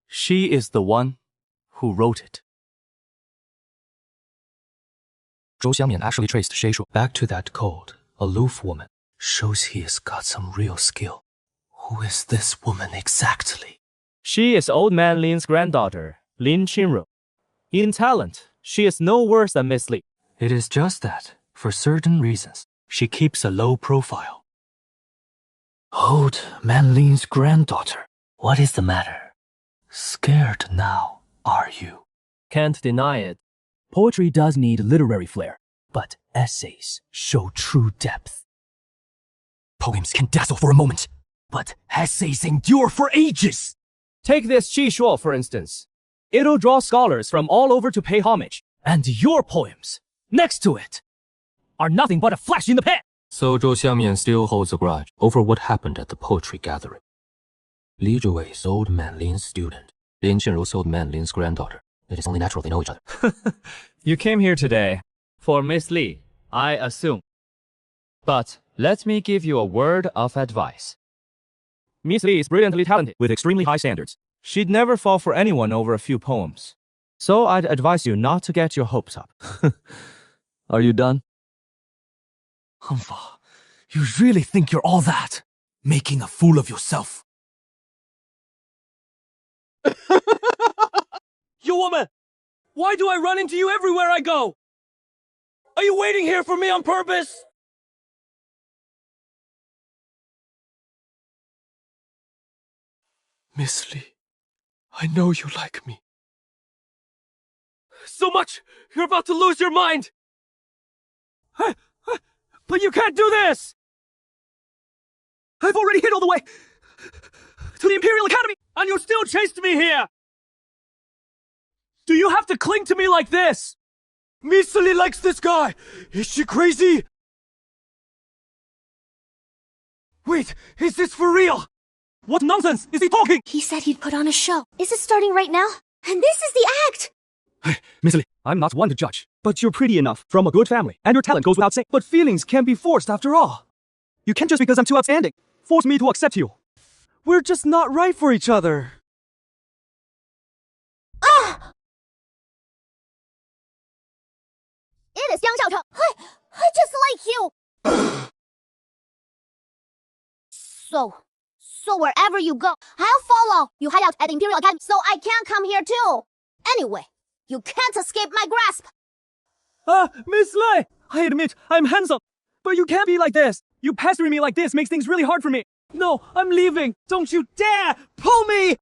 she is the one who wrote it. Zhou Xiangmian actually traced Shisho back to that cold, aloof woman. Shows he has got some real skill. Who is this woman exactly? She is old man Lin's granddaughter, Lin Qinru. In talent, she is no worse than Miss Li. It is just that, for certain reasons, she keeps a low profile. Old man Lin's granddaughter. What is the matter? Scared now, are you? Can't deny it. Poetry does need literary flair, but essays show true depth. Poems can dazzle for a moment, but essays endure for ages. Take this Qi Shuo, for instance. It'll draw scholars from all over to pay homage, and your poems, next to it, are nothing but a flash in the pan. So Zhou Xiangmian still holds a grudge over what happened at the poetry gathering. Li Zhiwei's old man Lin's student, Lin Qinru's old man Lin's granddaughter. It is only natural they know each other. You came here today for Miss Li, I assume. But let me give you a word of advice. Miss Li is brilliantly talented with extremely high standards. She'd never fall for anyone over a few poems. So I'd advise you not to get your hopes up. Are you done? Hanfa, you really think you're all that? Making a fool of yourself. You woman! Why do I run into you everywhere I go? Are you waiting here for me on purpose? Miss Li, I know you like me. So much! You're about to lose your mind! But you can't do this! I've already hit all the way to the Imperial Academy, and you still chased me here! Do you have to cling to me like this? Miss Li likes this guy! Is she crazy? Wait, is this for real? What nonsense is he talking? He said he'd put on a show. Is it starting right now? And this is the act! Hey, Miss Li, I'm not one to judge, but you're pretty enough, from a good family, and your talent goes without saying. But feelings can't be forced after all. You can't just because I'm too outstanding, force me to accept you. We're just not right for each other. Ah! It is Yang Xiaocheng. I just like you. So wherever you go, I'll follow. You hide out at the Imperial Academy, so I can't come here too. Anyway, you can't escape my grasp. Miss Li, I admit I'm handsome, but you can't be like this. You pestering me like this makes things really hard for me. No, I'm leaving. Don't you dare pull me!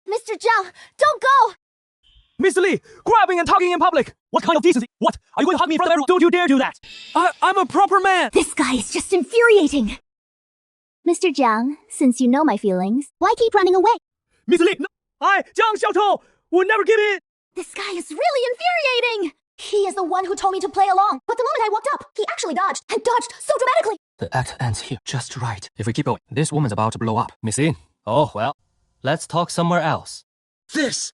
Mr. Zhang, don't go! Miss Li, grabbing and talking in public! What kind of decency? What? Are you going to hug me in front of everyone? Don't you dare do that! I'm a proper man! This guy is just infuriating! Mr. Jiang, since you know my feelings, why keep running away? Miss Li, no! I, Jiang Xiaotou, will never give in! This guy is really infuriating! He is the one who told me to play along, but the moment I walked up, he actually dodged, and dodged so dramatically! The act ends here, just right. If we keep going, this woman's about to blow up. Miss Li? Oh, well, let's talk somewhere else. This!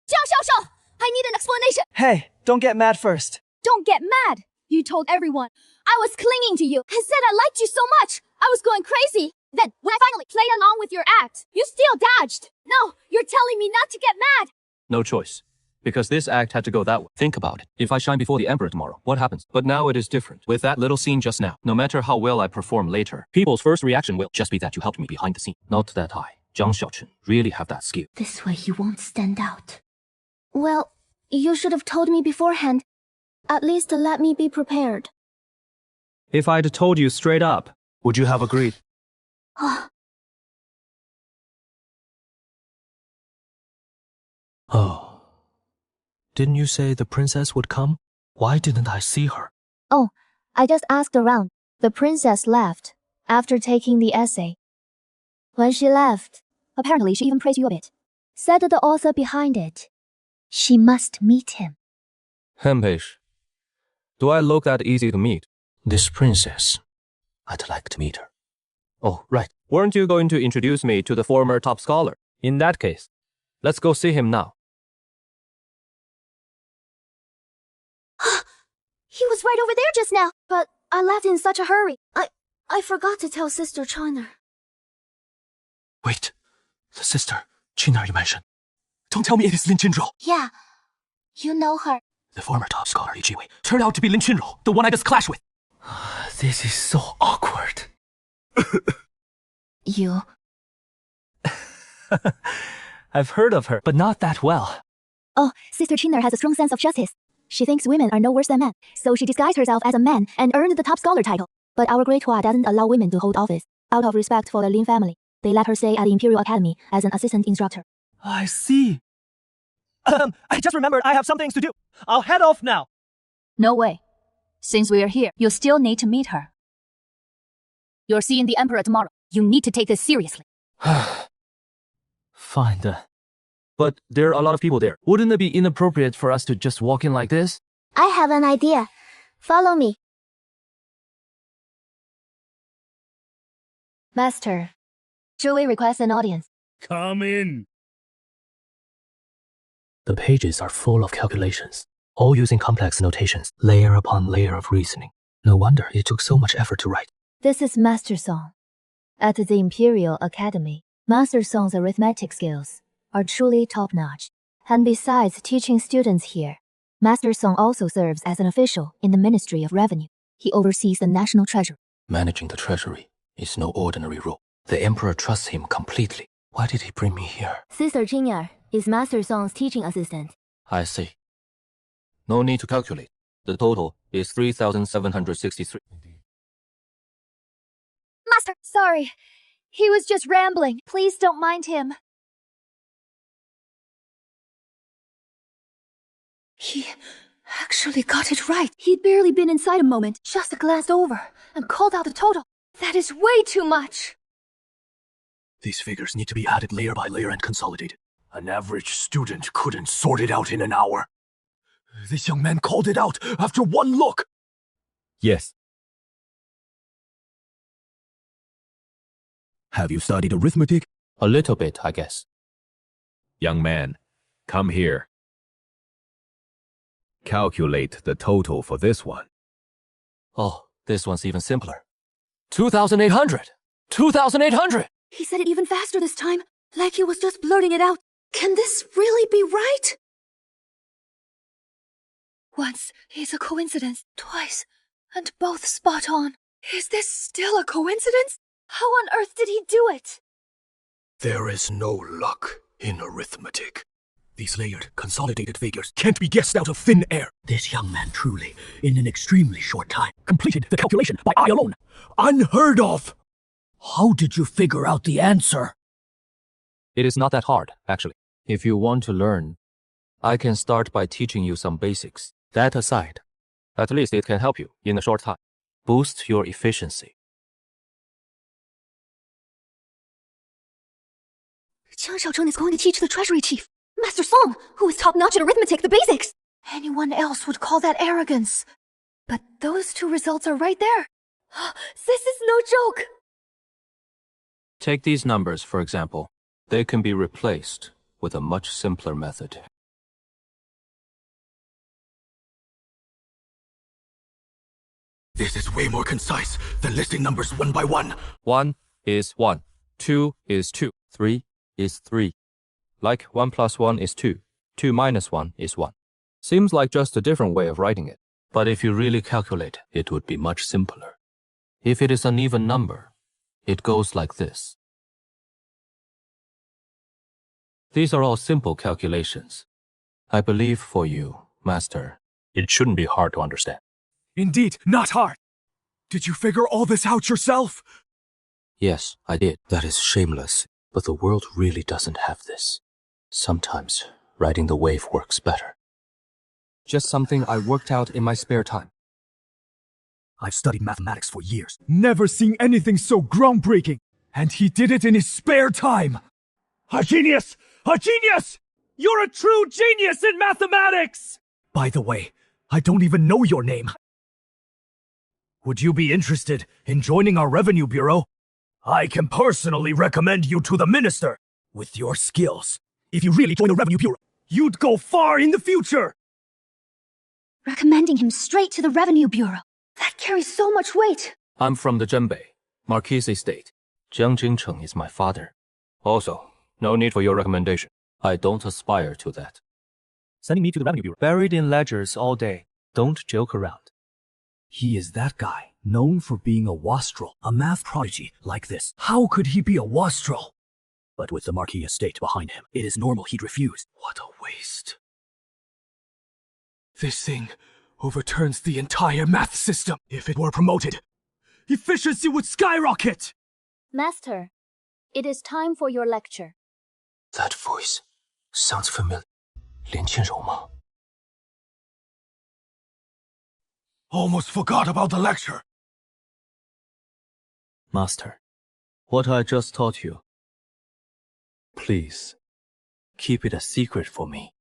Jiang Xiaoshao, I need an explanation! Hey, don't get mad first. Don't get mad! You told everyone. I was clinging to you and said I liked you so much. I was going crazy. Then, when I finally played along with your act, you still dodged. No, you're telling me not to get mad. No choice. because this act had to go that way. Think about it. If I shine before the emperor tomorrow, what happens? But now it is different. With that little scene just now, no matter how well I perform later, people's first reaction will just be that you helped me behind the scene. Not that I, Zhang Xiaochun, really have that skill. This way you won't stand out. Well, you should have told me beforehand. At least let me be prepared. If I'd told you straight up, would you have agreed? Oh. Didn't you say the princess would come? Why didn't I see her? Oh, I just asked around. The princess left after taking the essay. When she left, Apparently, she even praised you a bit. said the author behind it. She must meet him. Hempish, do I look that easy to meet? This princess, I'd like to meet her. Oh, right. Weren't you going to introduce me to the former top scholar? In that case, let's go see him now. He was right over there just now, but I left in such a hurry. I forgot to tell Sister China. Wait, the sister, China you mentioned. Don't tell me it is Lin Qinrou. Yeah, you know her. The former top scholar Li Jiwei turned out to be Lin Qinrou, the one I just clashed with. This is so awkward. You. I've heard of her, but not that well. Oh, Sister Chiner has a strong sense of justice. She thinks women are no worse than men, so she disguised herself as a man and earned the top scholar title. But our Great Hua doesn't allow women to hold office. Out of respect for the Lin family, they let her stay at the Imperial Academy as an assistant instructor. I see. I just remembered I have some things to do. I'll head off now. No way. Since we are here, you still need to meet her. You're seeing the Emperor tomorrow. You need to take this seriously. Fine then. But there are a lot of people there. Wouldn't it be inappropriate for us to just walk in like this? I have an idea. Follow me. Master, Zhuwei requests an audience. Come in. The pages are full of calculations, all using complex notations, layer upon layer of reasoning. No wonder it took so much effort to write. This is Master Song. At the Imperial Academy, Master Song's arithmetic skills are truly top-notch. And besides teaching students here, Master Song also serves as an official in the Ministry of Revenue. He oversees the national treasury. Managing the treasury is no ordinary role. The emperor trusts him completely. Why did he bring me here? Sister Jing'er is Master Song's teaching assistant. I see. No need to calculate. The total is 3,763. Master, sorry. He was just rambling. Please don't mind him. He actually got it right. He'd barely been inside a moment, just glanced over and called out the total. That is way too much. These figures need to be added layer by layer and consolidated. An average student couldn't sort it out in an hour. This young man called it out after one look. Yes. Have you studied arithmetic? A little bit, I guess. Young man, come here. Calculate the total for this one. Oh, this one's even simpler. 2,800! 2,800! He said it even faster this time, like he was just blurting it out. Can this really be right? Once is a coincidence, twice, and both spot on. Is this still a coincidence? How on earth did he do it? There is no luck in arithmetic. These layered, consolidated figures can't be guessed out of thin air. This young man truly, in an extremely short time, Completed the calculation by eye alone. Unheard of! How did you figure out the answer? It is not that hard, actually. If you want to learn, I can start by teaching you some basics. That aside, at least it can help you in a short time. Boost your efficiency. Jiang Xiaocheng is going to teach the treasury chief, Master Song, who is top-notch at arithmetic, the basics. Anyone else would call that arrogance. But those two results are right there. This is no joke. Take these numbers, for example. They can be replaced with a much simpler method. This is way more concise than listing numbers one by one. 1 is 1. 2 is 2. 3 is 3. Like 1 plus 1 is 2. 2 minus 1 is 1. Seems like just a different way of writing it. But if you really calculate, it would be much simpler. If it is an even number, it goes like this. These are all simple calculations. I believe for you, Master, it shouldn't be hard to understand. Indeed, not hard. Did you figure all this out yourself? Yes, I did. That is shameless. But the world really doesn't have this. Sometimes, riding the wave works better. Just something I worked out in my spare time. I've studied mathematics for years. Never seen anything so groundbreaking. And he did it in his spare time. A genius! A genius! You're a true genius in mathematics! By the way, I don't even know your name. Would you be interested in joining our revenue bureau? I can personally recommend you to the minister. With your skills, if you really join the revenue bureau, you'd go far in the future. Recommending him straight to the revenue bureau. That carries so much weight. I'm from the Zhenbei, Marquis Estate. Jiang Jingcheng is my father. Also, no need for your recommendation. I don't aspire to that. Sending me to the revenue bureau. Buried in ledgers all day. Don't joke around. He is that guy, known for being a wastrel, a math prodigy like this. How could he be a wastrel? But with the Marquis estate behind him, it is normal he'd refuse. What a waste. This thing overturns the entire math system. If it were promoted, efficiency would skyrocket! Master, it is time for your lecture. That voice sounds familiar. 连千柔吗? Almost forgot about the lecture. Master, what I just taught you. Please, keep it a secret for me.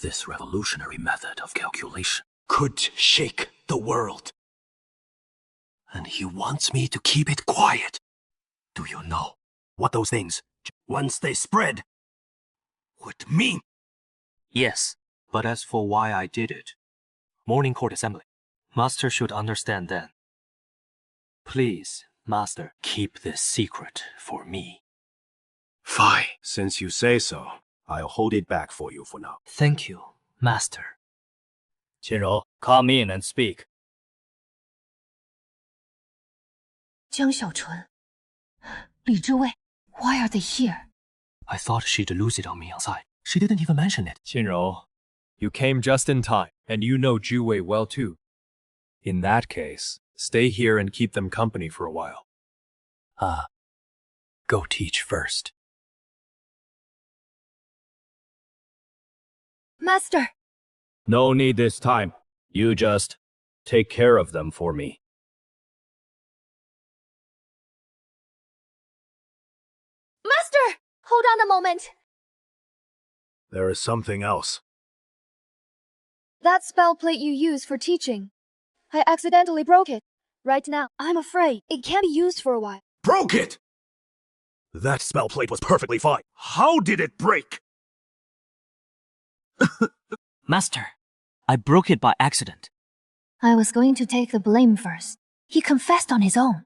This revolutionary method of calculation could shake the world. And he wants me to keep it quiet. Do you know what those things, once they spread, would mean? Yes, but as for why I did it, morning court assembly. Master should understand then. Please, Master, Keep this secret for me. Fine. Since you say so, I'll hold it back for you for now. Thank you, Master. Qinrou, come in and speak. 江小纯，李知尉, why are they here? I thought she'd lose it on me outside. She didn't even mention it. Qinrou, you came just in time, and you know Zhu Wei well too. In that case, stay here and keep them company for a while. Go teach first. Master! No need this time. You just take care of them for me. Master! Hold on a moment. There is something else. That spell plate you use for teaching. I accidentally broke it. Right now, I'm afraid it can't be used for a while. Broke it! That spell plate was perfectly fine. How did it break? Master, I broke it by accident. I was going to take the blame first. He confessed on his own.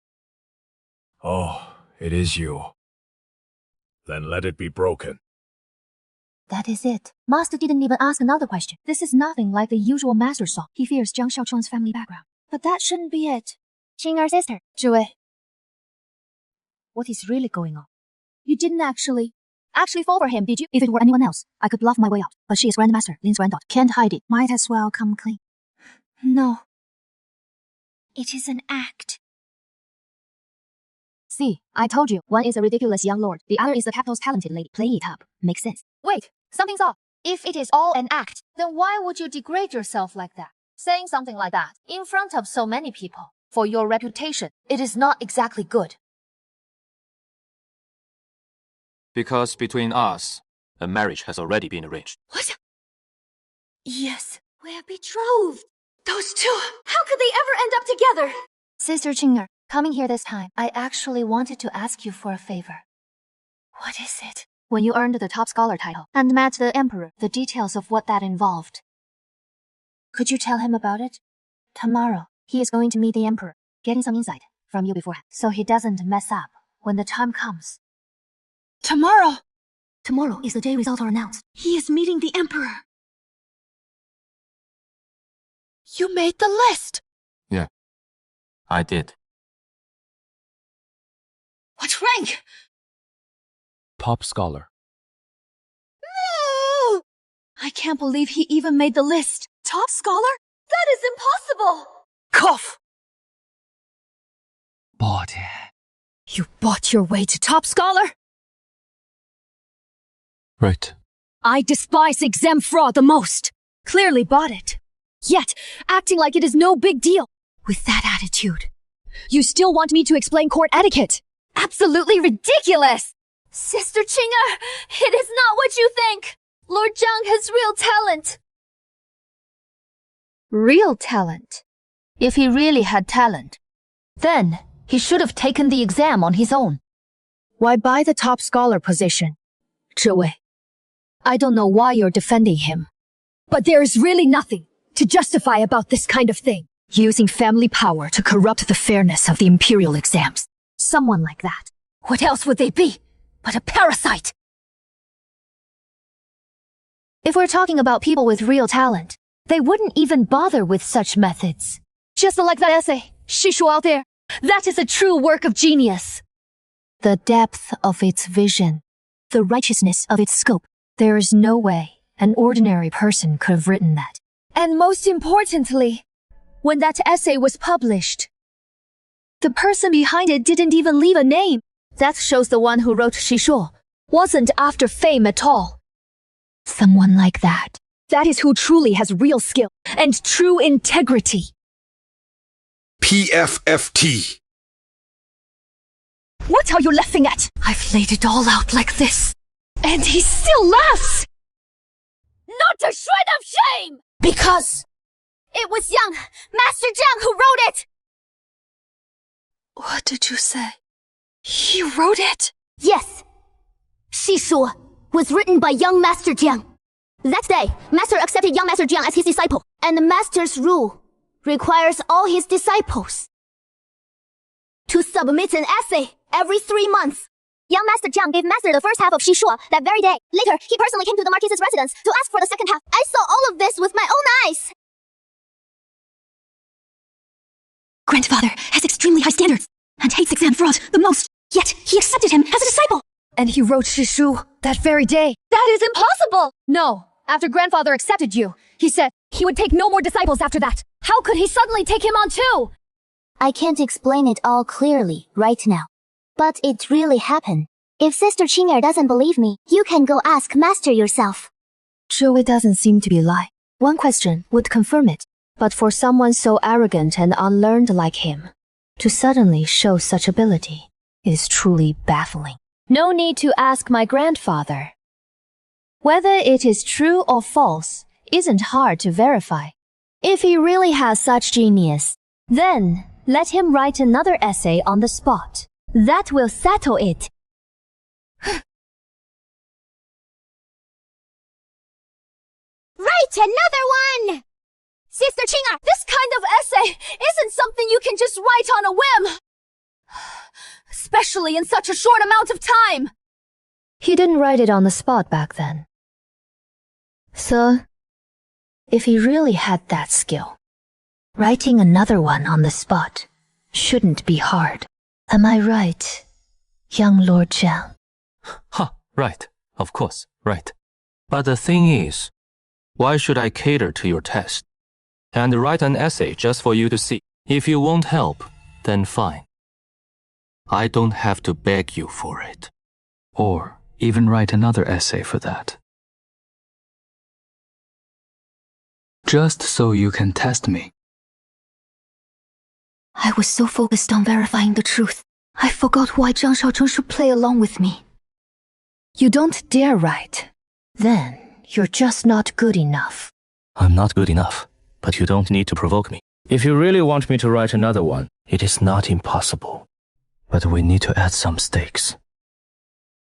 Oh, it is you. Then let it be broken. That is it. Master didn't even ask another question. This is nothing like the usual master song. He fears Jiang Xiaochuan's family background. But that shouldn't be it. Qing'er's sister. Zhiwei. What is really going on? You didn't actually fall for him, did you? If it were anyone else, I could bluff my way out. But she is Grandmaster Lin's granddaughter. Can't hide it. Might as well come clean. No. It is an act. See, I told you. One is a ridiculous young lord. The other is the capital's talented lady. Play it up. Makes sense. Wait, something's off. If it is all an act, then why would you degrade yourself like that? Saying something like that in front of so many people. For your reputation, it is not exactly good. Because between us, a marriage has already been arranged. What? Yes, we're betrothed. Those two, how could they ever end up together? Sister Qing'er, coming here this time, I actually wanted to ask you for a favor. What is it? When you earned the top scholar title and met the emperor, the details of what that involved. Could you tell him about it? Tomorrow, he is going to meet the emperor, getting some insight from you beforehand, so he doesn't mess up when the time comes. Tomorrow? Tomorrow is the day results are announced. He is meeting the Emperor. You made the list! Yeah, I did. What rank? Top scholar. No! I can't believe he even made the list. Top scholar? That is impossible! Cough! Bought it. You bought your way to top scholar? Right. I despise exam fraud the most. Clearly bought it. Yet, acting like it is no big deal. With that attitude. You still want me to explain court etiquette? Absolutely ridiculous! Sister Qing'er, it is not what you think. Lord Zhang has real talent. Real talent? If he really had talent, then he should have taken the exam on his own. Why buy the top scholar position? Zhe Wei, I don't know why you're defending him, but there is really nothing to justify about this kind of thing. Using family power to corrupt the fairness of the imperial exams. Someone like that. What else would they be but a parasite? If we're talking about people with real talent, they wouldn't even bother with such methods. Just like that essay, Shishu out there. That is a true work of genius. The depth of its vision, the righteousness of its scope. There is no way an ordinary person could have written that. And most importantly, when that essay was published, the person behind it didn't even leave a name. That shows the one who wrote Shishu wasn't after fame at all. Someone like that. That is who truly has real skill and true integrity. PFFT. What are you laughing at? I've laid it all out like this, and he still laughs! Not a shred of shame! Because it was young Master Zhang who wrote it! What did you say? He wrote it? Yes. Shishu was written by young Master Jiang. That day, Master accepted young Master Jiang as his disciple, and the Master's rule requires all his disciples to submit an essay every 3 months. Young Master Jiang gave Master the first half of Shishu that very day. Later, he personally came to the Marquise's residence to ask for the second half. I saw all of this with my own eyes. Grandfather has extremely high standards and hates exam fraud the most, yet he accepted him as a disciple. And he wrote Shishu that very day. That is impossible! No, after grandfather accepted you, he said he would take no more disciples after that. How could he suddenly take him on too? I can't explain it all clearly right now. But it really happened. If Sister Qing'er doesn't believe me, you can go ask Master yourself. True, it doesn't seem to be a lie. One question would confirm it. But for someone so arrogant and unlearned like him, to suddenly show such ability is truly baffling. No need to ask my grandfather. Whether it is true or false isn't hard to verify. If he really has such genius, then let him write another essay on the spot. That will settle it. Write another one! Sister Qing'er, this kind of essay isn't something you can just write on a whim. Especially in such a short amount of time. He didn't write it on the spot back then. So, if he really had that skill, writing another one on the spot shouldn't be hard. Am I right, young Lord Zhang? Ha, right. Of course, right. But the thing is, why should I cater to your test and write an essay just for you to see? If you won't help, then fine. I don't have to beg you for it. Or even write another essay for that. Just so you can test me. I was so focused on verifying the truth, I forgot why Zhang Shaocheng should play along with me. You don't dare write. Then you're just not good enough. I'm not good enough, but you don't need to provoke me. If you really want me to write another one, it is not impossible. But we need to add some stakes.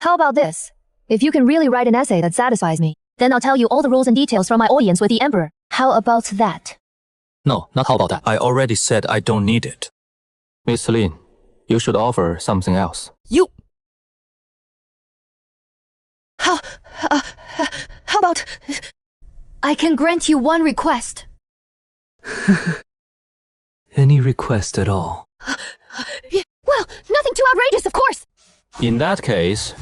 How about this? If you can really write an essay that satisfies me, then I'll tell you all the rules and details from my audience with the Emperor. How about that? No, not how about that. I already said I don't need it. Miss Lin, you should offer something else. You... How, uh, how about I can grant you one request? Any request at all? Yeah, well, nothing too outrageous, of course. In that case,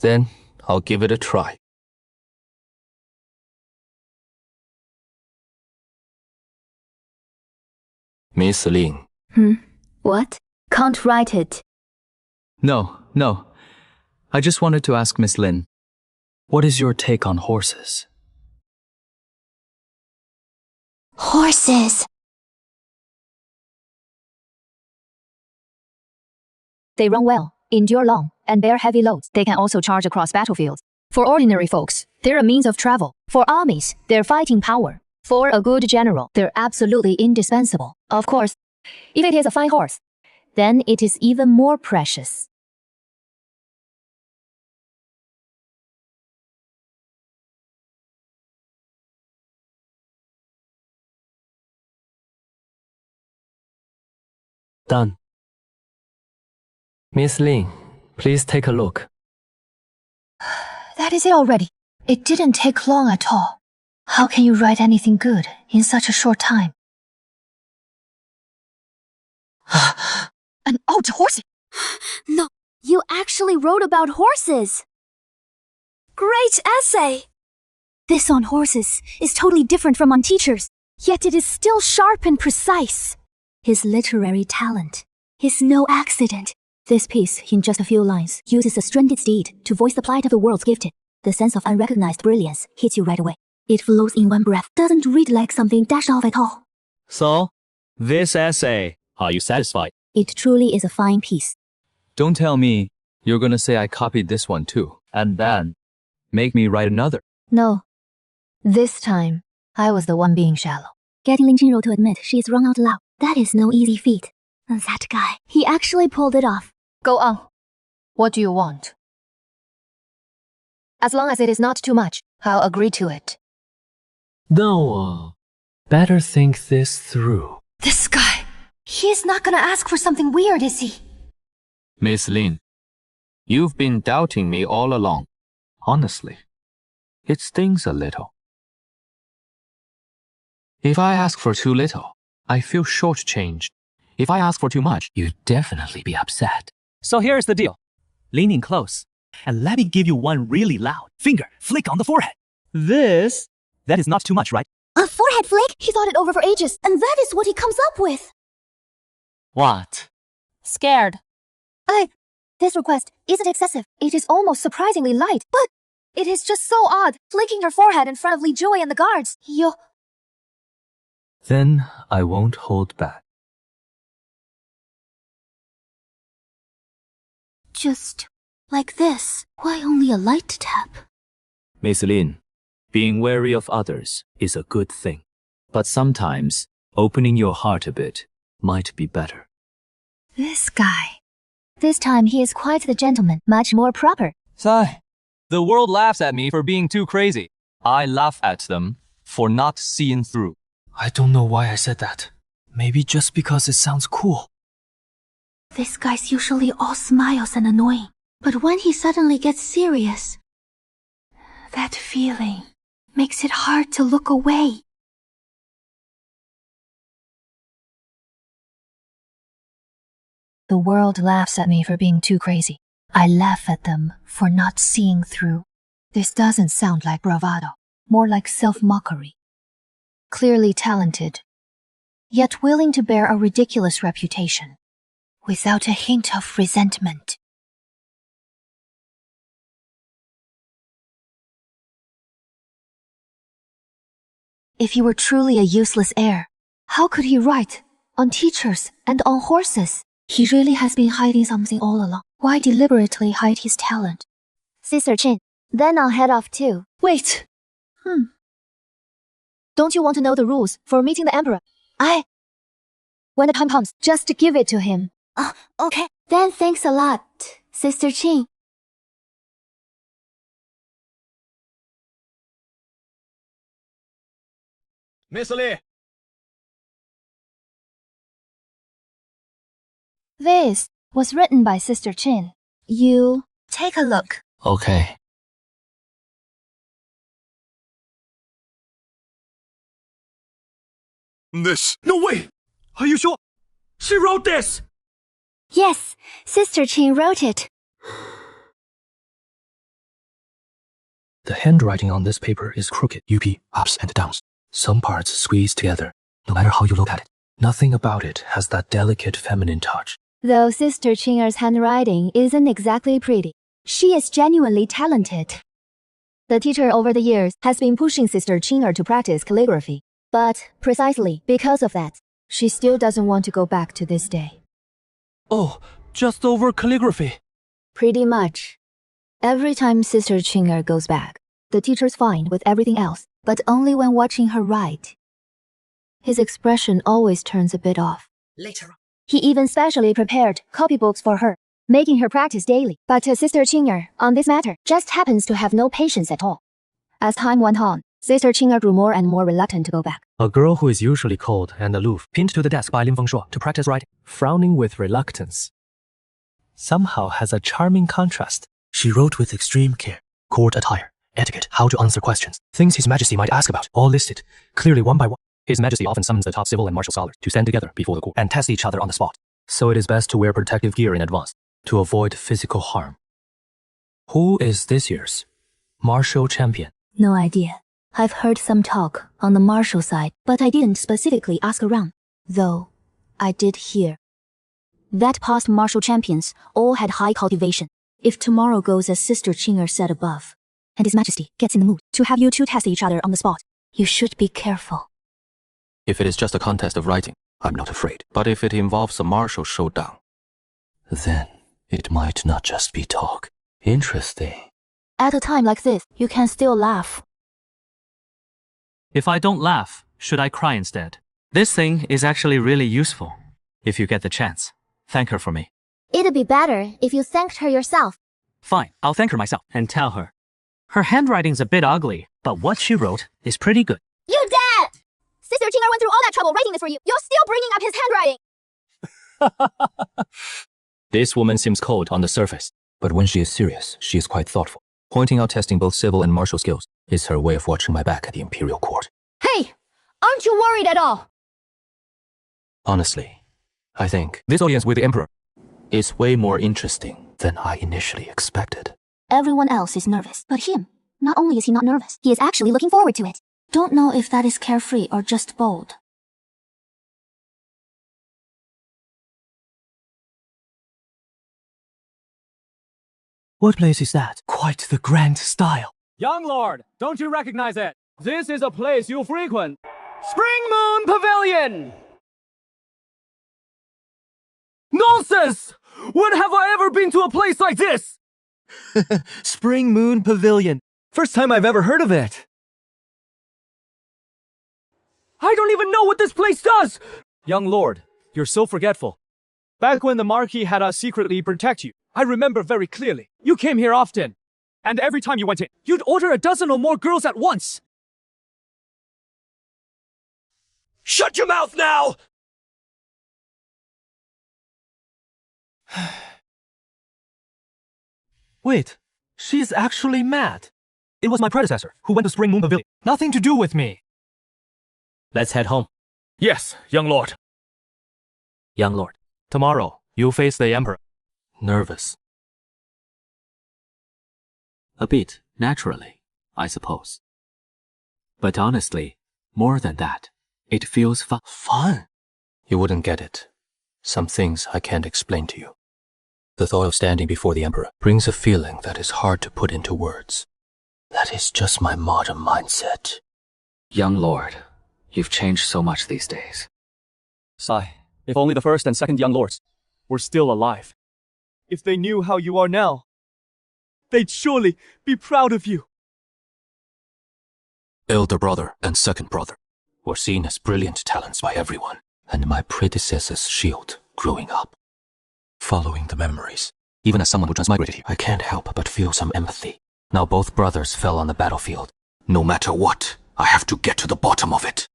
then I'll give it a try. Miss Lin. What? Can't write it. No. I just wanted to ask Miss Lin, what is your take on horses? Horses. They run well, endure long, and bear heavy loads. They can also charge across battlefields. For ordinary folks, they're a means of travel. For armies, they're fighting power. For a good general, they're absolutely indispensable. Of course, if it is a fine horse, then it is even more precious. Done. Miss Lin, please take a look. That is it already. It didn't take long at all. How can you write anything good in such a short time? An ode to horses. No, you actually wrote about horses. Great essay. This on horses is totally different from on teachers, yet it is still sharp and precise. His literary talent is no accident. This piece, in just a few lines, uses a stranded steed to voice the plight of the world's gifted. The sense of unrecognized brilliance hits you right away. It flows in one breath, doesn't read like something dashed off at all. So, this essay, are you satisfied? It truly is a fine piece. Don't tell me you're gonna say I copied this one too, and then make me write another. No. This time, I was the one being shallow. Getting Lin Qinrou to admit she is wrong out loud, that is no easy feat. That guy, he actually pulled it off. Go on. What do you want? As long as it is not too much, I'll agree to it. No, better think this through. This guy, he's not gonna ask for something weird, is he? Miss Lin, you've been doubting me all along. Honestly, it stings a little. If I ask for too little, I feel shortchanged. If I ask for too much, you'd definitely be upset. So here's the deal. Lean in close, and let me give you one really loud finger flick on the forehead. That is not too much, right? A forehead flick? He thought it over for ages, and that is what he comes up with. What? Scared. This request isn't excessive. It is almost surprisingly light, but it is just so odd, flicking her forehead in front of Li Jiwei and the guards. Then I won't hold back. Just like this. Why only a light tap? Miss Lin, being wary of others is a good thing. But sometimes, opening your heart a bit might be better. This guy. This time he is quite the gentleman, much more proper. Sigh. The world laughs at me for being too crazy. I laugh at them for not seeing through. I don't know why I said that. Maybe just because it sounds cool. This guy's usually all smiles and annoying. But when he suddenly gets serious, that feeling makes it hard to look away. The world laughs at me for being too crazy. I laugh at them for not seeing through. This doesn't sound like bravado, more like self-mockery. Clearly talented, yet willing to bear a ridiculous reputation, without a hint of resentment. If he were truly a useless heir, how could he write on teachers and on horses? He really has been hiding something all along. Why deliberately hide his talent? Sister Chin, then I'll head off too. Wait. Don't you want to know the rules for meeting the emperor? When the time comes, just give it to him. Okay. Then thanks a lot, Sister Chin. Miss Li! This was written by Sister Chin. You take a look. Okay. This. No way! Are you sure? She wrote this! Yes, Sister Qing wrote it. The handwriting on this paper is crooked, ups and downs. Some parts squeezed together, no matter how you look at it. Nothing about it has that delicate feminine touch. Though Sister Qinger's handwriting isn't exactly pretty, she is genuinely talented. The teacher over the years has been pushing Sister Qinger to practice calligraphy, but precisely because of that, she still doesn't want to go back to this day. Oh, just over calligraphy. Pretty much. Every time Sister Qinger goes back, the teacher's fine with everything else, but only when watching her write. His expression always turns a bit off. Later on. He even specially prepared copybooks for her, making her practice daily. But Sister Qinger, on this matter, just happens to have no patience at all. As time went on, Sister Qinger grew more and more reluctant to go back. A girl who is usually cold and aloof, pinned to the desk by Lin Fengshuo to practice writing, frowning with reluctance, somehow has a charming contrast. She wrote with extreme care. Court attire, etiquette, how to answer questions, things His Majesty might ask about, all listed, clearly one by one. His Majesty often summons the top civil and martial scholars to stand together before the court and test each other on the spot. So it is best to wear protective gear in advance, to avoid physical harm. Who is this year's martial champion? No idea. I've heard some talk on the martial side, but I didn't specifically ask around. Though, I did hear that past martial champions all had high cultivation. If tomorrow goes as Sister Qinger said above, and His Majesty gets in the mood to have you two test each other on the spot, you should be careful. If it is just a contest of writing, I'm not afraid. But if it involves a martial showdown, then it might not just be talk. Interesting. At a time like this, you can still laugh. If I don't laugh, should I cry instead? This thing is actually really useful. If you get the chance, thank her for me. It'd be better if you thanked her yourself. Fine, I'll thank her myself and tell her. Her handwriting's a bit ugly, but what she wrote is pretty good. You dad! Sister Qinger went through all that trouble writing this for you. You're still bringing up his handwriting. This woman seems cold on the surface, but when she is serious, she is quite thoughtful. Pointing out testing both civil and martial skills is her way of watching my back at the imperial court. Hey, aren't you worried at all? Honestly, I think this audience with the emperor is way more interesting than I initially expected. Everyone else is nervous, but him, not only is he not nervous, he is actually looking forward to it. Don't know if that is carefree or just bold. What place is that? Quite the grand style. Young Lord, don't you recognize it? This is a place you frequent. Spring Moon Pavilion! Nonsense! When have I ever been to a place like this? Spring Moon Pavilion. First time I've ever heard of it. I don't even know what this place does! Young Lord, you're so forgetful. Back when the Marquis had us secretly protect you, I remember very clearly. You came here often. And every time you went in, you'd order a dozen or more girls at once. Shut your mouth now! Wait, she's actually mad. It was my predecessor who went to Spring Moon Pavilion. Nothing to do with me. Let's head home. Yes, young lord. Young lord, tomorrow you'll face the emperor. Nervous. A bit, naturally, I suppose. But honestly, more than that, it feels fun. Fun? You wouldn't get it. Some things I can't explain to you. The thought of standing before the emperor brings a feeling that is hard to put into words. That is just my modern mindset. Young lord, you've changed so much these days. Sigh, if only the first and second young lords were still alive. If they knew how you are now, they'd surely be proud of you. Elder brother and second brother were seen as brilliant talents by everyone, and my predecessor's shield growing up. Following the memories, even as someone who transmigrated here, I can't help but feel some empathy. Now both brothers fell on the battlefield. No matter what, I have to get to the bottom of it.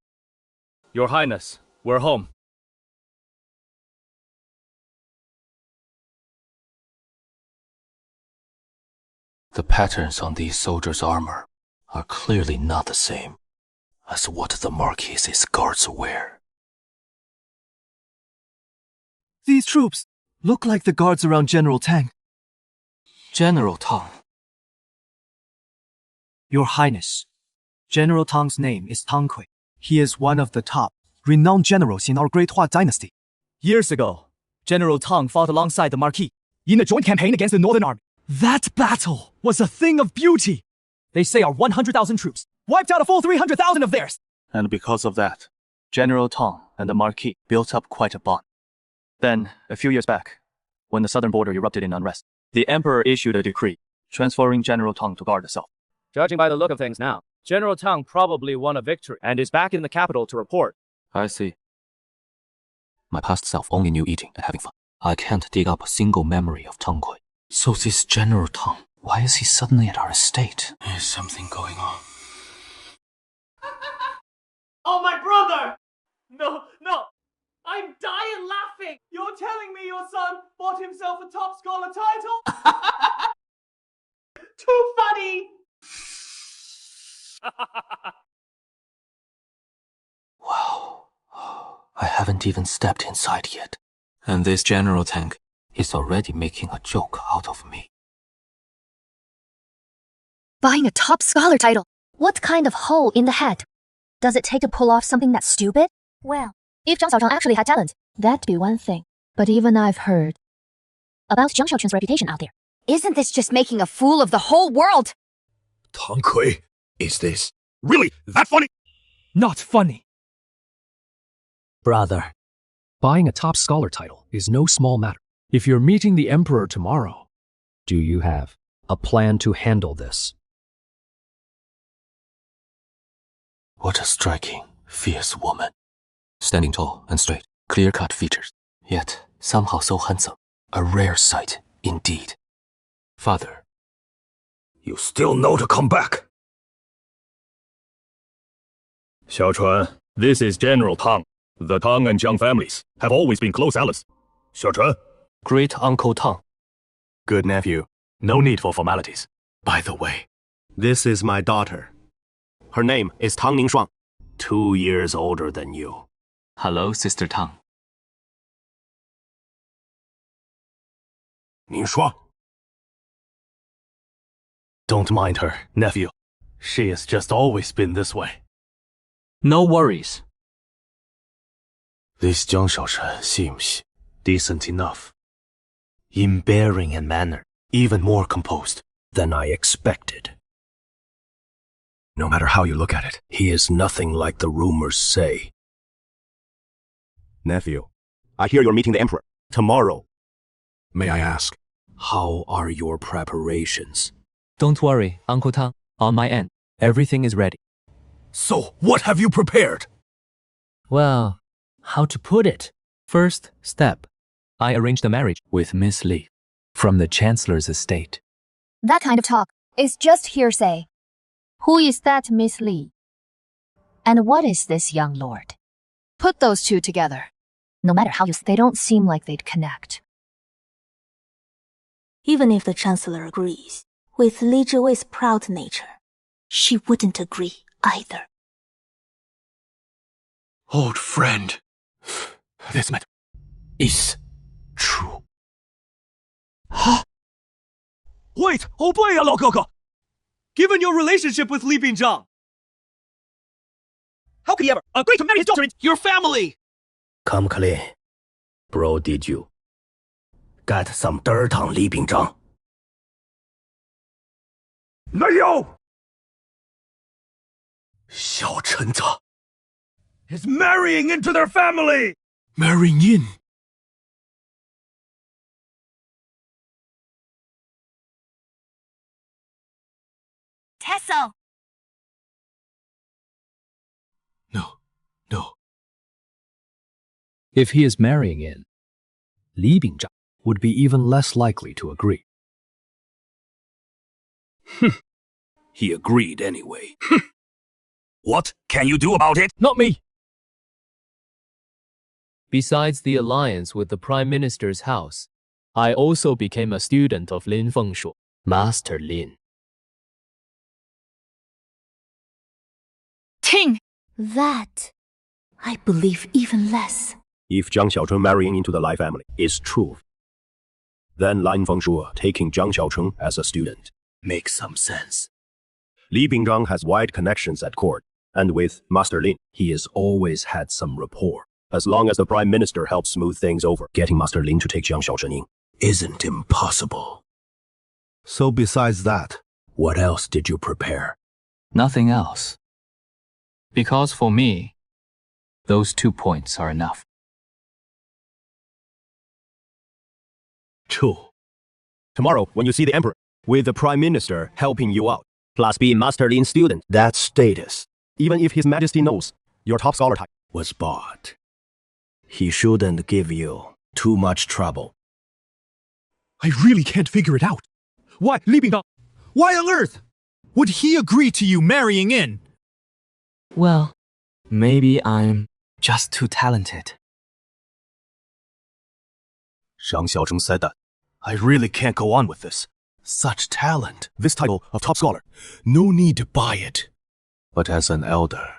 Your Highness, we're home. The patterns on these soldiers' armor are clearly not the same as what the Marquis's guards wear. These troops look like the guards around General Tang. General Tang. Your Highness, General Tang's name is Tang Kui. He is one of the top, renowned generals in our Great Hua dynasty. Years ago, General Tang fought alongside the Marquis in a joint campaign against the Northern Army. That battle was a thing of beauty. They say our 100,000 troops wiped out a full 300,000 of theirs. And because of that, General Tang and the Marquis built up quite a bond. Then, a few years back, when the southern border erupted in unrest, the Emperor issued a decree transferring General Tang to guard the south. Judging by the look of things now, General Tang probably won a victory and is back in the capital to report. I see. My past self only knew eating and having fun. I can't dig up a single memory of Tang Kui. So this General Tang, why is he suddenly at our estate? There's something going on. Oh, my brother! No, no! I'm dying laughing! You're telling me your son bought himself a top scholar title? Too funny! Wow. I haven't even stepped inside yet. And this General Tang is already making a joke out of me. Buying a top scholar title? What kind of hole in the head does it take to pull off something that stupid? Well, if Zhang Xiaochang actually had talent, that'd be one thing. But even I've heard about Zhang Xiaochang's reputation out there. Isn't this just making a fool of the whole world? Tang Kui, is this really that funny? Not funny. Brother, buying a top scholar title is no small matter. If you're meeting the Emperor tomorrow, do you have a plan to handle this? What a striking, fierce woman. Standing tall and straight, clear-cut features, yet somehow so handsome. A rare sight, indeed. Father. You still know to come back. Xiaochuan, this is General Tang. The Tang and Jiang families have always been close allies. Xiaochuan. Great Uncle Tang. Good nephew. No need for formalities. By the way, this is my daughter. Her name is Tang Ningshuang, 2 years older than you. Hello, Sister Tang. Ningshuang. Don't mind her, nephew. She has just always been this way. No worries. This Jiang Xiaoshen seems decent enough. In bearing and manner, even more composed than I expected. No matter how you look at it, he is nothing like the rumors say. Nephew, I hear you're meeting the Emperor tomorrow. May I ask, how are your preparations? Don't worry, Uncle Tang. On my end, everything is ready. So, what have you prepared? Well, how to put it? First step, I arranged a marriage with Miss Li from the Chancellor's estate. That kind of talk is just hearsay. Who is that Miss Li? And what is this young lord? Put those two together. No matter how they don't seem like they'd connect. Even if the Chancellor agrees, with Li Zhiwei's proud nature, she wouldn't agree either. Old friend, this matter is true. Huh? Wait, 不对啊，老哥哥. Given your relationship with Li Binzhang, how could he ever agree to marry his daughter into your family? Come clean. Bro, did you get some dirt on Li Binzhang? 没有！小臣子 is marrying into their family! Marrying in? Tesso! No. If he is marrying in, Li Binzhang would be even less likely to agree. He agreed anyway. What can you do about it? Not me. Besides the alliance with the Prime Minister's house, I also became a student of Lin Fengshuo, Master Lin. Ting! That, I believe even less. If Jiang Xiaocheng marrying into the Lai family is true, then Lan Fengshu taking Jiang Xiaocheng as a student makes some sense. Li Bingzhang has wide connections at court, and with Master Lin, he has always had some rapport. As long as the Prime Minister helps smooth things over, getting Master Lin to take Jiang Xiaocheng in isn't impossible. So besides that, what else did you prepare? Nothing else. Because for me, those 2 points are enough. True. Tomorrow, when you see the Emperor, with the Prime Minister helping you out, plus being Master Lin's student, that status, even if His Majesty knows your top scholar type was bought, he shouldn't give you too much trouble. I really can't figure it out. Why, Li Bingzhang? Why on earth would he agree to you marrying in? Well, maybe I'm just too talented. Jiang Xiaocheng said that. I really can't go on with this. Such talent. This title of top scholar. No need to buy it. But as an elder,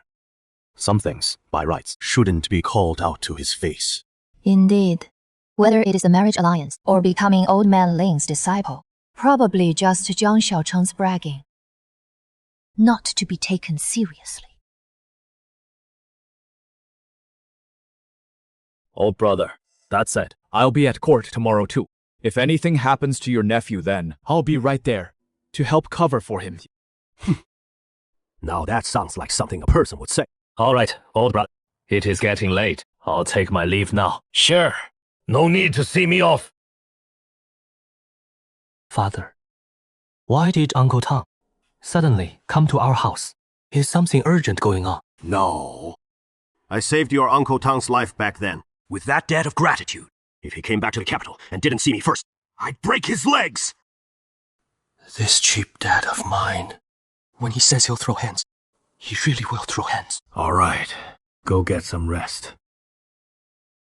some things, by rights, shouldn't be called out to his face. Indeed. Whether it is a marriage alliance or becoming old man Lin's disciple, probably just Jiang Xiaocheng's bragging. Not to be taken seriously. Old brother, that said, I'll be at court tomorrow too. If anything happens to your nephew then, I'll be right there to help cover for him. Now that sounds like something a person would say. All right, old brother. It is getting late. I'll take my leave now. Sure. No need to see me off. Father, why did Uncle Tang suddenly come to our house? Is something urgent going on? No. I saved your Uncle Tang's life back then, with that debt of gratitude. If he came back to the capital and didn't see me first, I'd break his legs! This cheap dad of mine, when he says he'll throw hands, he really will throw hands. All right, go get some rest.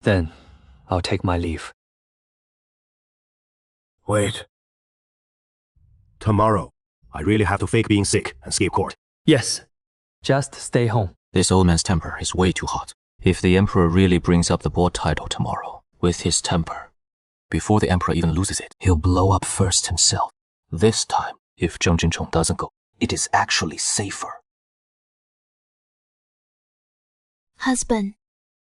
Then, I'll take my leave. Wait. Tomorrow, I really have to fake being sick and skip court. Yes. Just stay home. This old man's temper is way too hot. If the Emperor really brings up the board title tomorrow, with his temper, before the Emperor even loses it, he'll blow up first himself. This time, if Zheng Jinchong doesn't go, it is actually safer. Husband,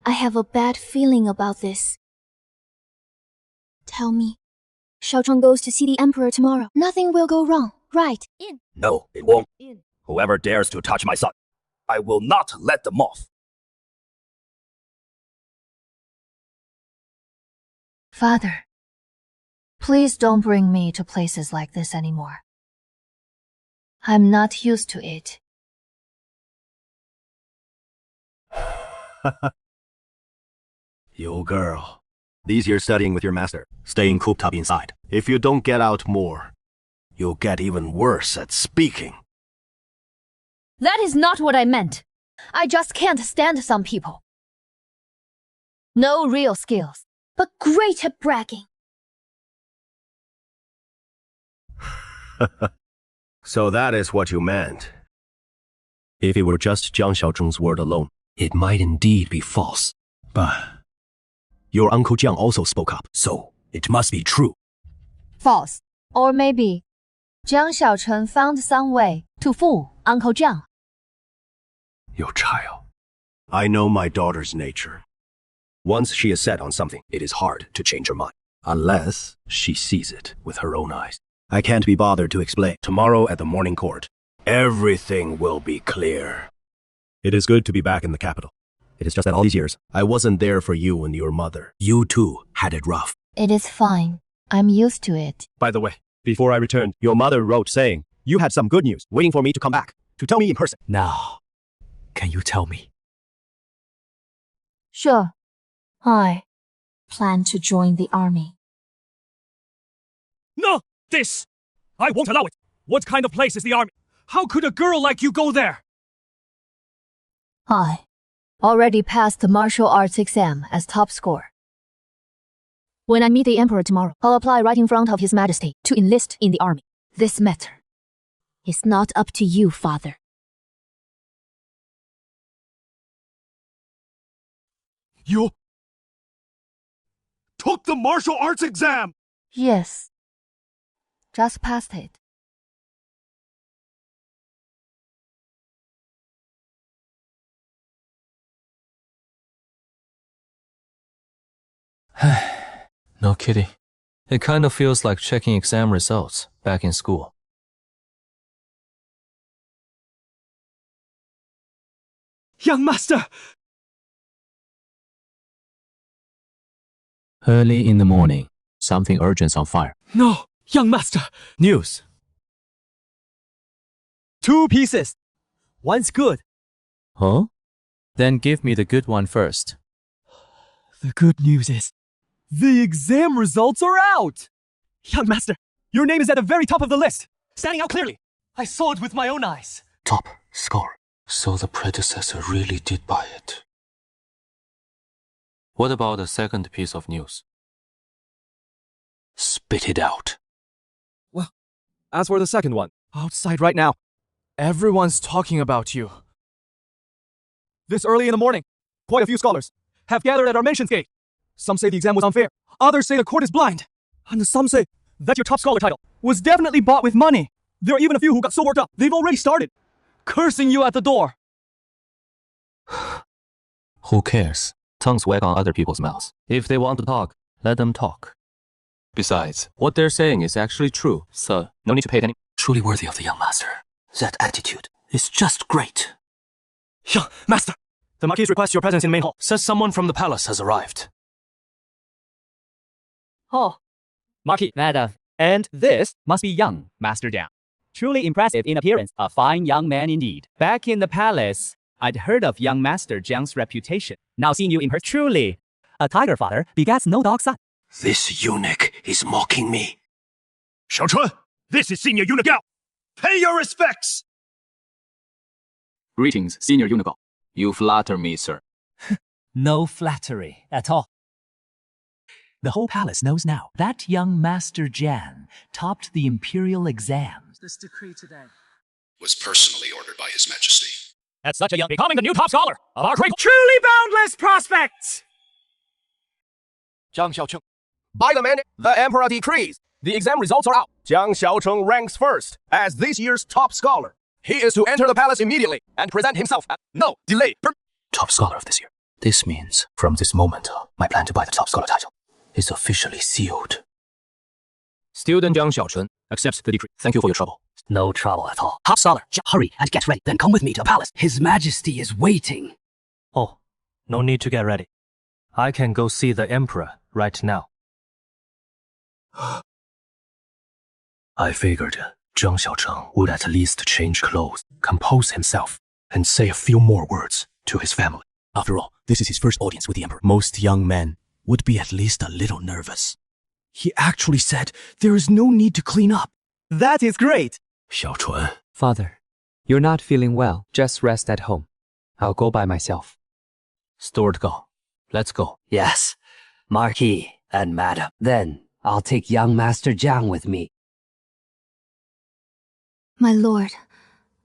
I have a bad feeling about this. Tell me, Xiaocheng goes to see the Emperor tomorrow. Nothing will go wrong, right? No, it won't. Whoever dares to touch my son, I will not let them off. Father, please don't bring me to places like this anymore. I'm not used to it. You girl. These years studying with your master, staying cooped up inside. If you don't get out more, you'll get even worse at speaking. That is not what I meant. I just can't stand some people. No real skills, but great at bragging. So that is what you meant. If it were just Jiang Xiaocheng's word alone, it might indeed be false. But your Uncle Jiang also spoke up, so it must be true. False. Or maybe Jiang Xiaocheng found some way to fool Uncle Jiang. Your child. I know my daughter's nature. Once she is set on something, it is hard to change her mind, unless she sees it with her own eyes. I can't be bothered to explain. Tomorrow at the morning court, everything will be clear. It is good to be back in the capital. It is just that all these years, I wasn't there for you and your mother. You too had it rough. It is fine. I'm used to it. By the way, before I returned, your mother wrote saying, you had some good news, waiting for me to come back, to tell me in person. Now, can you tell me? Sure. I plan to join the army. No! This! I won't allow it! What kind of place is the army? How could a girl like you go there? I already passed the martial arts exam as top scorer. When I meet the Emperor tomorrow, I'll apply right in front of His Majesty to enlist in the army. This matter is not up to you, Father. You took the martial arts exam! Yes. Just passed it. No kidding. It kind of feels like checking exam results back in school. Young master! Early in the morning, something urgent's on fire. No! Young master! News. 2 pieces. One's good. Huh? Then give me the good one first. The good news is, the exam results are out! Young master, your name is at the very top of the list, standing out clearly. I saw it with my own eyes. Top score. So the predecessor really did buy it. What about the second piece of news? Spit it out. Well, as for the second one, outside right now, everyone's talking about you. This early in the morning, quite a few scholars have gathered at our mansion's gate. Some say the exam was unfair, others say the court is blind, and some say that your top scholar title was definitely bought with money. There are even a few who got so worked up, they've already started cursing you at the door. Who cares? Tongues wag on other people's mouths. If they want to talk, let them talk. Besides, what they're saying is actually true, so no need to pay attention. Truly worthy of the young master. That attitude is just great. Young master, the Marquis requests your presence in main hall. Says someone from the palace has arrived. Oh, Marquis, Madam. And this must be young Master Jiang. Truly impressive in appearance, a fine young man indeed. Back in the palace, I'd heard of young Master Jiang's reputation. Now seeing you in person, truly, a tiger father begets no dog son. This eunuch is mocking me. Xiaochun, this is Senior Eunuch Gao. Pay your respects! Greetings, Senior Eunuch. You flatter me, sir. No flattery at all. The whole palace knows now that young Master Jiang topped the imperial exams. This decree today was personally ordered by His Majesty. At such a young, becoming the new top scholar of our great, truly boundless prospects! Jiang Xiaocheng. By the minute, the Emperor decrees. The exam results are out. Jiang Xiaocheng ranks first as this year's top scholar. He is to enter the palace immediately and present himself at no delay. Top scholar of this year. This means, from this moment on, my plan to buy the top scholar title is officially sealed. Student Jiang Xiaochun accepts the decree. Thank you for your trouble. No trouble at all. Top scholar, hurry and get ready, then come with me to the palace. His Majesty is waiting. Oh, no need to get ready. I can go see the Emperor right now. I figured Zhang Xiaocheng would at least change clothes, compose himself, and say a few more words to his family. After all, this is his first audience with the Emperor. Most young men would be at least a little nervous. He actually said there is no need to clean up. That is great. Xiaochun. Father, you're not feeling well. Just rest at home. I'll go by myself. Steward Gao, let's go. Yes, Marquis and Madam. Then I'll take young Master Jiang with me. My lord,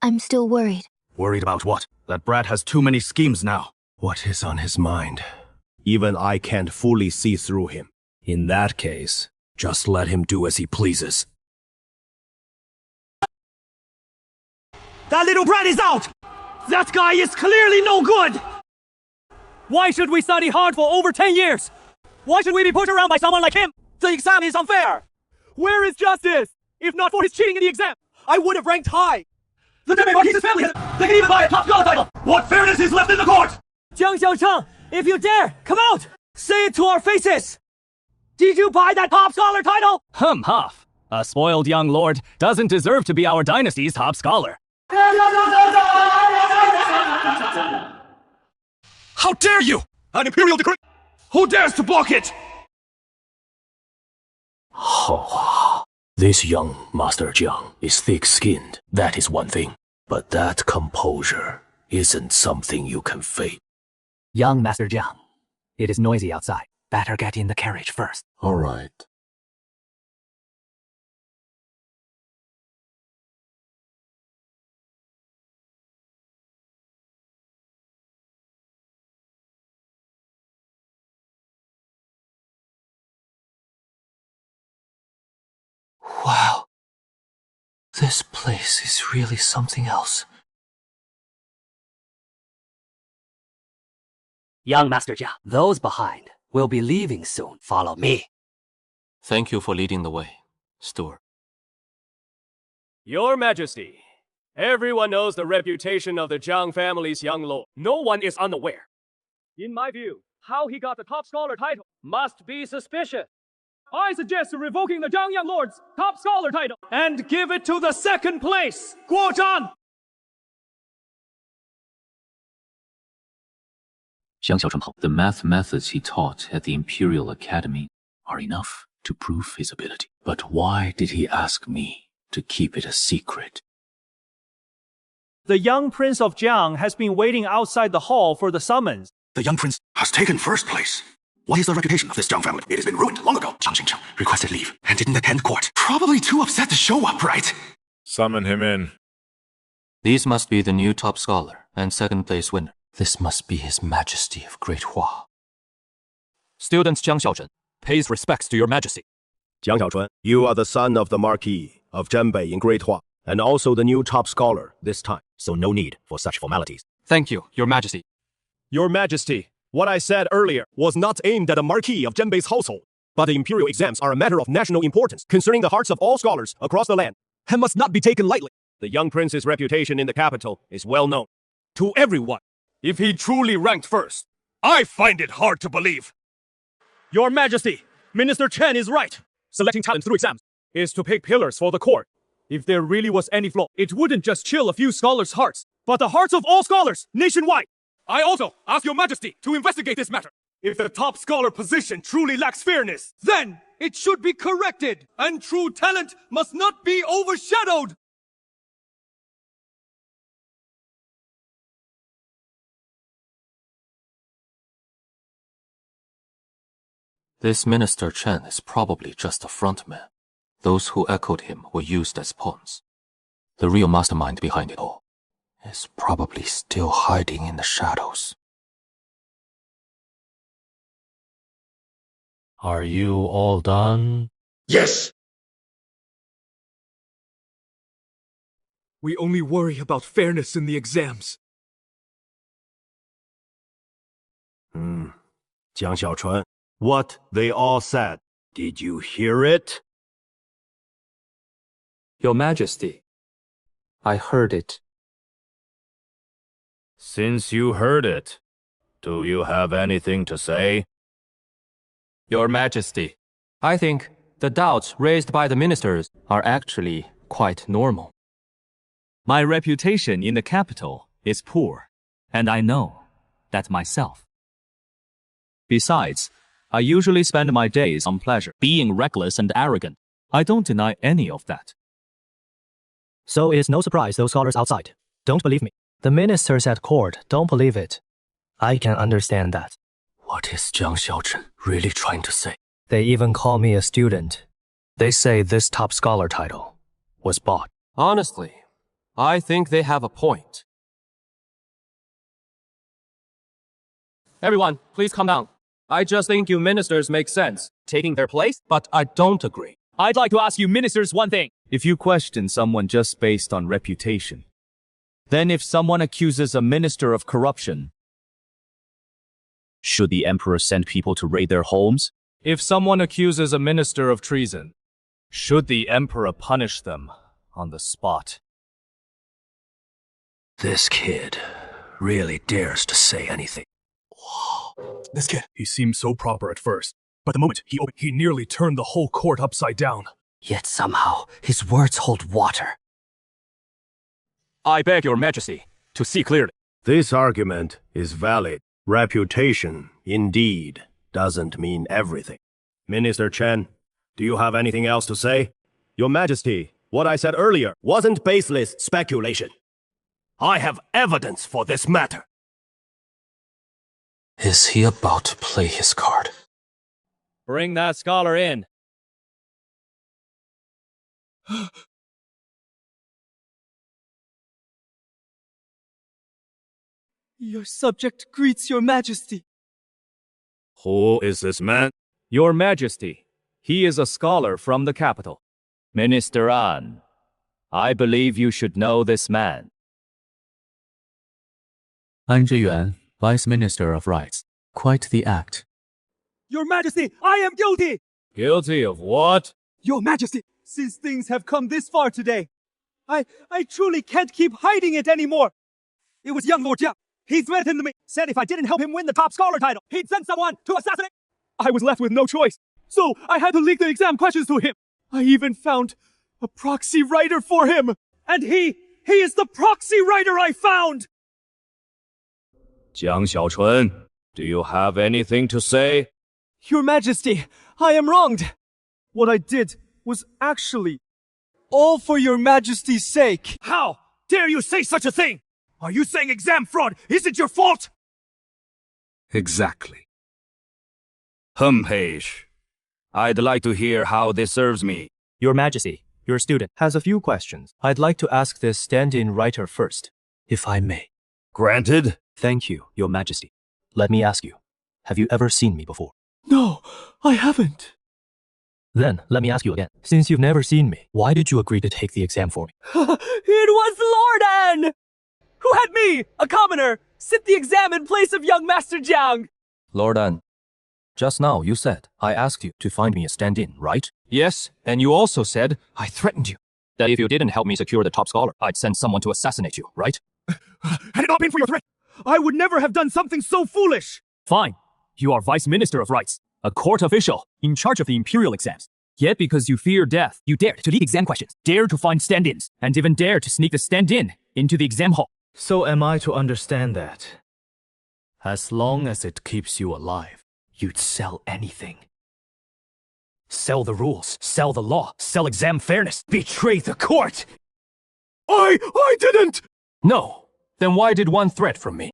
I'm still worried. Worried about what? That brat has too many schemes now. What is on his mind? Even I can't fully see through him. In that case, just let him do as he pleases. That little brat is out! That guy is clearly no good! Why should we study hard for over 10 years? Why should we be pushed around by someone like him? The exam is unfair! Where is justice? If not for his cheating in the exam, I would have ranked high! The Deme Marquis' family they can even buy a top scholar title! What fairness is left in the court? Jiang Xiaocheng, if you dare, come out! Say it to our faces! Did you buy that top scholar title? Huff. A spoiled young lord doesn't deserve to be our dynasty's top scholar. How dare you! An imperial decree! Who dares to block it? This young Master Jiang is thick-skinned, that is one thing. But that composure isn't something you can fake. Young Master Jiang, it is noisy outside. Better get in the carriage first. All right. This place is really something else. Young Master Jiang, those behind will be leaving soon. Follow me. Thank you for leading the way, Steward. Your Majesty, everyone knows the reputation of the Jiang family's young lord. No one is unaware. In my view, how he got the top scholar title must be suspicious. I suggest revoking the Jiang young lord's top scholar title and give it to the second place, Guo Zhan. Xiang Xiaochun, the math methods he taught at the Imperial Academy are enough to prove his ability. But why did he ask me to keep it a secret? The young prince of Jiang has been waiting outside the hall for the summons. The young prince has taken first place. What is the reputation of this Jiang family? It has been ruined long ago. Jiang Xingqiang requested leave and didn't attend court. Probably too upset to show up, right? Summon him in. These must be the new top scholar and second place winner. This must be His Majesty of Great Hua. Student Jiang Xiaochun pays respects to your majesty. Jiang Xiaochun, you are the son of the Marquis of Zhenbei in Great Hua, and also the new top scholar this time, so no need for such formalities. Thank you, your majesty. Your Majesty, what I said earlier was not aimed at a Marquis of Zhenbei's household, but the imperial exams are a matter of national importance concerning the hearts of all scholars across the land, and must not be taken lightly. The young prince's reputation in the capital is well known to everyone. If he truly ranked first, I find it hard to believe. Your Majesty, Minister Chen is right. Selecting talent through exams is to pick pillars for the court. If there really was any flaw, it wouldn't just chill a few scholars' hearts, but the hearts of all scholars nationwide. I also ask your Majesty to investigate this matter. If the top scholar position truly lacks fairness, then it should be corrected, and true talent must not be overshadowed. This Minister Chen is probably just a frontman. Those who echoed him were used as pawns. The real mastermind behind it all is probably still hiding in the shadows. Are you all done? Yes! We only worry about fairness in the exams. Jiang Xiaochun, what they all said, did you hear it? Your Majesty, I heard it. Since you heard it, do you have anything to say? Your Majesty, I think the doubts raised by the ministers are actually quite normal. My reputation in the capital is poor, and I know that myself. Besides, I usually spend my days on pleasure, being reckless and arrogant. I don't deny any of that. So it's no surprise those scholars outside don't believe me. The ministers at court don't believe it. I can understand that. What is Jiang Xiaochun really trying to say? They even call me a student. They say this top scholar title was bought. Honestly, I think they have a point. Everyone, please calm down. I just think you ministers make sense, taking their place, but I don't agree. I'd like to ask you ministers one thing. If you question someone just based on reputation, then if someone accuses a minister of corruption, should the emperor send people to raid their homes? If someone accuses a minister of treason, should the emperor punish them on the spot? This kid really dares to say anything. This kid, he seemed so proper at first, but the moment he nearly turned the whole court upside down. Yet somehow his words hold water. I beg your majesty to see clearly. This argument is valid. Reputation, indeed, doesn't mean everything. Minister Chen, do you have anything else to say? Your Majesty, what I said earlier wasn't baseless speculation. I have evidence for this matter. Is he about to play his card? Bring that scholar in. Your subject greets your majesty. Who is this man? Your Majesty, he is a scholar from the capital. Minister An, I believe you should know this man. An Zhiyuan, Vice Minister of Rights. Quite the act. Your Majesty, I am guilty! Guilty of what? Your Majesty, since things have come this far today, I truly can't keep hiding it anymore. It was young Lord Jiang. He threatened me, said if I didn't help him win the top scholar title, he'd send someone to assassinate. I was left with no choice, so I had to leak the exam questions to him. I even found a proxy writer for him, and he is the proxy writer I found! Jiang Xiaochun, do you have anything to say? Your Majesty, I am wronged. What I did was actually all for your Majesty's sake. How dare you say such a thing? Are you saying exam fraud isn't your fault? Exactly. Page, I'd like to hear how this serves me. Your Majesty, your student has a few questions. I'd like to ask this stand-in writer first, if I may. Granted. Thank you, Your Majesty. Let me ask you, have you ever seen me before? No, I haven't. Then, let me ask you again. Since you've never seen me, why did you agree to take the exam for me? It was Lord An! Who had me, a commoner, sit the exam in place of young Master Jiang! Lord An, just now you said I asked you to find me a stand-in, right? Yes, and you also said I threatened you. That if you didn't help me secure the top scholar, I'd send someone to assassinate you, right? Had it not been for your threat, I would never have done something so foolish! Fine. You are Vice Minister of Rights, a court official in charge of the imperial exams. Yet because you fear death, you dared to leak exam questions, dared to find stand-ins, and even dared to sneak the stand-in into the exam hall. So am I to understand that, as long as it keeps you alive, you'd sell anything? Sell the rules, sell the law, sell exam fairness, betray the court! I didn't! No. Then why did one threat from me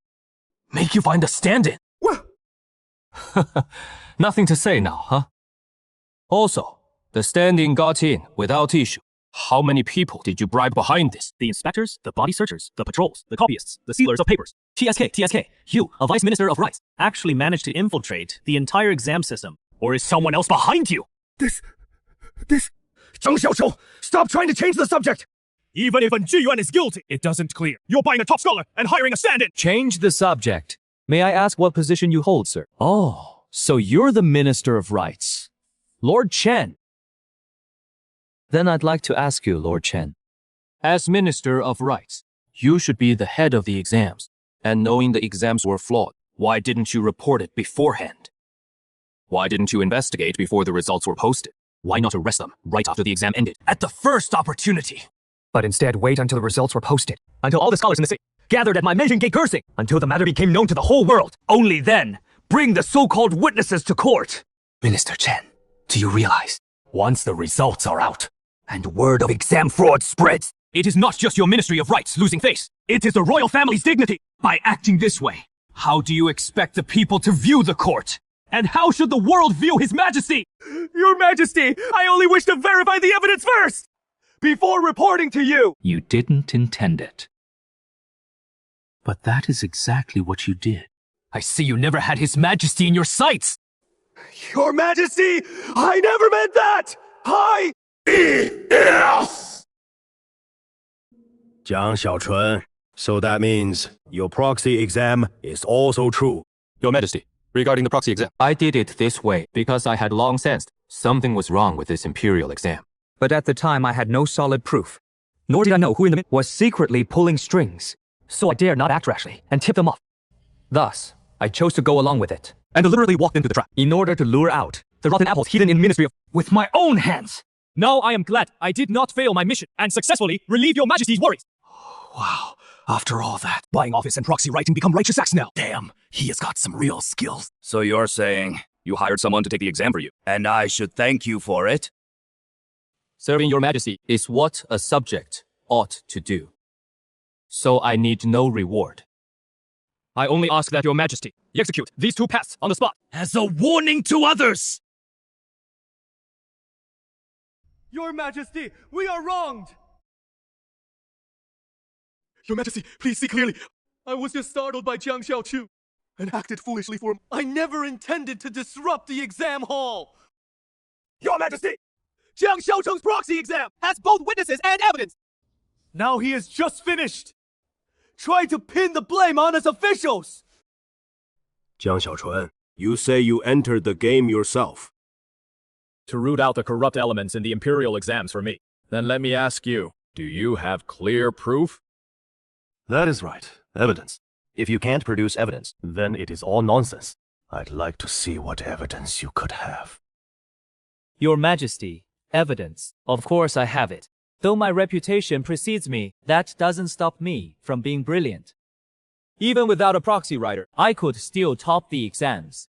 make you find a stand-in? Nothing to say now, huh? Also, the stand-in got in without issue. How many people did you bribe behind this? The inspectors, the body searchers, the patrols, the copyists, the sealers of papers. TSK, you, a Vice Minister of Rights, actually managed to infiltrate the entire exam system. Or is someone else behind you? This... Zhang Xiaochou, stop trying to change the subject! Even if An Zhiyuan is guilty, it doesn't clear. You're buying a top scholar and hiring a stand-in! Change the subject. May I ask what position you hold, sir? Oh, so you're the Minister of Rights. Lord Chen. Then I'd like to ask you, Lord Chen. As Minister of Rights, you should be the head of the exams. And knowing the exams were flawed, why didn't you report it beforehand? Why didn't you investigate before the results were posted? Why not arrest them right after the exam ended? At the first opportunity! But instead wait until the results were posted. Until all the scholars in the city gathered at my mansion gate cursing. Until the matter became known to the whole world. Only then, bring the so-called witnesses to court. Minister Chen, do you realize? Once the results are out, and word of exam fraud spreads, it is not just your Ministry of Rights losing face. It is the royal family's dignity. By acting this way, how do you expect the people to view the court? And how should the world view His Majesty? Your Majesty, I only wish to verify the evidence first! Before reporting to you! You didn't intend it. But that is exactly what you did. I see you never had His Majesty in your sights! Your Majesty, I never meant that! Jiang Xiaochun, so that means your proxy exam is also true. Your Majesty, regarding the proxy exam, I did it this way because I had long sensed something was wrong with this imperial exam. But at the time I had no solid proof. Nor did I know who in the was secretly pulling strings. So I dared not act rashly and tip them off. Thus, I chose to go along with it. And deliberately walked into the trap. In order to lure out the rotten apples hidden in Ministry of... with my own hands. Now I am glad I did not fail my mission and successfully relieve your Majesty's worries. Wow. After all that, buying office and proxy writing become righteous acts now. Damn, he has got some real skills. So you're saying you hired someone to take the exam for you, and I should thank you for it? Serving your Majesty is what a subject ought to do. So I need no reward. I only ask that your Majesty execute these two pests on the spot. As a warning to others! Your Majesty, we are wronged! Your Majesty, please see clearly. I was just startled by Jiang Xiaochu and acted foolishly for him. I never intended to disrupt the exam hall! Your Majesty! Jiang Xiaocheng's proxy exam has both witnesses and evidence! Now he is just finished. Try to pin the blame on us officials. Jiang Xiaochun, you say you entered the game yourself. To root out the corrupt elements in the imperial exams for me. Then let me ask you, do you have clear proof? That is right. Evidence. If you can't produce evidence, then it is all nonsense. I'd like to see what evidence you could have. Your Majesty, evidence. Of course I have it. Though my reputation precedes me, that doesn't stop me from being brilliant. Even without a proxy writer, I could still top the exams.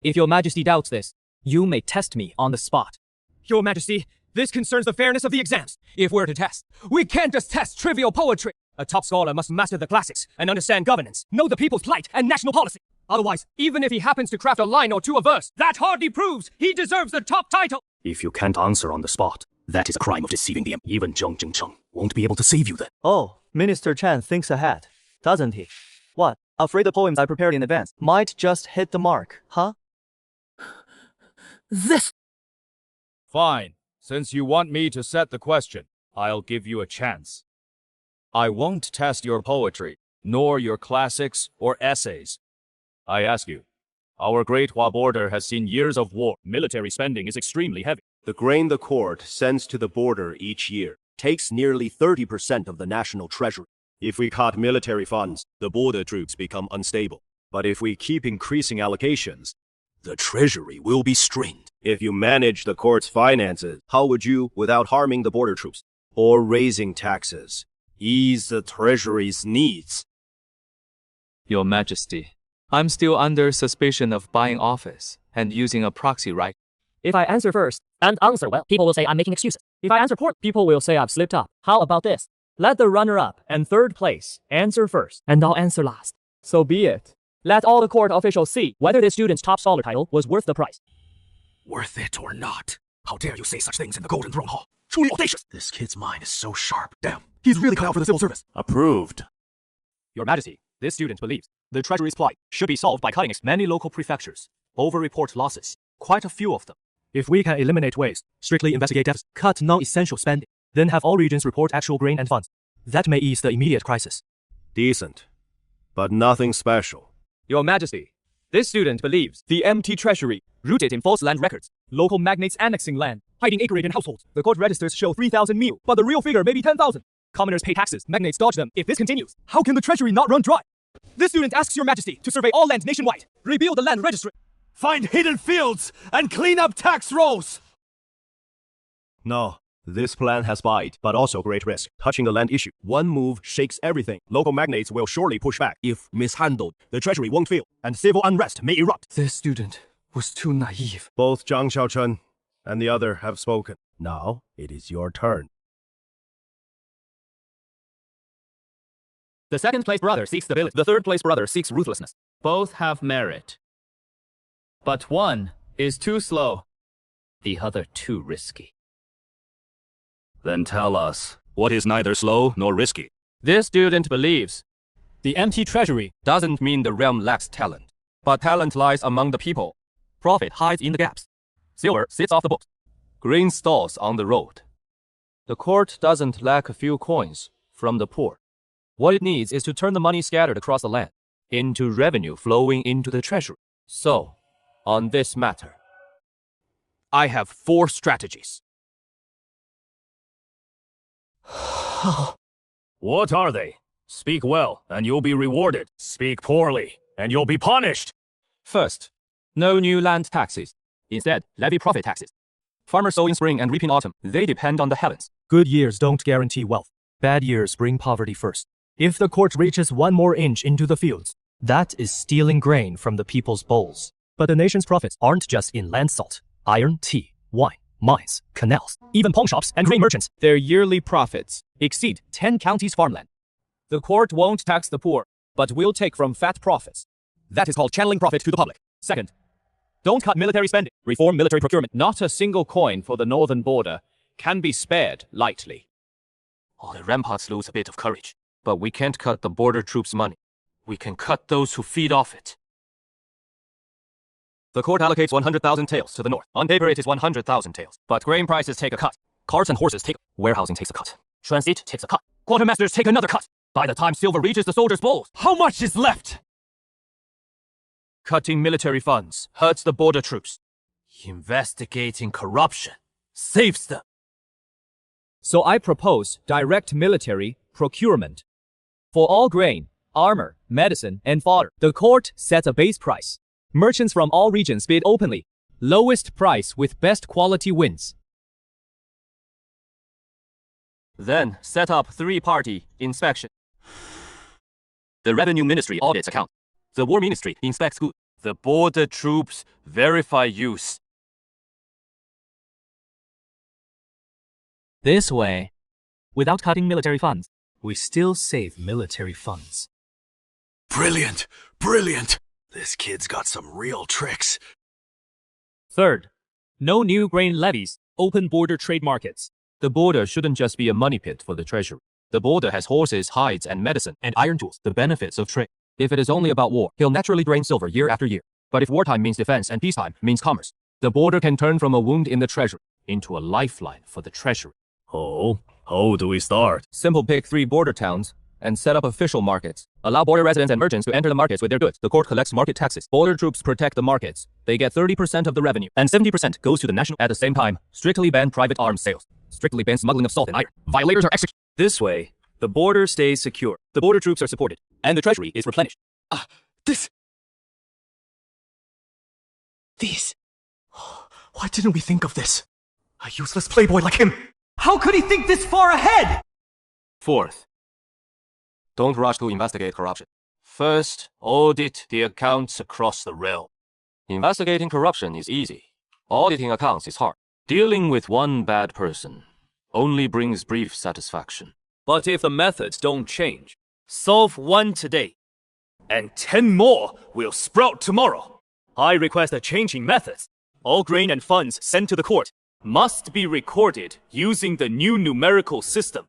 If Your Majesty doubts this, you may test me on the spot. Your Majesty, this concerns the fairness of the exams. If we're to test, we can't just test trivial poetry. A top scholar must master the classics and understand governance, know the people's plight and national policy. Otherwise, even if he happens to craft a line or two of verse, that hardly proves he deserves the top title. If you can't answer on the spot, that is a crime of deceiving the Even Zheng Jingcheng won't be able to save you then. Oh, Minister Chen thinks ahead, doesn't he? What, afraid the poems I prepared in advance might just hit the mark, huh? This! Fine. Since you want me to set the question, I'll give you a chance. I won't test your poetry, nor your classics or essays. I ask you, our Great Hua border has seen years of war. Military spending is extremely heavy. The grain the court sends to the border each year takes nearly 30% of the national treasury. If we cut military funds, the border troops become unstable. But if we keep increasing allocations, the treasury will be strained. If you manage the court's finances, how would you, without harming the border troops or raising taxes, ease the treasury's needs? Your Majesty, I'm still under suspicion of buying office and using a proxy right. If I answer first and answer well, people will say I'm making excuses. If I answer poorly, people will say I've slipped up. How about this? Let the runner-up and third place answer first, and I'll answer last. So be it. Let all the court officials see whether this student's top scholar title was worth the price. Worth it or not? How dare you say such things in the Golden Throne Hall? Truly audacious! This kid's mind is so sharp. Damn, he's really cut out for the civil service. Approved. Your Majesty, this student believes the Treasury's plight should be solved by cutting many local prefectures over-report losses, quite a few of them. If we can eliminate waste, strictly investigate deficits, cut non-essential spending, then have all regions report actual grain and funds, that may ease the immediate crisis. Decent, but nothing special. Your Majesty, this student believes the empty treasury, rooted in false land records, local magnates annexing land, hiding acreage in households. The court registers show 3,000 mil, but the real figure may be 10,000. Commoners pay taxes, magnates dodge them. If this continues, how can the treasury not run dry? This student asks Your Majesty to survey all land nationwide, rebuild the land registry, find hidden fields, and clean up tax rolls. No, this plan has bite, but also great risk. Touching the land issue, one move shakes everything. Local magnates will surely push back. If mishandled, the treasury won't fail, and civil unrest may erupt. This student was too naive. Both Zhang Xiaochun and the other have spoken. Now, it is your turn. The second place brother seeks stability. The third place brother seeks ruthlessness. Both have merit. But one is too slow, the other too risky. Then tell us, what is neither slow nor risky? This student believes the empty treasury doesn't mean the realm lacks talent, but talent lies among the people. Profit hides in the gaps. Silver sits off the books. Grain stalls on the road. The court doesn't lack a few coins from the poor. What it needs is to turn the money scattered across the land into revenue flowing into the treasury. So, on this matter, I have 4 strategies. What are they? Speak well, and you'll be rewarded. Speak poorly, and you'll be punished. First, no new land taxes. Instead, levy profit taxes. Farmers sow in spring and reap in autumn. They depend on the heavens. Good years don't guarantee wealth. Bad years bring poverty first. If the court reaches 1 more inch into the fields, that is stealing grain from the people's bowls. But the nation's profits aren't just in land salt, iron, tea, wine, mines, canals, even pawn shops and grain merchants. Their yearly profits exceed 10 counties' farmland. The court won't tax the poor, but will take from fat profits. That is called channeling profit to the public. Second, don't cut military spending. Reform military procurement. Not a single coin for the northern border can be spared lightly. Oh, the ramparts lose a bit of courage. But we can't cut the border troops' money. We can cut those who feed off it. The court allocates 100,000 taels to the north. On paper, it is 100,000 taels. But grain prices take a cut. Carts and horses take. Warehousing takes a cut. Transit takes a cut. Quartermasters take another cut. By the time silver reaches the soldiers' bowls, how much is left? Cutting military funds hurts the border troops. Investigating corruption saves them. So I propose direct military procurement. For all grain, armor, medicine, and fodder, the court sets a base price. Merchants from all regions bid openly. Lowest price with best quality wins. Then set up three-party inspection. The Revenue Ministry audits account. The War Ministry inspects goods. The border troops verify use. This way, without cutting military funds, we still save military funds. Brilliant! Brilliant! This kid's got some real tricks. Third, no new grain levies, open border trade markets. The border shouldn't just be a money pit for the treasury. The border has horses, hides, and medicine, and iron tools, the benefits of trade. If it is only about war, he'll naturally drain silver year after year. But if wartime means defense and peacetime means commerce, the border can turn from a wound in the treasury into a lifeline for the treasury. Oh, how do we start? Simple: pick 3 border towns and set up official markets. Allow border residents and merchants to enter the markets with their goods. The court collects market taxes. Border troops protect the markets. They get 30% of the revenue, and 70% goes to the national. At the same time, strictly ban private arms sales. Strictly ban smuggling of salt and iron. Violators are executed. This way, the border stays secure. The border troops are supported, and the treasury is replenished. These. Why didn't we think of this? A useless playboy like him. How could he think this far ahead? Fourth, don't rush to investigate corruption. First, audit the accounts across the realm. Investigating corruption is easy. Auditing accounts is hard. Dealing with one bad person only brings brief satisfaction. But if the methods don't change, solve 1 today, and 10 more will sprout tomorrow. I request a change in methods. All grain and funds sent to the court must be recorded using the new numerical system.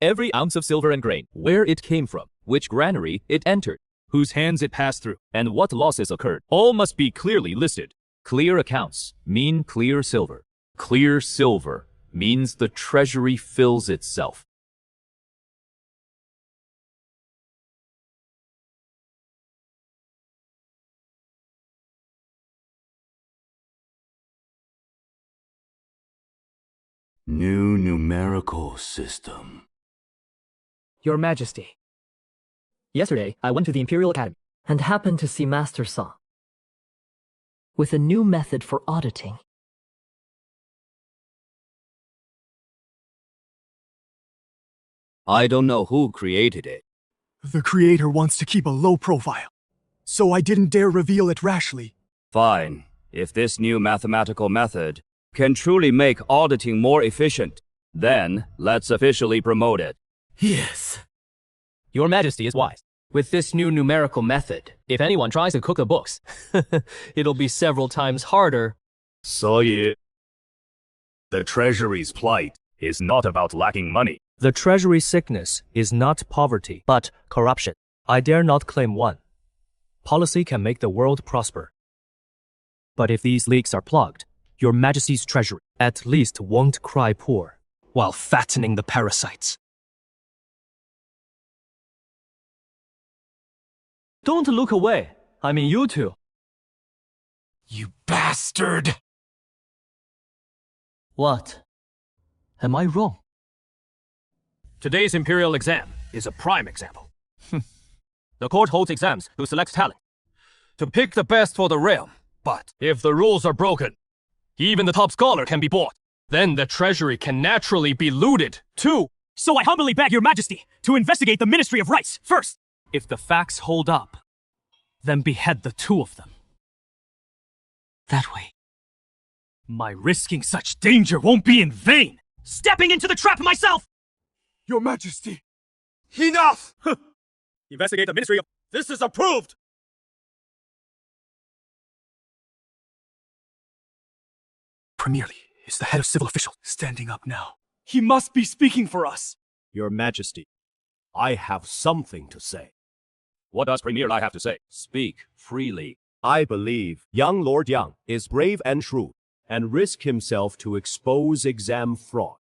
Every ounce of silver and grain, where it came from, which granary it entered, whose hands it passed through, and what losses occurred, all must be clearly listed. Clear accounts mean clear silver. Clear silver means the treasury fills itself. New numerical system. Your Majesty, yesterday I went to the Imperial Academy and happened to see Master Sa with a new method for auditing. I don't know who created it. The creator wants to keep a low profile, so I didn't dare reveal it rashly. Fine. If this new mathematical method can truly make auditing more efficient, then let's officially promote it. Yes. Your Majesty is wise. With this new numerical method, if anyone tries to cook the books, it'll be several times harder. 所以, the treasury's plight is not about lacking money. The treasury sickness is not poverty, but corruption. I dare not claim one. Policy can make the world prosper. But if these leaks are plugged, Your Majesty's treasury at least won't cry poor while fattening the parasites. Don't look away. I mean you two. You bastard! What? Am I wrong? Today's imperial exam is a prime example. The court holds exams to select talent, to pick the best for the realm. But if the rules are broken, even the top scholar can be bought. Then the treasury can naturally be looted, too. So I humbly beg your majesty to investigate the Ministry of Rights first. If the facts hold up, then behead the 2 of them. That way, my risking such danger won't be in vain. Stepping into the trap myself! Your Majesty! Enough! Investigate the Ministry of... This is approved! Premier Li is the head of civil officials, standing up now. He must be speaking for us. Your Majesty, I have something to say. What does Premier Li have to say? Speak freely. I believe young Lord Yang is brave and shrewd, and risk himself to expose exam fraud.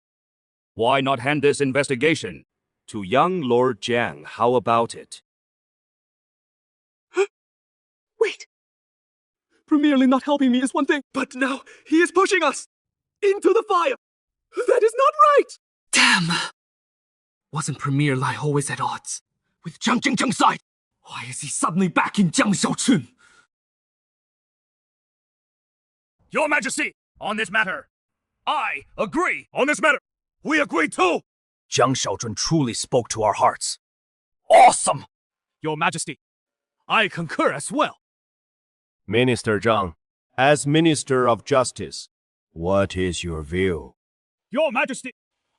Why not hand this investigation to young Lord Jiang. How about it? Wait! Premier Lin not helping me is one thing, but now he is pushing us into the fire! That is not right! Damn! Wasn't Premier Lai always at odds with Jiang Jingzheng's side? Why is he suddenly back in Jiang Xiaochun? Your Majesty, on this matter, I agree. On this matter, we agree too. Jiang Xiaochun truly spoke to our hearts. Awesome! Your Majesty, I concur as well. Minister Zhang, as Minister of Justice, what is your view? Your Majesty,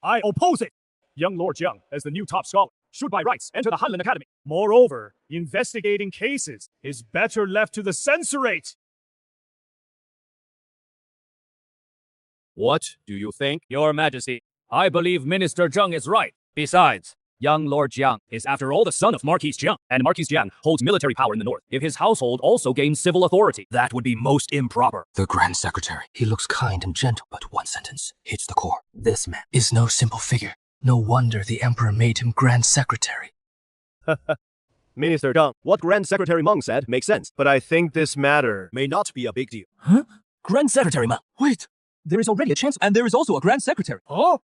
I oppose it. Young Lord Jiang, as the new top scholar, should by rights enter the Hanlin Academy. Moreover, investigating cases is better left to the censorate. What do you think? Your Majesty, I believe Minister Zhang is right. Besides, young Lord Jiang is after all the son of Marquis Jiang, and Marquis Jiang holds military power in the north. If his household also gains civil authority, that would be most improper. The Grand Secretary. He looks kind and gentle, but one sentence hits the core. This man is no simple figure. No wonder the Emperor made him Grand Secretary. Minister Zhang, what Grand Secretary Meng said makes sense, but I think this matter may not be a big deal. Huh? Grand Secretary Meng? Wait! There is already a chancellor, and there is also a Grand Secretary. Oh?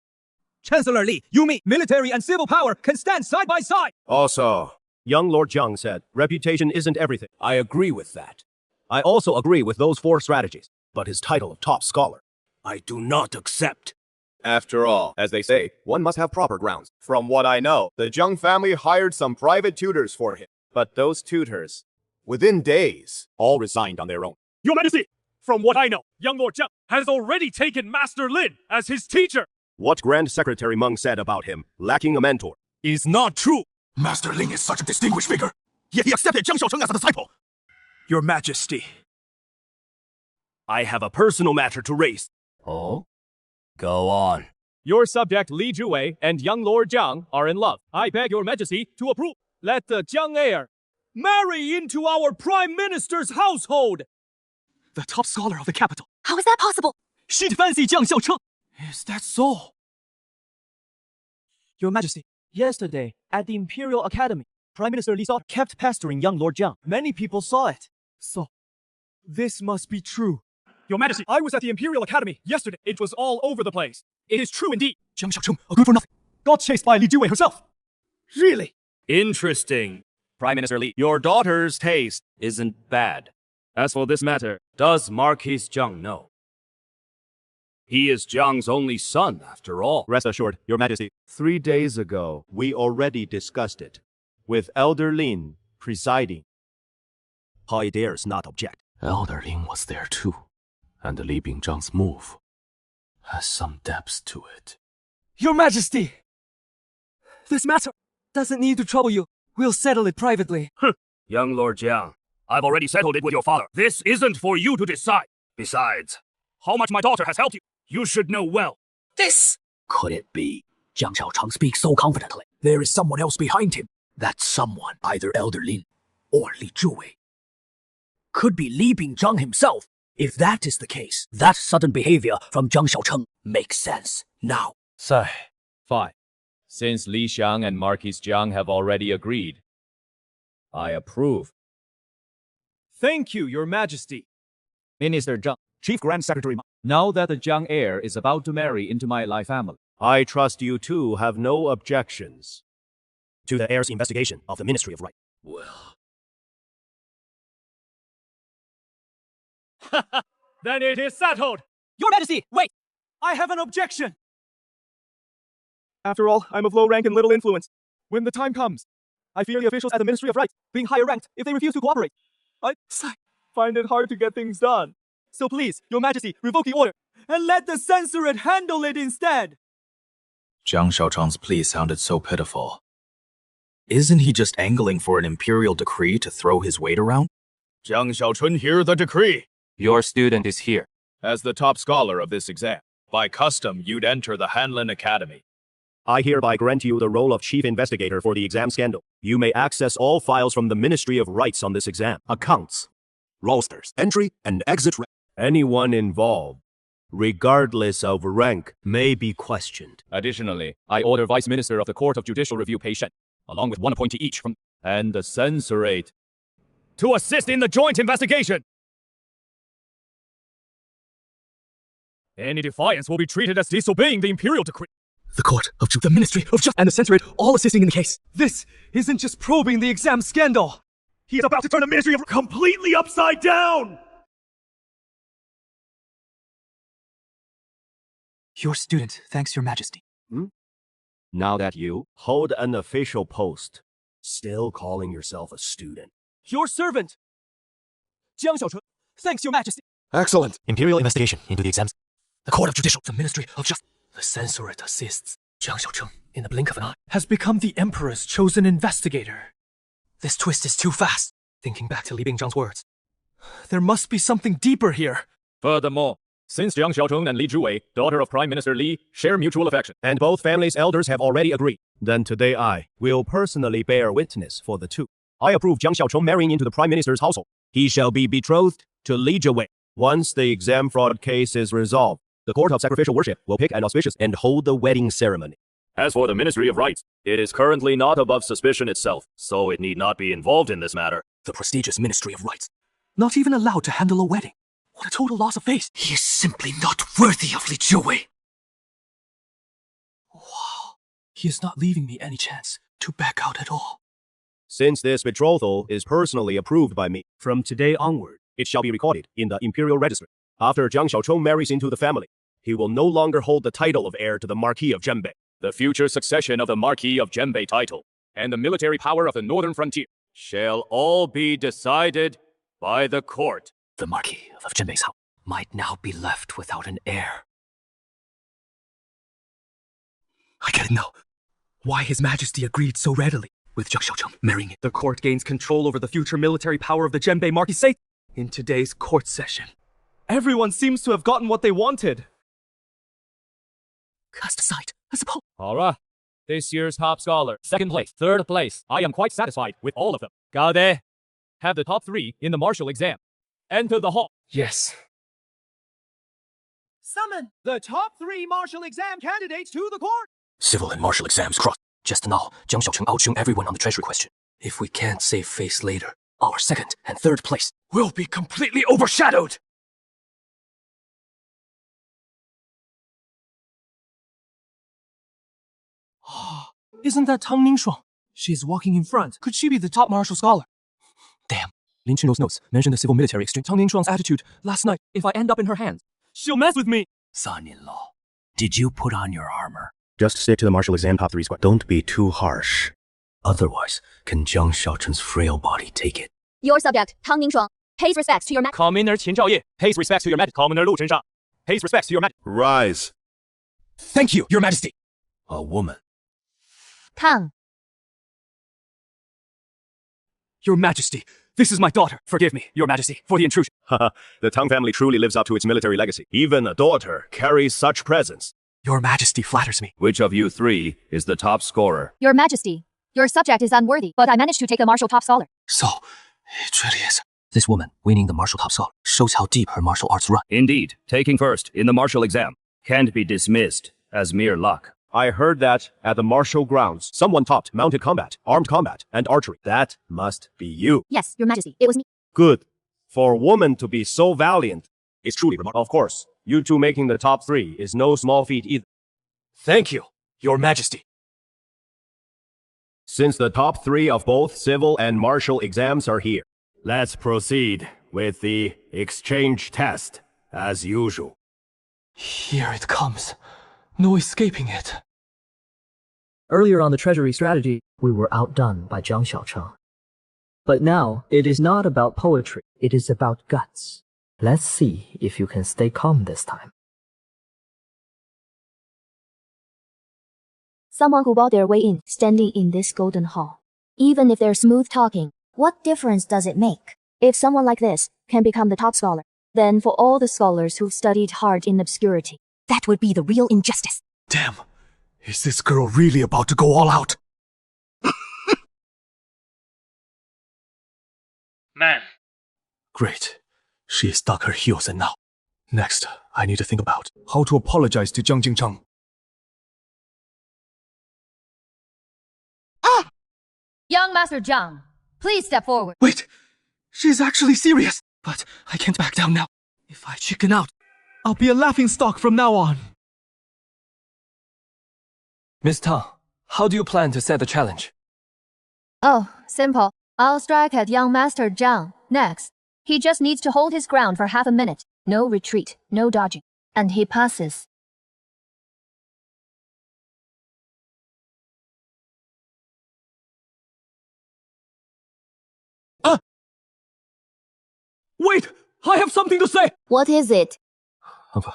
Chancellor Li, you mean military and civil power can stand side by side? Also, young Lord Jiang said, reputation isn't everything. I agree with that. I also agree with those 4 strategies, but his title of top scholar, I do not accept. After all, as they say, one must have proper grounds. From what I know, the Jiang family hired some private tutors for him. But those tutors, within days, all resigned on their own. Your Majesty, from what I know, young Lord Jiang has already taken Master Lin as his teacher. What Grand Secretary Meng said about him, lacking a mentor, is not true. Master Ling is such a distinguished figure, yet he accepted Jiang Xiaocheng as a disciple. Your Majesty, I have a personal matter to raise. Oh? Go on. Your subject Li Juwei and young Lord Jiang are in love. I beg your Majesty to approve. Let the Jiang heir marry into our Prime Minister's household. The top scholar of the capital. How is that possible? She'd fancy Jiang Xiaocheng. Is that so? Your Majesty, yesterday at the Imperial Academy, Prime Minister Li Sao kept pestering young Lord Jiang. Many people saw it. So, this must be true. Your Majesty, I was at the Imperial Academy yesterday. It was all over the place. It is true indeed. Jiang Xiaocheng, a good for nothing. Got chased by Li Juwei herself. Really? Interesting. Prime Minister Li, your daughter's taste isn't bad. As for this matter, does Marquis Jiang know? He is Jiang's only son, after all. Rest assured, Your Majesty. 3 days ago, we already discussed it, with Elder Lin presiding. How dares not object? Elder Lin was there too, and Li Bingzhang's move has some depth to it. Your Majesty! This matter doesn't need to trouble you. We'll settle it privately. Young Lord Jiang, I've already settled it with your father. This isn't for you to decide. Besides, how much my daughter has helped you, you should know well. This! Could it be? Jiang Xiaocheng speaks so confidently. There is someone else behind him. That someone, either Elder Lin or Li Juwei. Could be Li Bingzhang himself. If that is the case, that sudden behavior from Jiang Xiaocheng makes sense now. Sai. Fine. Since Li Xiang and Marquis Jiang have already agreed, I approve. Thank you, Your Majesty. Minister Zhang, Chief Grand Secretary. Now that the Jiang heir is about to marry into my Lai family, I trust you two have no objections to the heir's investigation of the Ministry of Right. Well, then it is settled. Your Majesty, wait! I have an objection! After all, I'm of low rank and little influence. When the time comes, I fear the officials at the Ministry of Right being higher ranked if they refuse to cooperate. I find it hard to get things done. So please, Your Majesty, revoke the order and let the censorate handle it instead. Jiang Xiaocheng's plea sounded so pitiful. Isn't he just angling for an imperial decree to throw his weight around? Jiang Xiaochun, hear the decree. Your student is here. As the top scholar of this exam, by custom, you'd enter the Hanlin Academy. I hereby grant you the role of chief investigator for the exam scandal. You may access all files from the Ministry of Rights on this exam. Accounts, rosters, entry and exit. Anyone involved regardless of rank, may be questioned. Additionally, I order Vice Minister of the Court of Judicial Review Pei Shen, along with one appointee each from and the censorate to assist in the joint investigation. Any defiance will be treated as disobeying the imperial decree. The Court of the Ministry of Justice and the censorate all assisting in the case. This isn't just probing the exam scandal. He is about to turn the Ministry of completely upside down! Your student thanks your majesty. Now that you hold an official post, still calling yourself a student. Your servant! Jiang Xiaocheng, thanks your majesty. Excellent. Imperial investigation into the exams. The Court of Judicial, the Ministry of Justice. The censorate assists. Jiang Xiaocheng, in the blink of an eye, has become the Emperor's chosen investigator. This twist is too fast. Thinking back to Li Bingzhang's words. There must be something deeper here. Furthermore, since Jiang Xiaocheng and Li Zhiwei, daughter of Prime Minister Li, share mutual affection, and both families' elders have already agreed, then today I will personally bear witness for the two. I approve Jiang Xiaocheng marrying into the Prime Minister's household. He shall be betrothed to Li Zhiwei. Once the exam fraud case is resolved, the Court of Sacrificial Worship will pick an auspicious and hold the wedding ceremony. As for the Ministry of Rights, it is currently not above suspicion itself, so it need not be involved in this matter. The prestigious Ministry of Rights. Not even allowed to handle a wedding. What a total loss of faith. He is simply not worthy of Li Zhiwei. Wow. He is not leaving me any chance to back out at all. Since this betrothal is personally approved by me, from today onward, it shall be recorded in the Imperial Register. After Jiang Xiaocheng marries into the family, he will no longer hold the title of heir to the Marquis of Zhenbei. The future succession of the Marquis of Zhenbei title and the military power of the northern frontier shall all be decided by the court. The Marquis of Zhenbei's house might now be left without an heir. I get it now. Why His Majesty agreed so readily with Jiang Xiaocheng marrying it. The court gains control over the future military power of the Zhenbei Marquisate in today's court session. Everyone seems to have gotten what they wanted. Cast aside, I suppose. Alright. This year's top scholar, second place, third place. I am quite satisfied with all of them. Gade, have the top 3 in the martial exam. Enter the hall. Yes. Summon the top 3 martial exam candidates to the court. Civil and martial exams crossed. Just now, Jiang Xiaocheng outshone everyone on the treasury question. If we can't save face later, our second and third place will be completely overshadowed. Isn't that TangNingshuang? She's walking in front. Could she be the top martial scholar? Damn. Lin Chunrou's notes mentioned the civil military exchange. TangNingshuang's attitude last night. If I end up in her hands, she'll mess with me. Son-in-law, did you put on your armor? Just stick to the martial exam top 3 squad. Don't be too harsh. Otherwise, can Jiang Xiaocheng's frail body take it? Your subject, TangNingshuang, pays respects to your majesty. Commoner Qin Zhaoye pays respects to your majesty. Commoner Lu Chensha pays respects to your majesty. Rise. Thank you, your majesty. A woman. Tang. Your Majesty, this is my daughter. Forgive me, Your Majesty, for the intrusion. Haha, the Tang family truly lives up to its military legacy. Even a daughter carries such presence. Your Majesty flatters me. Which of you 3 is the top scorer? Your Majesty, your subject is unworthy, but I managed to take the martial top scholar. So, it really is. This woman winning the martial top scholar shows how deep her martial arts run. Indeed, taking first in the martial exam can't be dismissed as mere luck. I heard that at the martial grounds, someone topped mounted combat, armed combat, and archery. That must be you. Yes, Your Majesty, it was me. Good. For a woman to be so valiant is truly remarkable. Of course, you two making the top 3 is no small feat either. Thank you, Your Majesty. Since the top 3 of both civil and martial exams are here, let's proceed with the exchange test, as usual. Here it comes. No escaping it. Earlier on the treasury strategy, we were outdone by Jiang Xiaocheng. But now, it is not about poetry, it is about guts. Let's see if you can stay calm this time. Someone who bought their way in, standing in this golden hall. Even if they're smooth talking, what difference does it make? If someone like this can become the top scholar, then for all the scholars who've studied hard in obscurity, that would be the real injustice. Damn. Is this girl really about to go all out? Man. Great. She has dug her heels and now. Next, I need to think about how to apologize to Jiang Jingcheng. Young Master Jiang, please step forward. Wait! She's actually serious! But I can't back down now. If I chicken out, I'll be a laughingstock from now on. Miss Tang, how do you plan to set the challenge? Oh, simple. I'll strike at young Master Jiang next. He just needs to hold his ground for half a minute. No retreat, no dodging. And he passes. Wait! I have something to say! What is it? Uncle,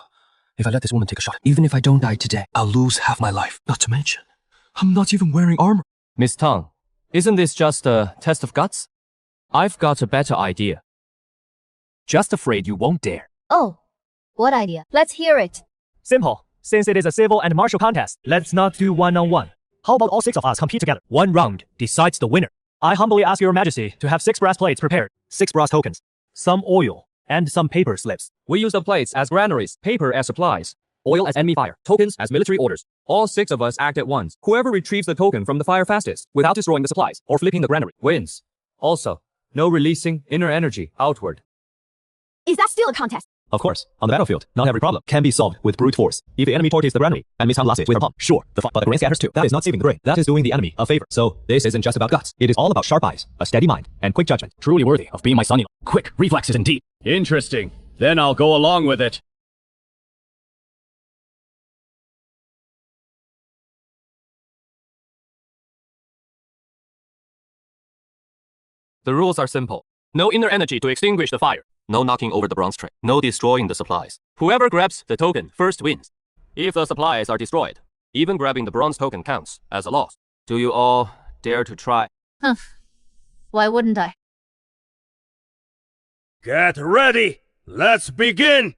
if I let this woman take a shot, even if I don't die today, I'll lose half my life. Not to mention, I'm not even wearing armor. Miss Tang, isn't this just a test of guts? I've got a better idea. Just afraid you won't dare. Oh, what idea? Let's hear it. Simple. Since it is a civil and martial contest, let's not do one-on-one. How about all 6 of us compete together? 1 round decides the winner. I humbly ask your majesty to have 6 brass plates prepared, 6 brass tokens, some oil, and some paper slips. We use the plates as granaries, paper as supplies, oil as enemy fire, tokens as military orders. All 6 of us act at once. Whoever retrieves the token from the fire fastest, without destroying the supplies or flipping the granary, wins. Also, no releasing inner energy outward. Is that still a contest? Of course, on the battlefield, not every problem can be solved with brute force. If the enemy torches the granary and Miss Tang lost it with her palm, sure, but the grain scatters too. That is not saving the grain. That is doing the enemy a favor. So this isn't just about guts. It is all about sharp eyes, a steady mind, and quick judgment. Truly worthy of being my son-in-law. Quick reflexes indeed. Interesting. Then I'll go along with it. The rules are simple. No inner energy to extinguish the fire. No knocking over the bronze tray. No destroying the supplies. Whoever grabs the token first wins. If the supplies are destroyed, even grabbing the bronze token counts as a loss. Do you all dare to try? Why wouldn't I? Get ready! Let's begin!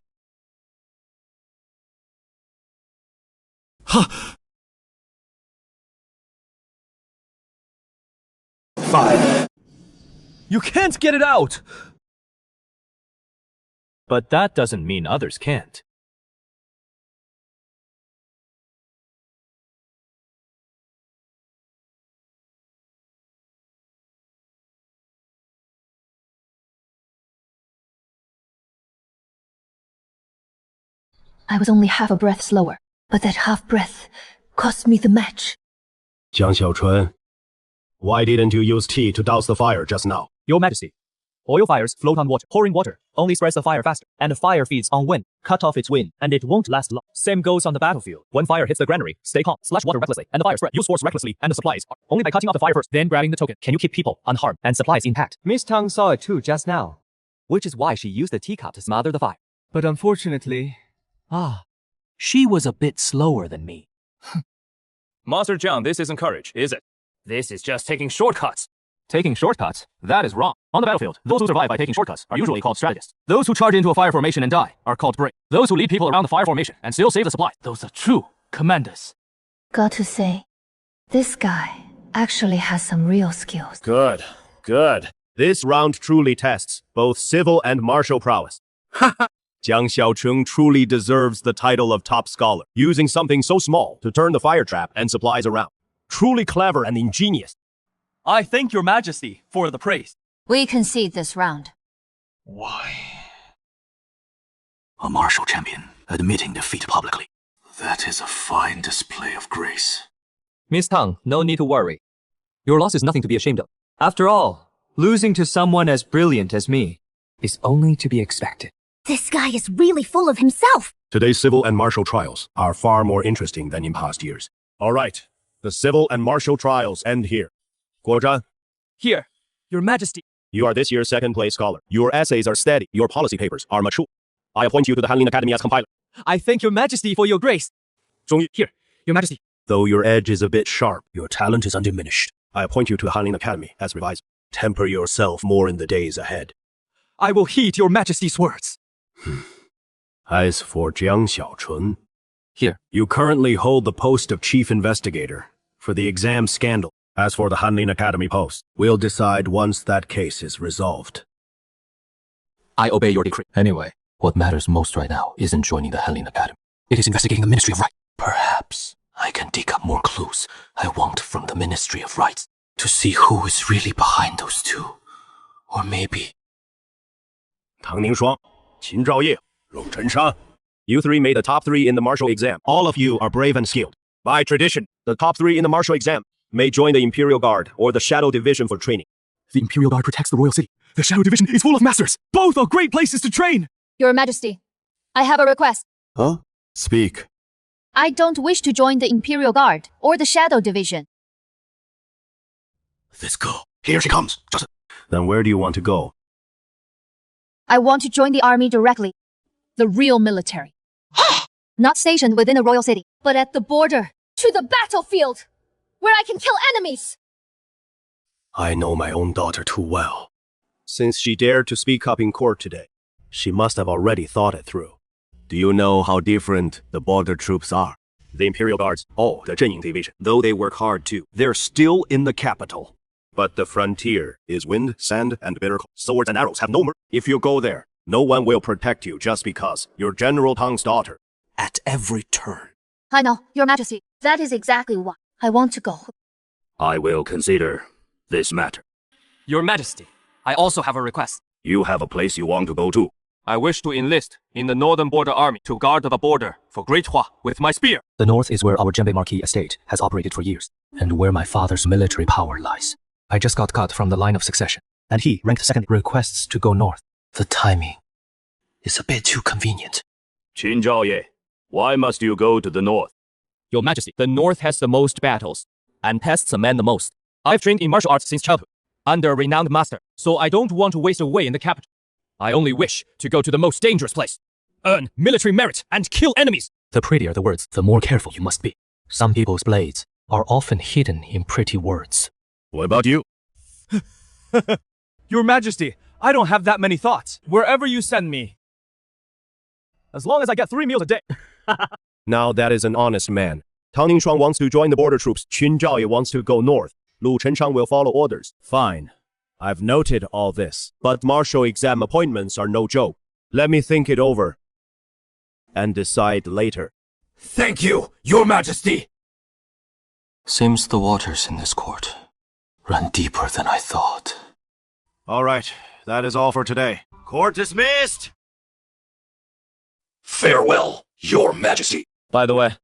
5. You can't get it out! But that doesn't mean others can't. I was only half a breath slower, but that half breath cost me the match. Jiang Xiaochun, why didn't you use tea to douse the fire just now? Your Majesty, oil fires float on water. Pouring water only spreads the fire faster, and the fire feeds on wind. Cut off its wind, and it won't last long. Same goes on the battlefield. When fire hits the granary, stay calm, splash water recklessly, and the fire spread. Use force recklessly, and the supplies are only by cutting off the fire first, then grabbing the token. Can you keep people unharmed and supplies intact? Miss Tang saw it too just now, which is why she used the teacup to smother the fire. But unfortunately, she was a bit slower than me. Master Jiang, this isn't courage, is it? This is just taking shortcuts. Taking shortcuts? That is wrong. On the battlefield, those who survive by taking shortcuts are usually called strategists. Those who charge into a fire formation and die are called brave. Those who lead people around the fire formation and still save the supply, those are true commanders. Got to say, this guy actually has some real skills. Good, good. This round truly tests both civil and martial prowess. Haha! Jiang Xiaocheng truly deserves the title of top scholar, using something so small to turn the fire trap and supplies around. Truly clever and ingenious. I thank your majesty for the praise. We concede this round. Why? A martial champion admitting defeat publicly. That is a fine display of grace. Miss Tang, no need to worry. Your loss is nothing to be ashamed of. After all, losing to someone as brilliant as me is only to be expected. This guy is really full of himself. Today's civil and martial trials are far more interesting than in past years. All right, the civil and martial trials end here. Guozhan, Here, your majesty. you are this year's second place scholar. Your essays are steady. Your policy papers are mature. I appoint you to the Hanlin Academy as compiler. I thank your majesty for your grace. Zhongyu, Here, your majesty. Though your edge is a bit sharp, Your talent is undiminished. I appoint you to the Hanlin Academy as revisor. Temper yourself more in the days ahead. I will heed your majesty's words. As for Jiang Xiaochun, Here, you currently hold the post of chief investigator for the exam scandal. As for the Hanlin Academy post, we'll decide once that case is resolved. I obey your decree. Anyway, What matters most right now isn't joining the Hellene Academy. It is investigating the Ministry of Right. Perhaps I can dig up more clues I want from the Ministry of Rights to see who is really behind those two. Or maybe... 唐宁霜, Qin Zhaoye, Lu Chenshan. You three made the top 3 in the martial exam. All of you are brave and skilled. By tradition, the top 3 in the martial exam may join the Imperial Guard or the Shadow Division for training. The Imperial Guard protects the royal city. The Shadow Division is full of masters. Both are great places to train. Your Majesty, I have a request. Huh? Speak. I don't wish to join the Imperial Guard or the Shadow Division. This girl. Here she comes. Then where do you want to go? I want to join the army directly. The real military. Not stationed within the royal city, but at the border. To the battlefield, where I can kill enemies. I know my own daughter too well. Since she dared to speak up in court today, she must have already thought it through. Do you know how different the border troops are? The Imperial Guards, the Zhenying Division, though they work hard too, they're still in the capital. But the frontier is wind, sand, and bitter cold. Swords and arrows have no mercy. If you go there, no one will protect you just because you're General Tang's daughter. At every turn. I know, Your Majesty. That is exactly why I want to go. I will consider this matter. Your Majesty, I also have a request. You have a place you want to go to. I wish to enlist in the Northern Border Army to guard the border for Great Hua with my spear. The north is where our Jianbei Marquis estate has operated for years, and where my father's military power lies. I just got cut from the line of succession, and he, ranked second, requests to go north. The timing is a bit too convenient. Qin Zhaoye, why must you go to the north? Your Majesty, the north has the most battles, and tests a man the most. I've trained in martial arts since childhood, under a renowned master, so I don't want to waste away in the capital. I only wish to go to the most dangerous place, earn military merit, and kill enemies. The prettier the words, the more careful you must be. Some people's blades are often hidden in pretty words. What about you? Your Majesty, I don't have that many thoughts. Wherever you send me. As long as I get 3 meals a day. Now that is an honest man. Tang Ningshuang wants to join the border troops. Qin Zhaoye wants to go north. Lu Chenshan will follow orders. Fine. I've noted all this. But martial exam appointments are no joke. Let me think it over and decide later. Thank you, Your Majesty! Seems the waters in this court run deeper than I thought. All right, that is all for today. Court dismissed! Farewell, Your Majesty! By the way,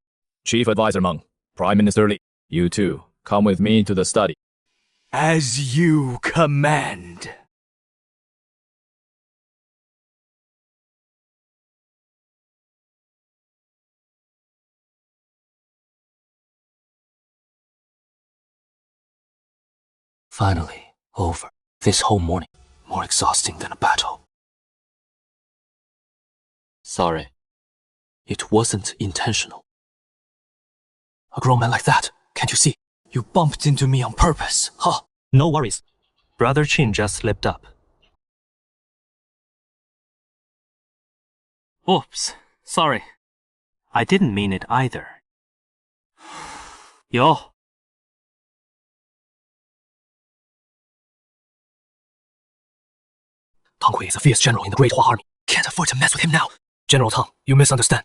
Chief Advisor Meng, Prime Minister Li, you too, come with me to the study. As you command. Finally, over. This whole morning, more exhausting than a battle. Sorry. It wasn't intentional. A grown man like that, can't you see? You bumped into me on purpose, huh? No worries. Brother Qin just slipped up. Oops, sorry. I didn't mean it either. Yo. Tang Hui is a fierce general in the Great Hua Army. Can't afford to mess with him now. General Tang, you misunderstand.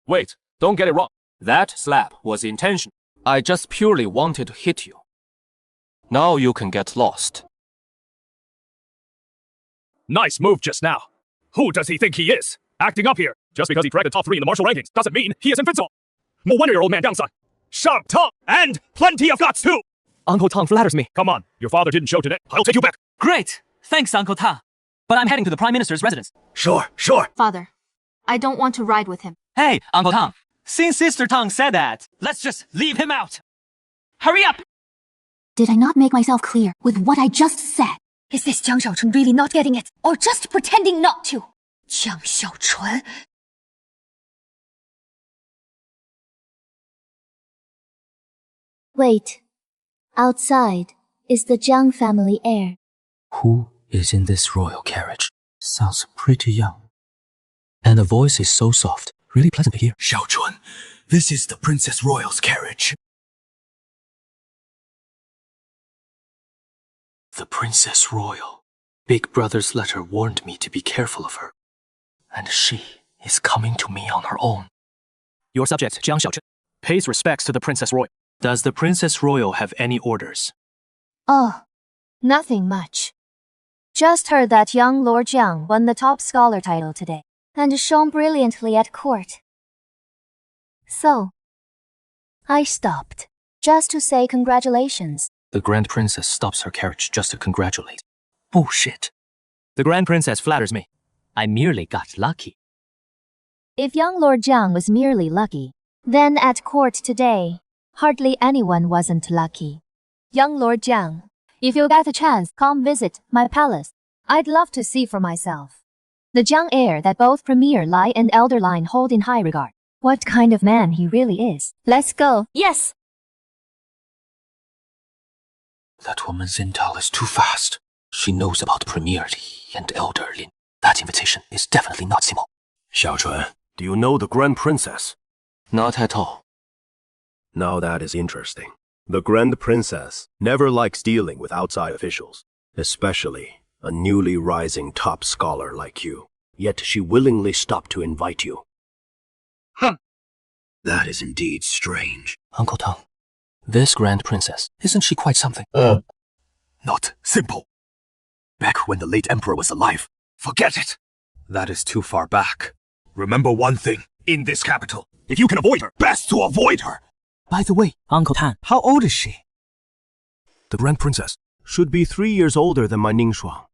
Wait, don't get it wrong. That slap was intentional. I just purely wanted to hit you. Now you can get lost. Nice move just now. Who does he think he is? Acting up here. Just because he cracked the top 3 in the martial rankings doesn't mean he is invincible. No wonder your old man Yang-san. Sharp tongue and plenty of guts too. Uncle Tang flatters me. Come on, your father didn't show today. I'll take you back. Great! Thanks, Uncle Tang. But I'm heading to the Prime Minister's residence. Sure. Father, I don't want to ride with him. Hey, Uncle Tang. Since Sister Tang said that, let's just leave him out. Hurry up! Did I not make myself clear with what I just said? Is this Jiang Xiaochun really not getting it? Or just pretending not to? Jiang Xiaochun. Wait. Outside is the Jiang family heir. Who is in this royal carriage? Sounds pretty young. And the voice is so soft, really pleasant to hear. Xiaochun, this is the Princess Royal's carriage. The Princess Royal. Big Brother's letter warned me to be careful of her. And she is coming to me on her own. Your subject, Jiang Xiaozhen, pays respects to the Princess Royal. Does the Princess Royal have any orders? Oh, nothing much. Just heard that young Lord Jiang won the top scholar title today and shone brilliantly at court. So, I stopped, just to say congratulations. The Grand Princess stops her carriage just to congratulate. Bullshit. The Grand Princess flatters me. I merely got lucky. If young Lord Jiang was merely lucky, then at court today, hardly anyone wasn't lucky. Young Lord Jiang, if you get a chance, come visit my palace. I'd love to see for myself. The Jiang heir that both premier line and elder line hold in high regard. What kind of man he really is. Let's go. Yes! That woman's intel is too fast. She knows about Premier Li and Elder Lin. That invitation is definitely not Simo. Xiaochun, do you know the Grand Princess? Not at all. Now that is interesting. The Grand Princess never likes dealing with outside officials, especially a newly rising top scholar like you. Yet she willingly stopped to invite you. That is indeed strange. Uncle Tang, this Grand Princess, isn't she quite something? Not simple. Back when the late Emperor was alive. Forget it. That is too far back. Remember one thing, in this capital, if you can avoid her, best to avoid her. By the way, Uncle Tan, how old is she? The Grand Princess should be 3 years older than my Ningshuang.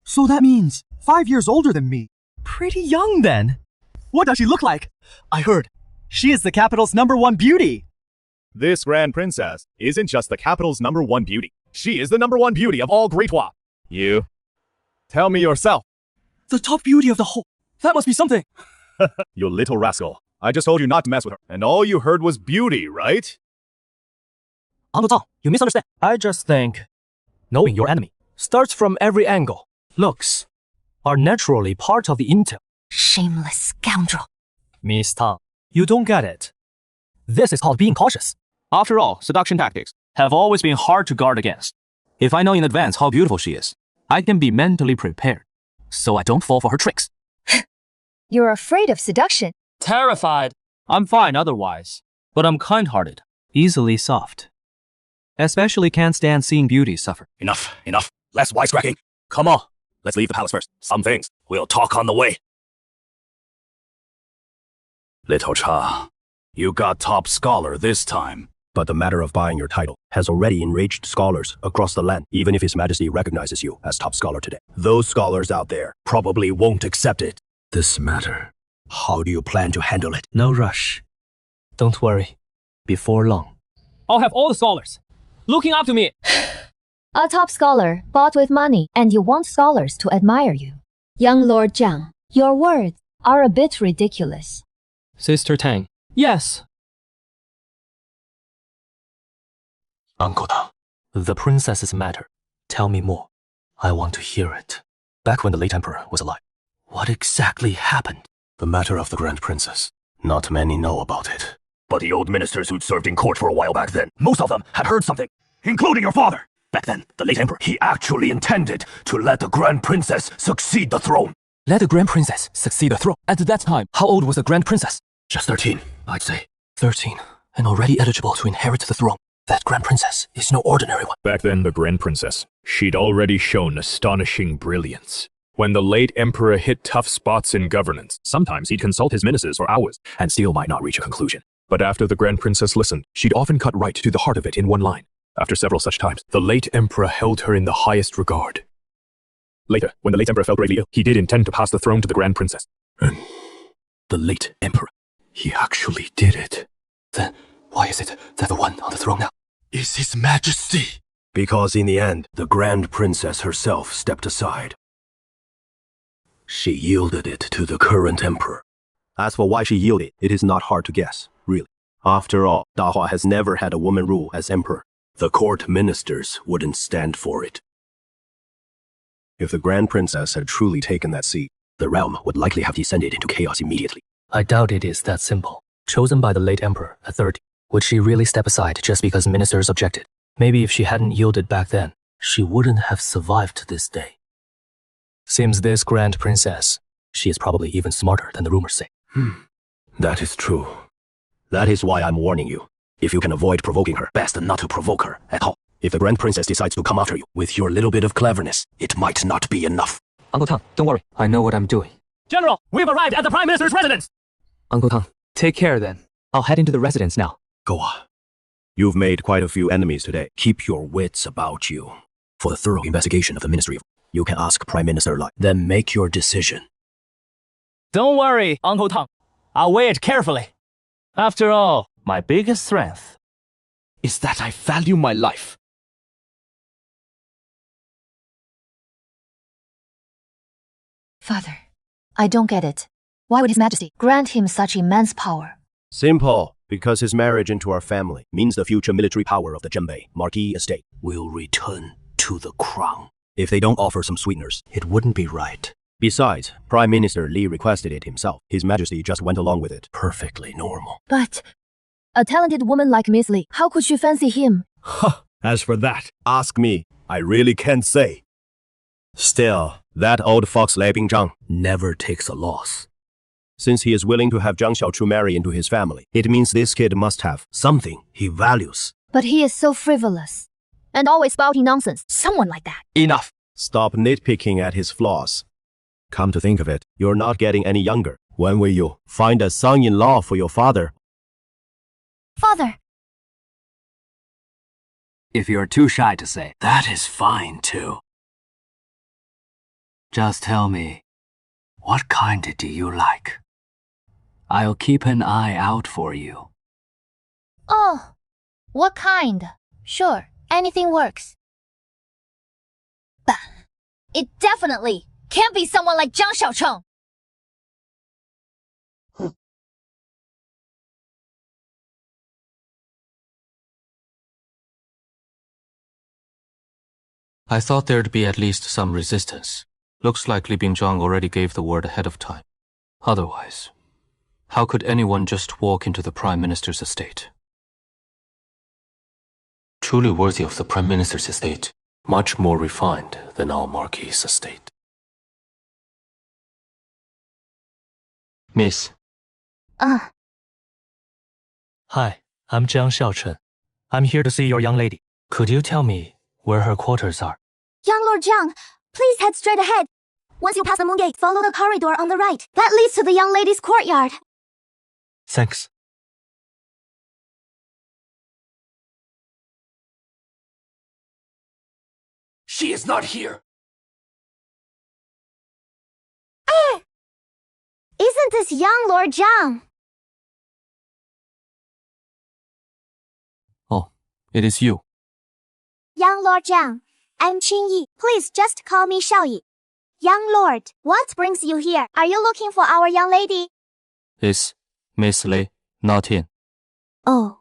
So that means 5 years older than me. Pretty young then. What does she look like? I heard she is the capital's #1 beauty. This Grand Princess isn't just the capital's #1 beauty. She is the #1 beauty of all Great Hua. You tell me yourself. The top beauty of the whole. That must be something. You little rascal. I just told you not to mess with her. And all you heard was beauty, right? Uncle Tang, you misunderstand. I just think knowing your enemy starts from every angle. Looks are naturally part of the intel. Shameless scoundrel. Miss Tang, you don't get it. This is called being cautious. After all, seduction tactics have always been hard to guard against. If I know in advance how beautiful she is, I can be mentally prepared, so I don't fall for her tricks. You're afraid of seduction. Terrified. I'm fine otherwise, but I'm kind-hearted. Easily soft. Especially can't stand seeing beauty suffer. Enough. Less wisecracking. Come on. Let's leave the palace first. Some things we'll talk on the way. Little Cha, you got top scholar this time. But the matter of buying your title has already enraged scholars across the land, even if His Majesty recognizes you as top scholar today. Those scholars out there probably won't accept it. This matter, how do you plan to handle it? No rush. Don't worry. Before long, I'll have all the scholars looking up to me. A top scholar bought with money, and you want scholars to admire you. Young Lord Jiang, your words are a bit ridiculous. Sister Tang. Yes. Uncle Tang, The princess's matter. Tell me more. I want to hear it. Back when the late Emperor was alive, what exactly happened? The matter of the Grand Princess. Not many know about it. But the old ministers who'd served in court for a while back then, most of them had heard something, including your father. Back then, the late Emperor, he actually intended to let the Grand Princess succeed the throne. Let the Grand Princess succeed the throne. At that time, how old was the Grand Princess? Just 13, I'd say. 13, and already eligible to inherit the throne. That Grand Princess is no ordinary one. Back then, the Grand Princess, she'd already shown astonishing brilliance. When the late Emperor hit tough spots in governance, sometimes he'd consult his ministers for hours and still might not reach a conclusion. But after the Grand Princess listened, she'd often cut right to the heart of it in one line. After several such times, the late Emperor held her in the highest regard. Later, when the late Emperor fell gravely ill, he did intend to pass the throne to the Grand Princess. And the late Emperor, he actually did it. Then why is it that the one on the throne now is His Majesty? Because in the end, the Grand Princess herself stepped aside. She yielded it to the current Emperor. As for why she yielded, it is not hard to guess, really. After all, Dahua has never had a woman rule as Emperor. The court ministers wouldn't stand for it. If the Grand Princess had truly taken that seat, the realm would likely have descended into chaos immediately. I doubt it is that simple. Chosen by the late Emperor at 30, would she really step aside just because ministers objected? Maybe if she hadn't yielded back then, she wouldn't have survived this day. Seems this Grand Princess She is probably even smarter than the rumors say. That is true. That is why I'm warning you. If you can avoid provoking her, best not to provoke her at all. If the Grand Princess decides to come after you, with your little bit of cleverness, it might not be enough. Uncle Tang, don't worry. I know what I'm doing. General, we've arrived at the Prime Minister's residence! Uncle Tang, take care then. I'll head into the residence now. Go on. You've made quite a few enemies today. Keep your wits about you. For the thorough investigation of the Ministry, you can ask Prime Minister Lai. Then make your decision. Don't worry, Uncle Tang. I'll weigh it carefully. After all, my biggest strength is that I value my life. Father, I don't get it. Why would His Majesty grant him such immense power? Simple. Because his marriage into our family means the future military power of the Zhenbei Marquis estate will return to the crown. If they don't offer some sweeteners, it wouldn't be right. Besides, Prime Minister Li requested it himself. His Majesty just went along with it. Perfectly normal. But a talented woman like Miss Li, how could she fancy him? As for that, ask me. I really can't say. Still, that old fox Lai Bingzhang never takes a loss. Since he is willing to have Zhang Xiaochu marry into his family, it means this kid must have something he values. But he is so frivolous and always spouting nonsense. Someone like that. Enough. Stop nitpicking at his flaws. Come to think of it, you're not getting any younger. When will you find a son-in-law for your father? Father. If you're too shy to say, that is fine too. Just tell me, what kind do you like? I'll keep an eye out for you. Oh, what kind? Sure, anything works. But it definitely can't be someone like Zhang Xiaocheng. I thought there'd be at least some resistance. Looks like Li Bingzhang already gave the word ahead of time. Otherwise, how could anyone just walk into the Prime Minister's estate? Truly worthy of the Prime Minister's estate, much more refined than our Marquis' estate. Miss. Hi, I'm Jiang Xiaochen. I'm here to see your young lady. Could you tell me where her quarters are? Young Lord Zhang, please head straight ahead. Once you pass the moon gate, follow the corridor on the right. That leads to the young lady's courtyard. Thanks. She is not here. Isn't this young Lord Zhang? Oh, it is you. Young Lord Zhang, I'm Qing Yi. Please just call me Xiaoyi. Young Lord, what brings you here? Are you looking for our young lady? Is Miss Lei not in? Oh,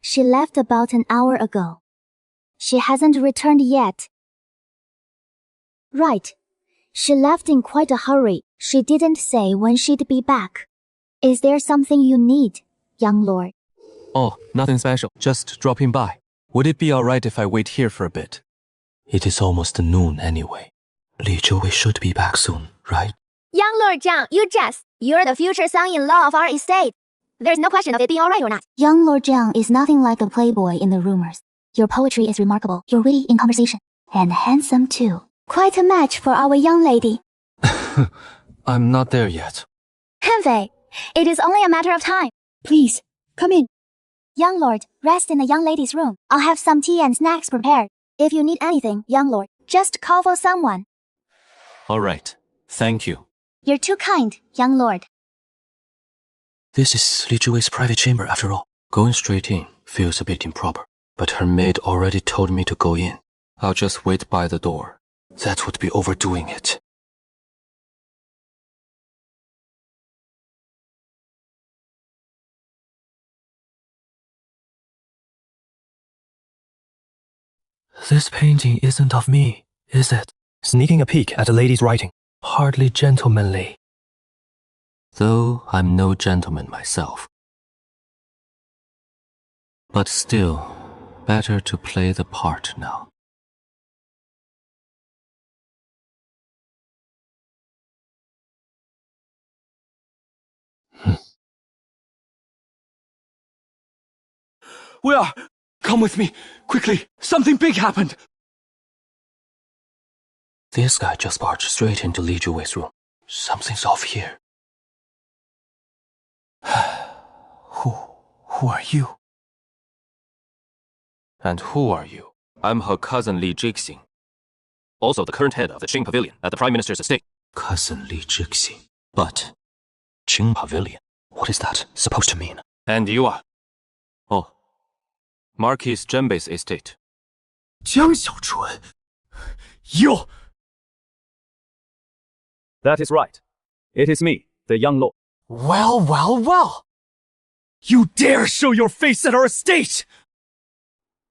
she left about an hour ago. She hasn't returned yet. Right. She left in quite a hurry. She didn't say when she'd be back. Is there something you need, young lord? Oh, nothing special. Just dropping by. Would it be alright if I wait here for a bit? It is almost noon anyway. Li Zhouwei should be back soon, right? Young Lord Zhang, you jest. You're the future son-in-law of our estate. There's no question of it being alright or not. Young Lord Zhang is nothing like the playboy in the rumors. Your poetry is remarkable. You're witty in conversation. And handsome too. Quite a match for our young lady. I'm not there yet. Henfei, it is only a matter of time. Please, come in. Young Lord, rest in the young lady's room. I'll have some tea and snacks prepared. If you need anything, young Lord, just call for someone. Alright, thank you. You're too kind, young Lord. This is Li Zhuwei's private chamber after all. Going straight in feels a bit improper, but her maid already told me to go in. I'll just wait by the door. That would be overdoing it. This painting isn't of me, is it? Sneaking a peek at a lady's writing. Hardly gentlemanly. Though I'm no gentleman myself. But still, better to play the part now. Where? Come with me, quickly. Something big happened. This guy just barged straight into Li Juwei's room. Something's off here. Who are you? And who are you? I'm her cousin Li Jixing. Also the current head of the Qing Pavilion at the Prime Minister's estate. Cousin Li Jixing. But Qing Pavilion, what is that supposed to mean? And you are? Oh, Marquis Zhenbei's estate. Jiang Xiaochun. You! That is right. It is me, the young lord. Well, well, well! You dare show your face at our estate!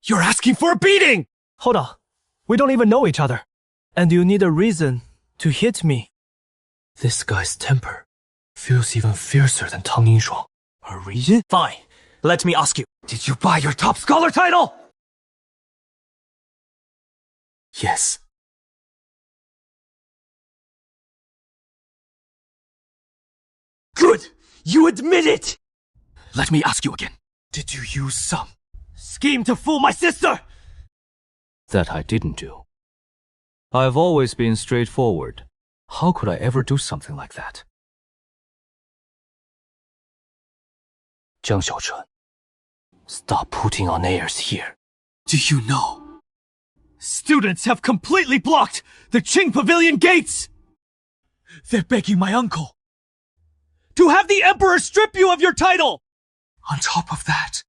You're asking for a beating! Hold on. We don't even know each other. And you need a reason to hit me. This guy's temper feels even fiercer than Tang Yinshuang. A reason? Fine. Let me ask you, did you buy your top scholar title? Yes. Good! You admit it! Let me ask you again. Did you use some scheme to fool my sister? That I didn't do. I've always been straightforward. How could I ever do something like that? Jiang Xiaochun, stop putting on airs here. Do you know? Students have completely blocked the Qing Pavilion gates! They're begging my uncle to have the Emperor strip you of your title! On top of that,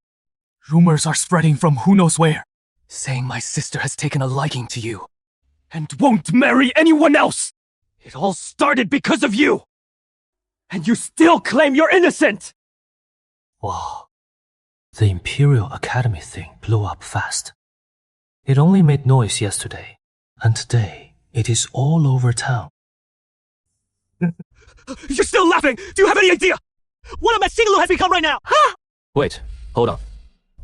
rumors are spreading from who knows where, saying my sister has taken a liking to you and won't marry anyone else! It all started because of you! And you still claim you're innocent! Wow. The Imperial Academy thing blew up fast. It only made noise yesterday, and today it is all over town. You're still laughing! Do you have any idea what a mess Xinglu has become right now? Huh? Wait, hold on.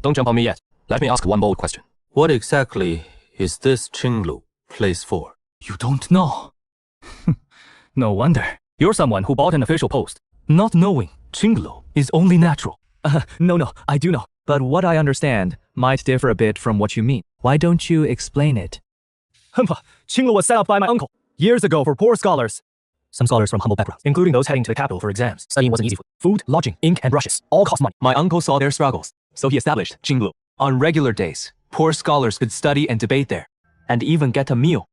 Don't jump on me yet. Let me ask one bold question. What exactly is this Qinglu place for? You don't know. No wonder. You're someone who bought an official post. Not knowing Qinglu is only natural. No, I do know. But what I understand might differ a bit from what you mean. Why don't you explain it? Qinglu was set up by my uncle years ago for poor scholars. Some scholars from humble backgrounds, including those heading to the capital for exams. Studying wasn't easy for them. Food, lodging, ink, and brushes all cost money. My uncle saw their struggles, so he established Qinglu. On regular days, poor scholars could study and debate there, and even get a meal.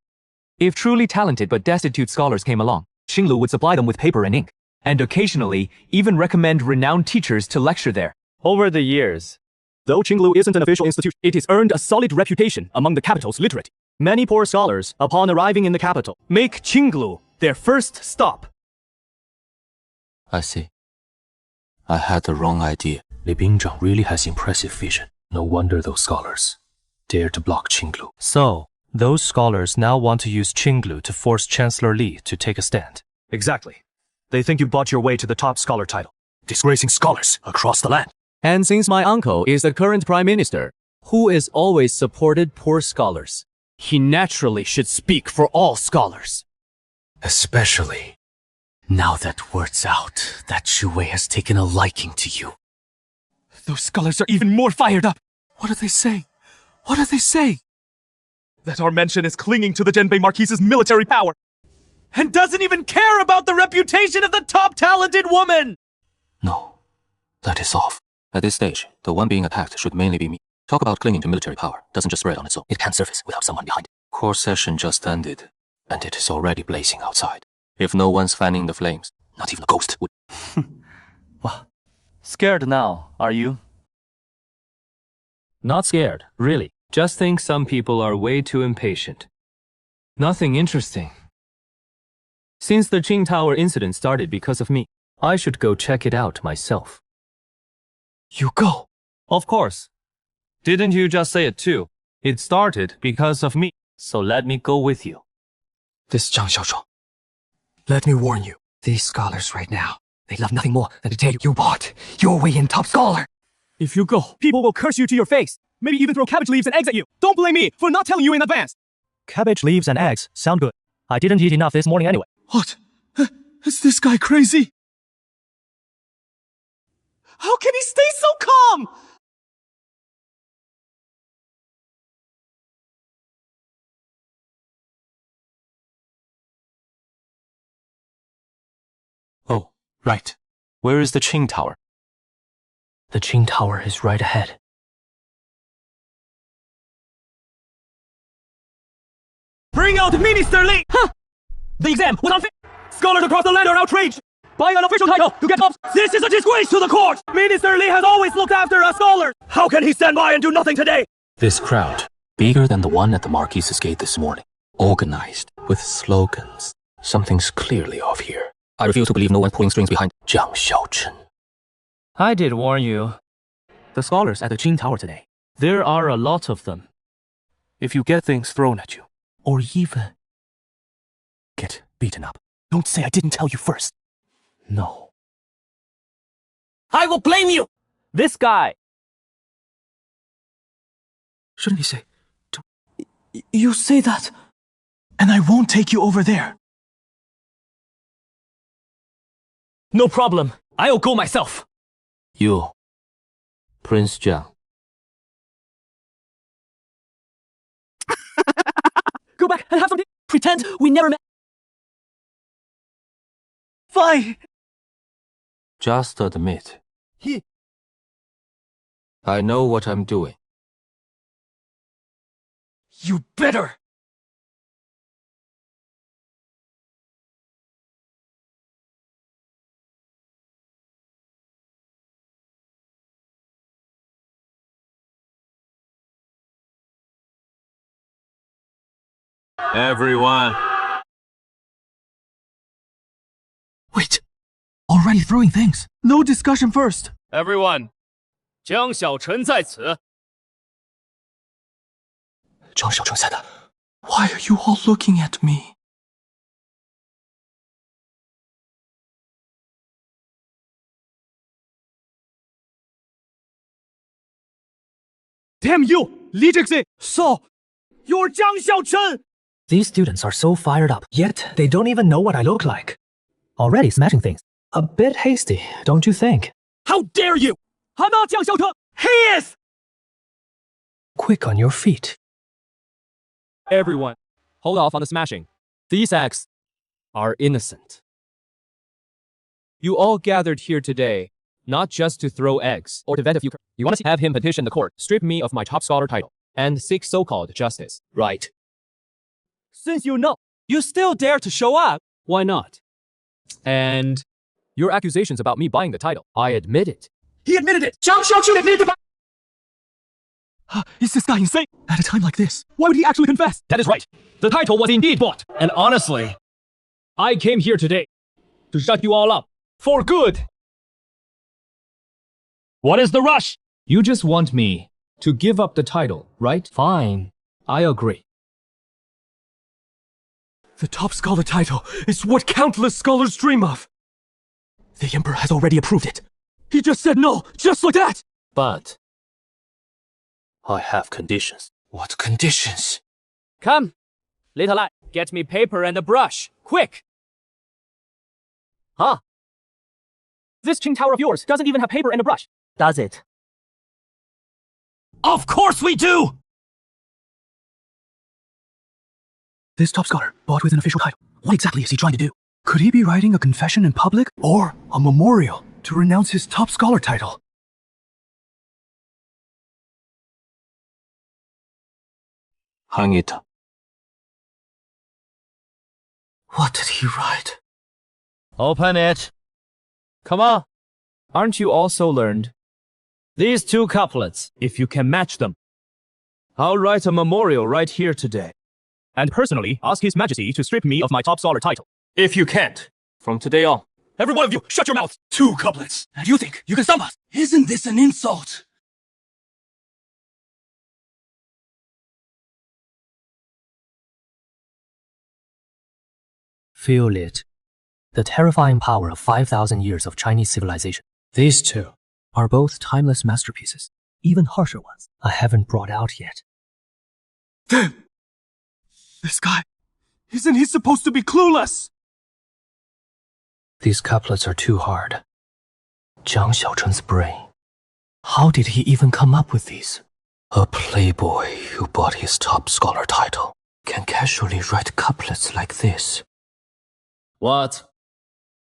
If truly talented but destitute scholars came along, Qinglu would supply them with paper and ink, and occasionally even recommend renowned teachers to lecture there. Over the years, though Qinglu isn't an official institution, It has earned a solid reputation among the capital's literati. many poor scholars, upon arriving in the capital, Make Qinglu their first stop. I see. I had the wrong idea. Li Bingzhang really has impressive vision. No wonder those scholars dare to block Qinglu. So, those scholars now want to use Qinglu to force Chancellor Li to take a stand. Exactly. They think you bought your way to the top scholar title, disgracing scholars across the land. And since my uncle is the current prime minister, who has always supported poor scholars, he naturally should speak for all scholars. Especially now that word's out that Zhu Wei has taken a liking to you. Those scholars are even more fired up. What are they saying? What are they saying? That our mention is clinging to the Zhenbei Marquise's military power and doesn't even care about the reputation of the top talented woman! No, that is off. At this stage, the one being attacked should mainly be me. Talk about clinging to military power doesn't just spread on its own. It can't surface without someone behind it. Core session just ended, and it is already blazing outside. If no one's fanning the flames, not even a ghost would. Scared now, are you? Not scared, really. Just think some people are way too impatient. Nothing interesting. Since the Qing Tower incident started because of me, I should go check it out myself. You go? Of course. Didn't you just say it too? It started because of me, so let me go with you. This Zhang Xiaochong. Let me warn you, these scholars right now, they love nothing more than to tell you bought your way in top scholar. If you go, people will curse you to your face. Maybe even throw cabbage leaves and eggs at you. Don't blame me for not telling you in advance. Cabbage leaves and eggs sound good. I didn't eat enough this morning anyway. What? Is this guy crazy? How can he stay so calm? Oh, right. Where is the Qing Tower? The Qing Tower is right ahead. Bring out Minister Li! Huh! The exam was unfair! Scholars across the land are outraged! By an official title to get tops! This is a disgrace to the court! Minister Li has always looked after us scholars! How can he stand by and do nothing today? This crowd, bigger than the one at the Marquis's gate this morning, organized, with slogans. Something's clearly off here. I refuse to believe no one's pulling strings behind Jiang Xiaochen. I did warn you. The scholars at the Qing Tower today. There are a lot of them. If you get things thrown at you, or even get beaten up, don't say I didn't tell you first. No. I will blame you! This guy! Shouldn't you say? You say that, and I won't take you over there. No problem. I'll go myself. You, Prince Jiang. Go back and have something. Pretend we never met. Fine. Just admit. I know what I'm doing. You better. Everyone. Wait. Already throwing things. No discussion first. Everyone. 江小晨在此. Jiang Xiaocheng said that. Why are you all looking at me? Damn you! Li Jixi! So, you're Jiang Xiaochen! These students are so fired up, yet they don't even know what I look like. Already smashing things. A bit hasty, don't you think? How dare you! I'm not Jiang Xiaocheng! He is! Quick on your feet. Everyone, hold off on the smashing. These acts are innocent. You all gathered here today, not just to throw eggs or to vet a few. You want to have him petition the court, strip me of my top scholar title, and seek so-called justice, right? Since you know, you still dare to show up. Why not? And your accusations about me buying the title, I admit it. He admitted it! Jiang Xiaochen admitted to buy. Is this guy insane? At a time like this, why would he actually confess? That is right. The title was indeed bought. And honestly, I came here today to shut you all up. For good. What is the rush? You just want me to give up the title, right? Fine. I agree. The top scholar title is what countless scholars dream of. The Emperor has already approved it. He just said no, just like that! But I have conditions. What conditions? Come, little lad, get me paper and a brush, quick! Huh? This Qing Tower of yours doesn't even have paper and a brush. Does it? Of course we do! This top scholar bought with an official title. What exactly is he trying to do? Could he be writing a confession in public? Or a memorial to renounce his top scholar title? Hang it. What did he write? Open it. Come on. Aren't you also learned? These two couplets, if you can match them. I'll write a memorial right here today. And personally ask His Majesty to strip me of my top scholar title. If you can't, from today on, every one of you, shut your mouths! 2 couplets! And you think you can stop us? Isn't this an insult? Feel it. The terrifying power of 5,000 years of Chinese civilization. These two are both timeless masterpieces, even harsher ones I haven't brought out yet. Then, this guy, isn't he supposed to be clueless? These couplets are too hard. Jiang Xiaocheng's brain. How did he even come up with these? A playboy who bought his top scholar title can casually write couplets like this. What?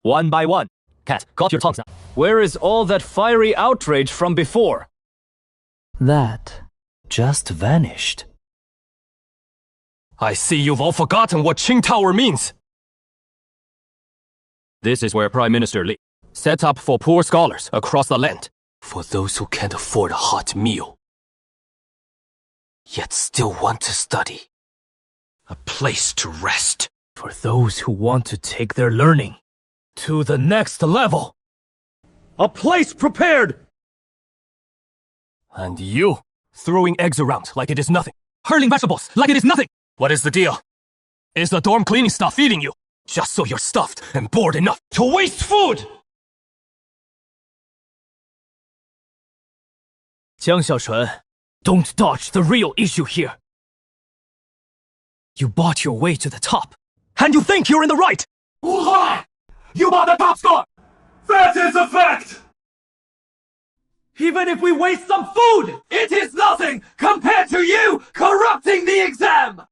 One by one. Cat, got your tongues out. Where is all that fiery outrage from before? That just vanished. I see you've all forgotten what Qing Tower means. This is where Prime Minister Li set up for poor scholars across the land. For those who can't afford a hot meal, yet still want to study. A place to rest. For those who want to take their learning to the next level. A place prepared! And you, throwing eggs around like it is nothing. Hurling vegetables like it is nothing. What is the deal? Is the dorm cleaning staff feeding you? Just so you're stuffed and bored enough to waste food! Jiang Xiaocheng, don't dodge the real issue here. You bought your way to the top, and you think you're in the right! Who's lying? You bought the top score! That is a fact! Even if we waste some food, it is nothing compared to you corrupting the exam!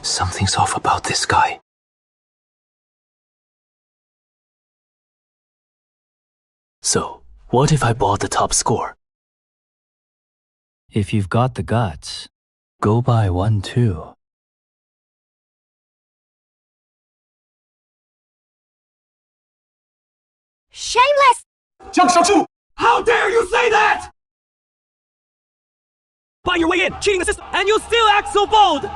Something's off about this guy. So, what if I bought the top score? If you've got the guts, go buy one too. Shameless! Jiang Xiaochu! How dare you say that! Buy your way in, cheating the system, and you still act so bold!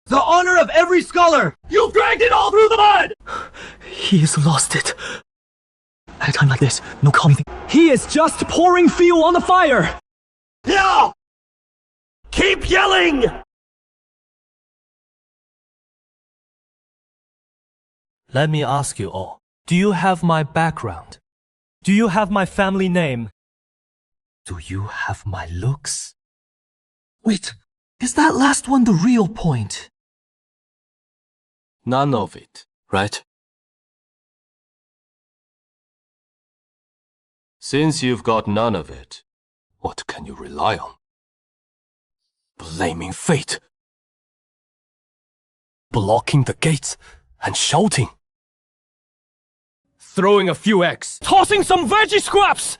The honor of every scholar! You've dragged it all through the mud! He has lost it. At a time like this, no calming thing. He is just pouring fuel on the fire! Yeah! Keep yelling! Let me ask you all, do you have my background? Do you have my family name? Do you have my looks? Wait, is that last one the real point? None of it, right? Since you've got none of it, what can you rely on? Blaming fate. Blocking the gates and shouting. Throwing a few eggs. Tossing some veggie scraps!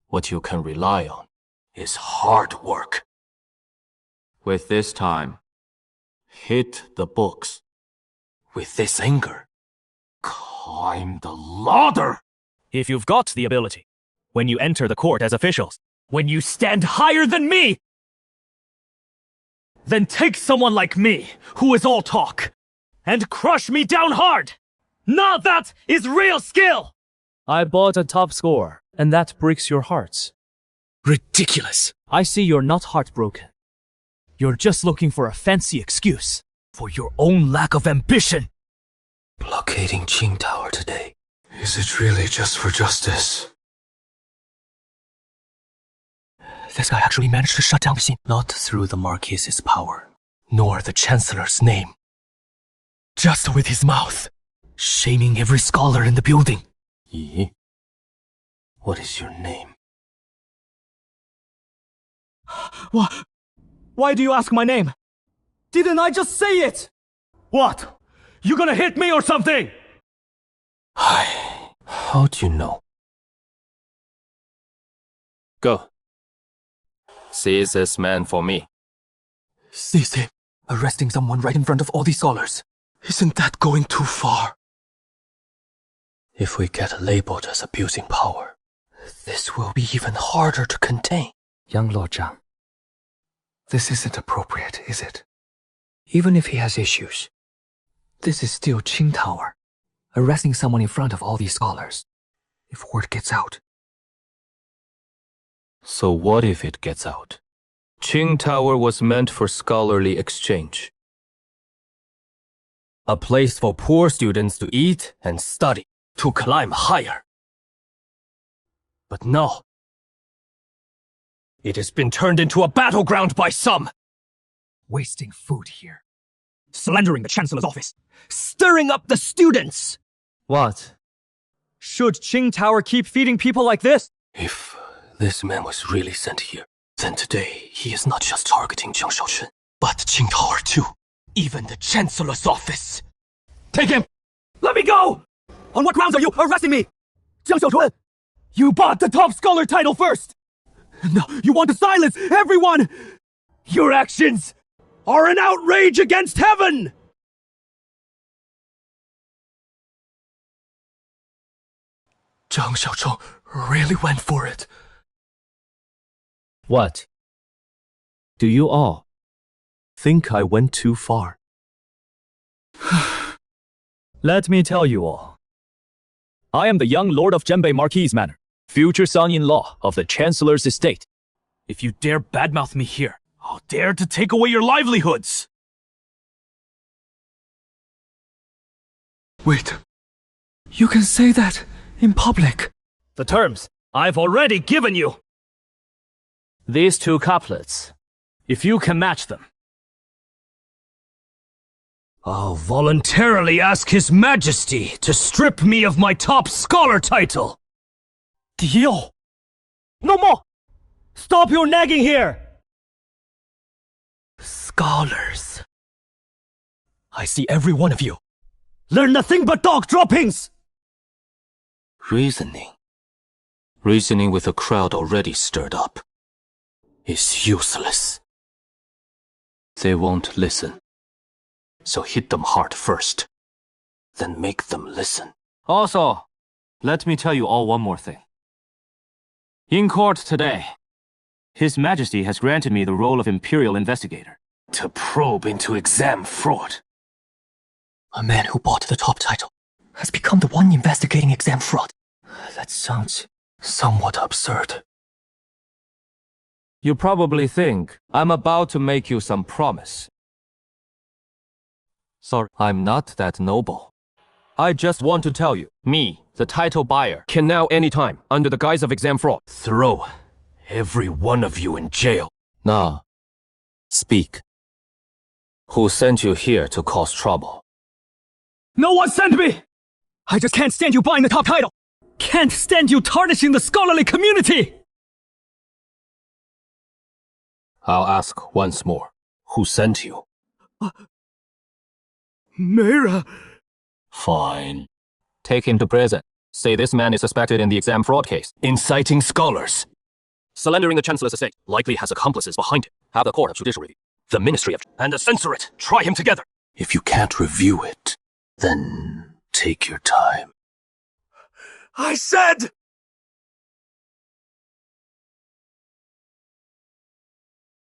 What you can rely on is hard work. With this time, hit the books. With this anger, climb the ladder. If you've got the ability, when you enter the court as officials, when you stand higher than me, then take someone like me, who is all talk, and crush me down hard. Now that is real skill! I bought a top score, and that breaks your hearts. Ridiculous. I see you're not heartbroken. You're just looking for a fancy excuse for your own lack of ambition. Blockading Qing Tower today. Is it really just for justice? This guy actually managed to shut down the scene. Not through the Marquis's power, nor the Chancellor's name. Just with his mouth, shaming every scholar in the building. Yi, what is your name? Why do you ask my name? Didn't I just say it? What? You gonna hit me or something? How'd you know? Go. Seize this man for me. Seize him? Arresting someone right in front of all these scholars. Isn't that going too far? If we get labeled as abusing power, this will be even harder to contain. Young Lord Zhang, this isn't appropriate, is it? Even if he has issues, this is still Qing Tower. Arresting someone in front of all these scholars. If word gets out. So what if it gets out? Qing Tower was meant for scholarly exchange. A place for poor students to eat and study, to climb higher. But no. It has been turned into a battleground by some. Wasting food here. slandering the Chancellor's office, stirring up the students. What? Should Qing Tower keep feeding people like this? If this man was really sent here, then today he is not just targeting Jiang Shaochun, but Qing Tower too. Even the Chancellor's office. Take him! Let me go! On what grounds are you arresting me? Jiang Shaochun, you bought the top scholar title first! Now you want to silence everyone! Your actions are an outrage against heaven! Zhang Xiaocheng really went for it. What? Do you all think I went too far? Let me tell you all. I am the young Lord of Zhenbei Marquis Manor, future son-in-law of the Chancellor's estate. If you dare badmouth me here, I'll dare to take away your livelihoods! Wait. You can say that in public. The terms I've already given you! These two couplets, if you can match them. I'll voluntarily ask His Majesty to strip me of my top scholar title! Dio! No more! Stop your nagging here! Scholars. I see every one of you. Learn nothing but dog droppings! Reasoning. Reasoning with a crowd already stirred up is useless. They won't listen. So hit them hard first, then make them listen. Also, let me tell you all one more thing. In court today, His Majesty has granted me the role of Imperial Investigator. To probe into exam fraud. A man who bought the top title has become the one investigating exam fraud. That sounds somewhat absurd. You probably think I'm about to make you some promise. Sorry, I'm not that noble. I just want to tell you, me, the title buyer, can now anytime, under the guise of exam fraud, throw every one of you in jail. Now, speak. Who sent you here to cause trouble? No one sent me! I just can't stand you buying the top title! Can't stand you tarnishing the scholarly community! I'll ask once more. Who sent you? Mera. Fine. Take him to prison. Say this man is suspected in the exam fraud case. Inciting scholars. Slandering the Chancellor's estate. Likely has accomplices behind it. Have the Court of Judicial Review. The Ministry of... And the Censorate. Try him together. If you can't review it, then take your time. I said...